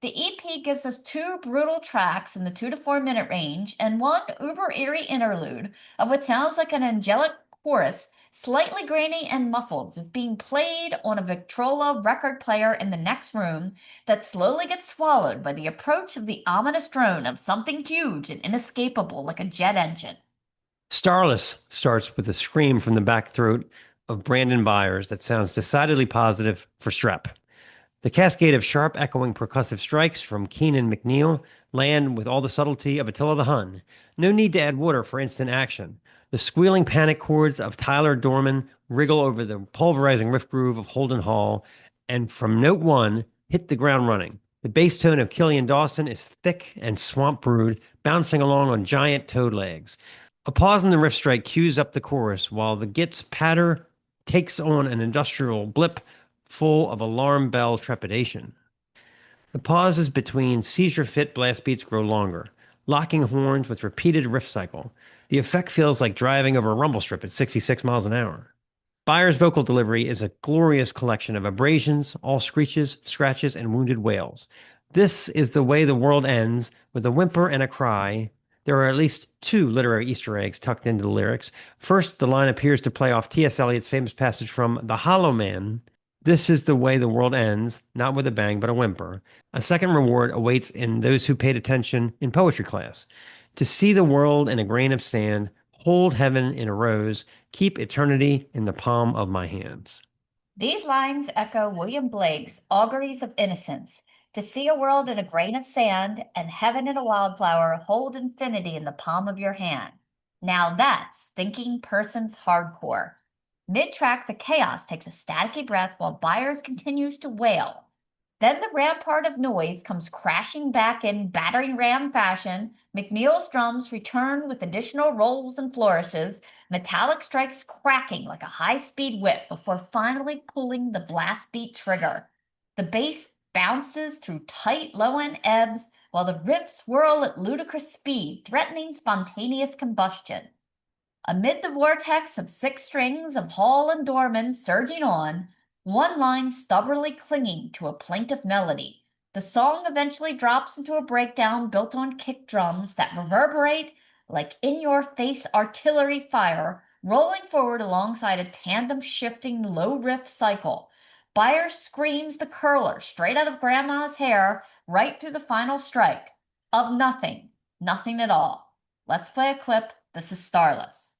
The EP gives us 2 brutal tracks in the 2 to 4 minute range and 1 uber eerie interlude of what sounds like an angelic chorus, slightly grainy and muffled, being played on a Victrola record player in the next room that slowly gets swallowed by the approach of the ominous drone of something huge and inescapable like a jet engine. Starless starts with a scream from the back throat of Brandon Byers that sounds decidedly positive for strep. The cascade of sharp, echoing percussive strikes from Keenan McNeil land with all the subtlety of Attila the Hun. No need to add water for instant action. The squealing panic chords of Tyler Dorman wriggle over the pulverizing riff groove of Holden Hall, and from note 1, hit the ground running. The bass tone of Killian Dawson is thick and swamp brewed, bouncing along on giant toad legs. A pause in the riff strike cues up the chorus, while the Git's patter takes on an industrial blip full of alarm bell trepidation. The pauses between seizure fit blast beats grow longer, locking horns with repeated riff cycle. The effect feels like driving over a rumble strip at 66 miles an hour. Byers' vocal delivery is a glorious collection of abrasions, all screeches, scratches, and wounded wails. This is the way the world ends, with a whimper and a cry. There are at least 2 literary Easter eggs tucked into the lyrics. First, the line appears to play off T.S. Eliot's famous passage from The Hollow Man. This is the way the world ends, not with a bang, but a whimper. A second reward awaits in those who paid attention in poetry class. To see the world in a grain of sand, hold heaven in a rose, keep eternity in the palm of my hands. These lines echo William Blake's Auguries of Innocence. To see a world in a grain of sand and heaven in a wildflower, hold infinity in the palm of your hand. Now that's thinking person's hardcore. Mid-track, the chaos takes a staticky breath while Byers continues to wail. Then the rampart of noise comes crashing back in battering ram fashion. McNeil's drums return with additional rolls and flourishes, metallic strikes cracking like a high-speed whip before finally pulling the blast beat trigger. The bass bounces through tight low-end ebbs while the riffs swirl at ludicrous speed, threatening spontaneous combustion. Amid the vortex of 6 strings of Hall and Dorman surging on, one line stubbornly clinging to a plaintive melody, the song eventually drops into a breakdown built on kick drums that reverberate like in-your-face artillery fire, rolling forward alongside a tandem-shifting low-riff cycle. Byers screams the curler straight out of Grandma's hair right through the final strike. Of nothing, nothing at all. Let's play a clip. This is Starless.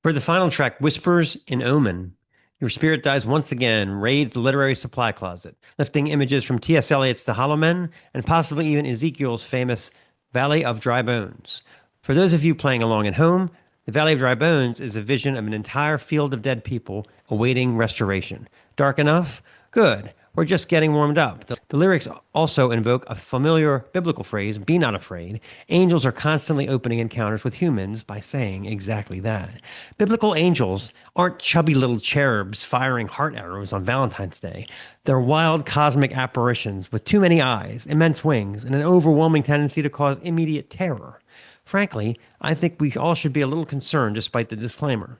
For the final track, Whispers in Omen, your spirit dies once again, raids the literary supply closet, lifting images from T.S. Eliot's The Hollow Men and possibly even Ezekiel's famous Valley of Dry Bones. For those of you playing along at home, the Valley of Dry Bones is a vision of an entire field of dead people awaiting restoration. Dark enough? Good. or just getting warmed up. The lyrics also invoke a familiar biblical phrase, be not afraid. Angels are constantly opening encounters with humans by saying exactly that. Biblical angels aren't chubby little cherubs firing heart arrows on Valentine's Day. They're wild cosmic apparitions with too many eyes, immense wings, and an overwhelming tendency to cause immediate terror. Frankly, I think we all should be a little concerned despite the disclaimer.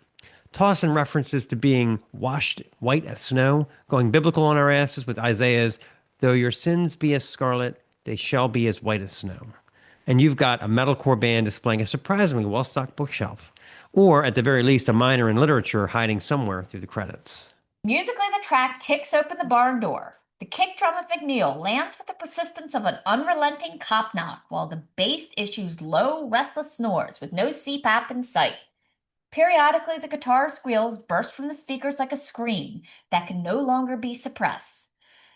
Toss in references to being washed white as snow, going biblical on our asses with Isaiah's, though your sins be as scarlet, they shall be as white as snow. And you've got a metalcore band displaying a surprisingly well-stocked bookshelf, or at the very least a minor in literature hiding somewhere through the credits. Musically, the track kicks open the barn door. The kick drum of McNeil lands with the persistence of an unrelenting cop knock, while the bass issues low, restless snores with no CPAP in sight. Periodically, the guitar squeals burst from the speakers like a scream that can no longer be suppressed.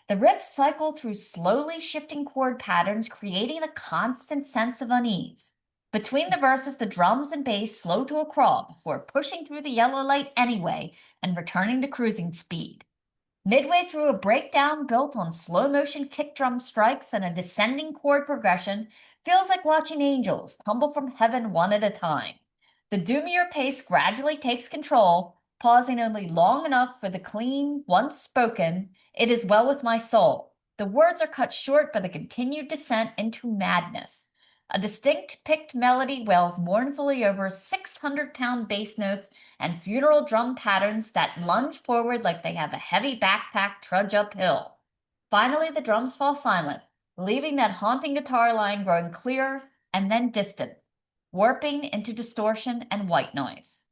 The riffs cycle through slowly shifting chord patterns, creating a constant sense of unease. Between the verses, the drums and bass slow to a crawl before pushing through the yellow light anyway and returning to cruising speed. Midway through a breakdown built on slow-motion kick drum strikes and a descending chord progression feels like watching angels tumble from heaven one at a time. The doomier pace gradually takes control, pausing only long enough for the clean, once spoken, "It is well with my soul." The words are cut short by the continued descent into madness. A distinct picked melody wails mournfully over 600-pound bass notes and funeral drum patterns that lunge forward like they have a heavy backpack trudge uphill. Finally, the drums fall silent, leaving that haunting guitar line growing clearer and then distant, warping into distortion and white noise.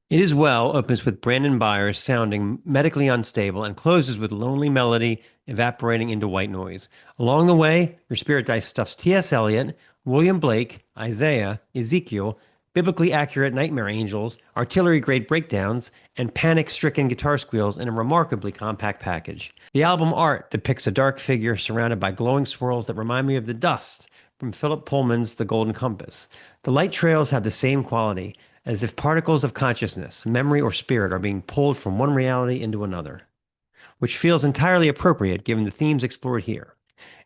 It Is Well opens with Brandon Byers sounding medically unstable and closes with lonely melody evaporating into white noise. Along the way, your spirit dice stuffs T.S. Eliot, William Blake, Isaiah, Ezekiel, biblically accurate nightmare angels, artillery-grade breakdowns, and panic-stricken guitar squeals in a remarkably compact package. The album art depicts a dark figure surrounded by glowing swirls that remind me of the dust from Philip Pullman's The Golden Compass. The light trails have the same quality, as if particles of consciousness, memory, or spirit are being pulled from one reality into another, which feels entirely appropriate given the themes explored here.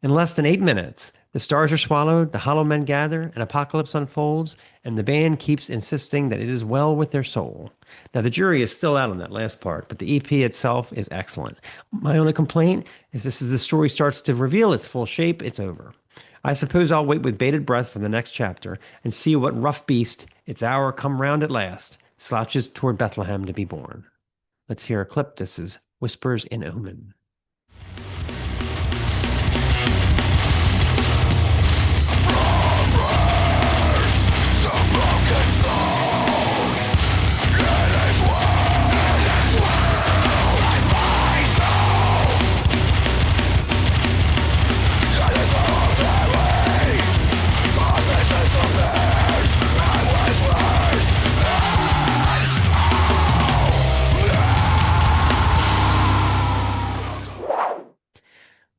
In less than 8 minutes, the stars are swallowed, the hollow men gather, an apocalypse unfolds, and the band keeps insisting that it is well with their soul. Now, the jury is still out on that last part, but the EP itself is excellent. My only complaint is this: as the story starts to reveal its full shape, it's over. I suppose I'll wait with bated breath for the next chapter and see what rough beast, its hour come round at last, slouches toward Bethlehem to be born. Let's hear a clip. This is Whispers in Omen.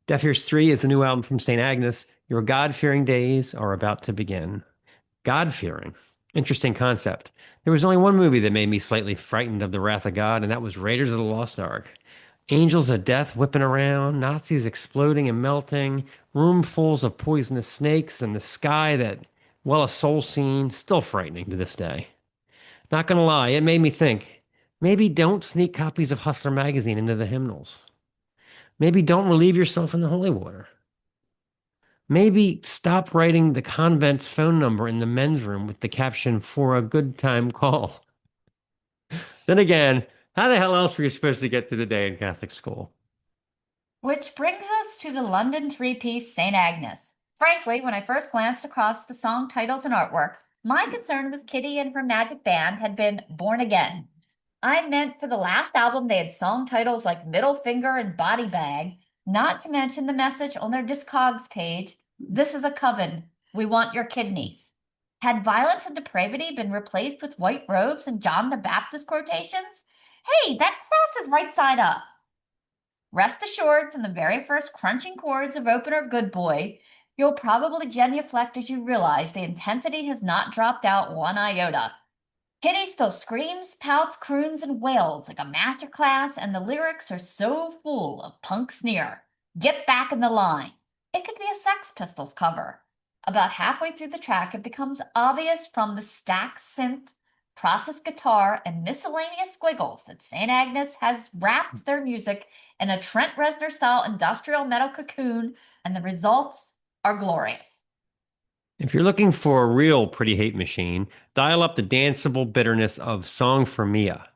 Deaf Ears 3 is the new album from St. Agnes. Your God-fearing days are about to begin. God-fearing. Interesting concept. There was only one movie that made me slightly frightened of the wrath of God, and that was Raiders of the Lost Ark. Angels of death whipping around, Nazis exploding and melting, roomfuls of poisonous snakes, and the sky that, well, a soul scene, still frightening to this day. Not gonna lie, it made me think, maybe don't sneak copies of Hustler magazine into the hymnals. Maybe don't relieve yourself in the holy water. Maybe stop writing the convent's phone number in the men's room with the caption, "For a good time call." Then again, how the hell else were you supposed to get through the day in Catholic school? Which brings us to the London three-piece St. Agnes. Frankly, when I first glanced across the song titles and artwork, my concern was Kitty and her magic band had been born again. I meant for the last album they had song titles like Middle Finger and Body Bag, not to mention the message on their Discogs page, "This is a coven. We want your kidneys." Had violence and depravity been replaced with white robes and John the Baptist quotations? Hey, that cross is right side up. Rest assured, from the very first crunching chords of opener Good Boy, you'll probably genuflect as you realize the intensity has not dropped out one iota. Kitty still screams, pouts, croons, and wails like a masterclass, and the lyrics are so full of punk sneer. Get back in the line. It could be a Sex Pistols cover. About halfway through the track, it becomes obvious from the stacked synth, processed guitar, and miscellaneous squiggles that St. Agnes has wrapped their music in a Trent Reznor-style industrial metal cocoon, and the results are glorious. If you're looking for a real pretty hate machine, dial up the danceable bitterness of Song for Mia.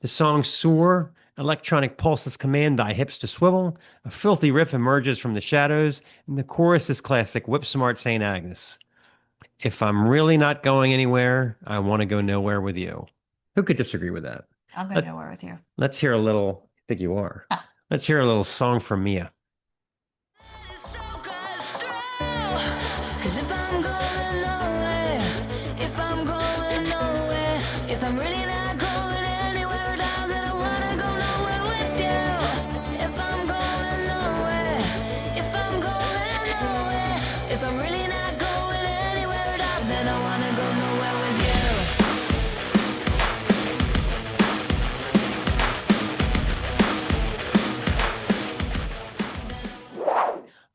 The song's soar, electronic pulses command thy hips to swivel, a filthy riff emerges from the shadows, and the chorus is classic whip-smart St. Agnes. If I'm really not going anywhere, I want to go nowhere with you. Who could disagree with that? I'll go nowhere with you. Let's hear a little, I think you are. Ah. Let's hear a little Song for Mia. Cause if I'm going nowhere, if I'm going nowhere, if I'm really not going anywhere at all, then I wanna go nowhere with you. If I'm going nowhere, if I'm going nowhere, if I'm really not going anywhere at all, then I wanna go nowhere with you.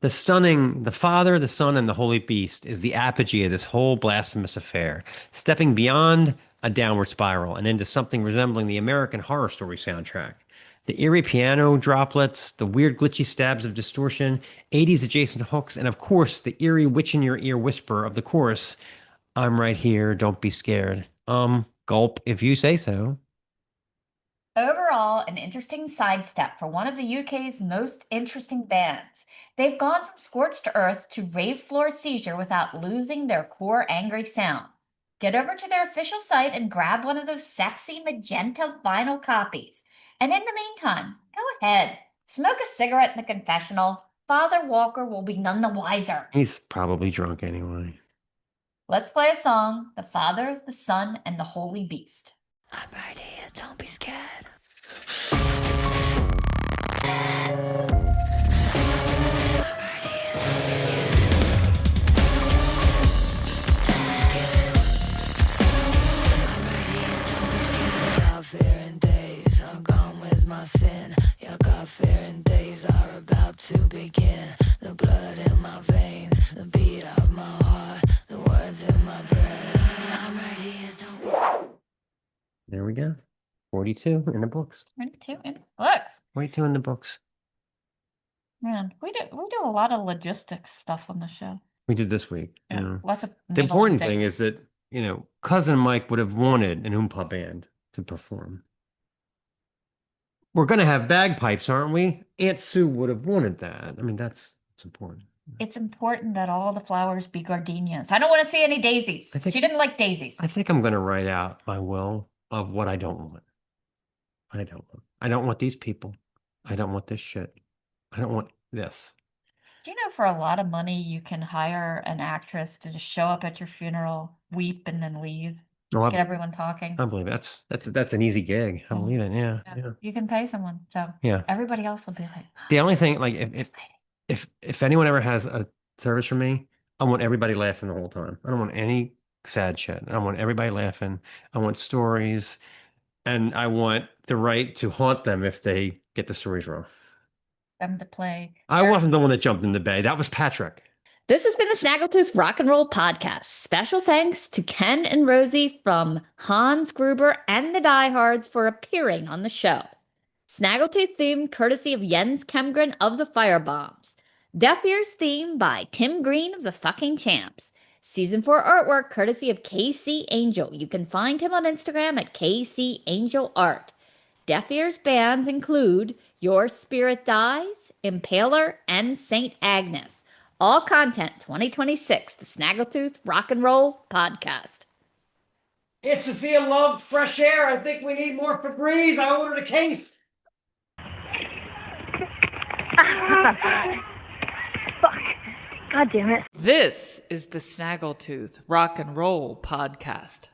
The stunning, the Father, the Son, and the Holy Beast is the apogee of this whole blasphemous affair, stepping beyond a downward spiral and into something resembling the American Horror Story soundtrack. The eerie piano droplets, the weird glitchy stabs of distortion, 80s adjacent hooks, and of course, the eerie witch in your ear whisper of the chorus, I'm right here, don't be scared. Gulp if you say so. Overall, an interesting sidestep for one of the UK's most interesting bands. They've gone from scorched earth to rave floor seizure without losing their core angry sound. Get over to their official site and grab one of those sexy magenta vinyl copies. And in the meantime, go ahead, smoke a cigarette in the confessional. Father Walker will be none the wiser. He's probably drunk anyway. Let's play a song, The Father, the Son, and the Holy Beast. I'm right here, don't be scared. God-fearing days are gone with my sin. Your God-fearing days are about to begin. The blood in my veins, the beat of my heart, the words in my breath. I'm right here, don't be scared. There we go. 42 in the books. 22 in books. 42 in the books. Man, we do a lot of logistics stuff on the show. We did this week. Yeah, Yeah. lots of The important nibbling thing is that, Cousin Mike would have wanted an Oompa band to perform. We're going to have bagpipes, aren't we? Aunt Sue would have wanted that. I mean, that's important. It's important that all the flowers be gardenias. I don't want to see any daisies. I think- She didn't like daisies. I think I'm going to write out my will of what I don't want. I don't want these people. I don't want this shit. I don't want this. Do you know for a lot of money you can hire an actress to just show up at your funeral, weep, and then leave? No, Get everyone talking. I believe it. That's an easy gig. I believe it. Yeah. Yeah. You can pay someone. So Yeah. everybody else will be like, The only thing, like, if anyone ever has a service for me, I want everybody laughing the whole time. I don't want any sad shit. I want everybody laughing. I want stories, and I want the right to haunt them if they get the stories wrong. them to play. I wasn't the one that jumped in the bay. That was Patrick. This has been the Snaggletooth Rock and Roll Podcast. Special thanks to Ken and Rosey from Hans Gruber and the Diehards for appearing on the show. Snaggletooth theme courtesy of Jens Kemgren of the Firebombs. Deaf Ears theme by Tim Green of the Fucking Champs. Season 4 artwork courtesy of KC Angel. You can find him on Instagram at KC Angel Art. Deaf Ears bands include Your Spirit Dies, Impaler, and St. Agnes. All content 2026, the Snaggletooth Rock and Roll Podcast. It's Sophia loved fresh air. I think we need more Febreze. I ordered a case. Fuck. God damn it. This is the Snaggletooth Rock and Roll Podcast.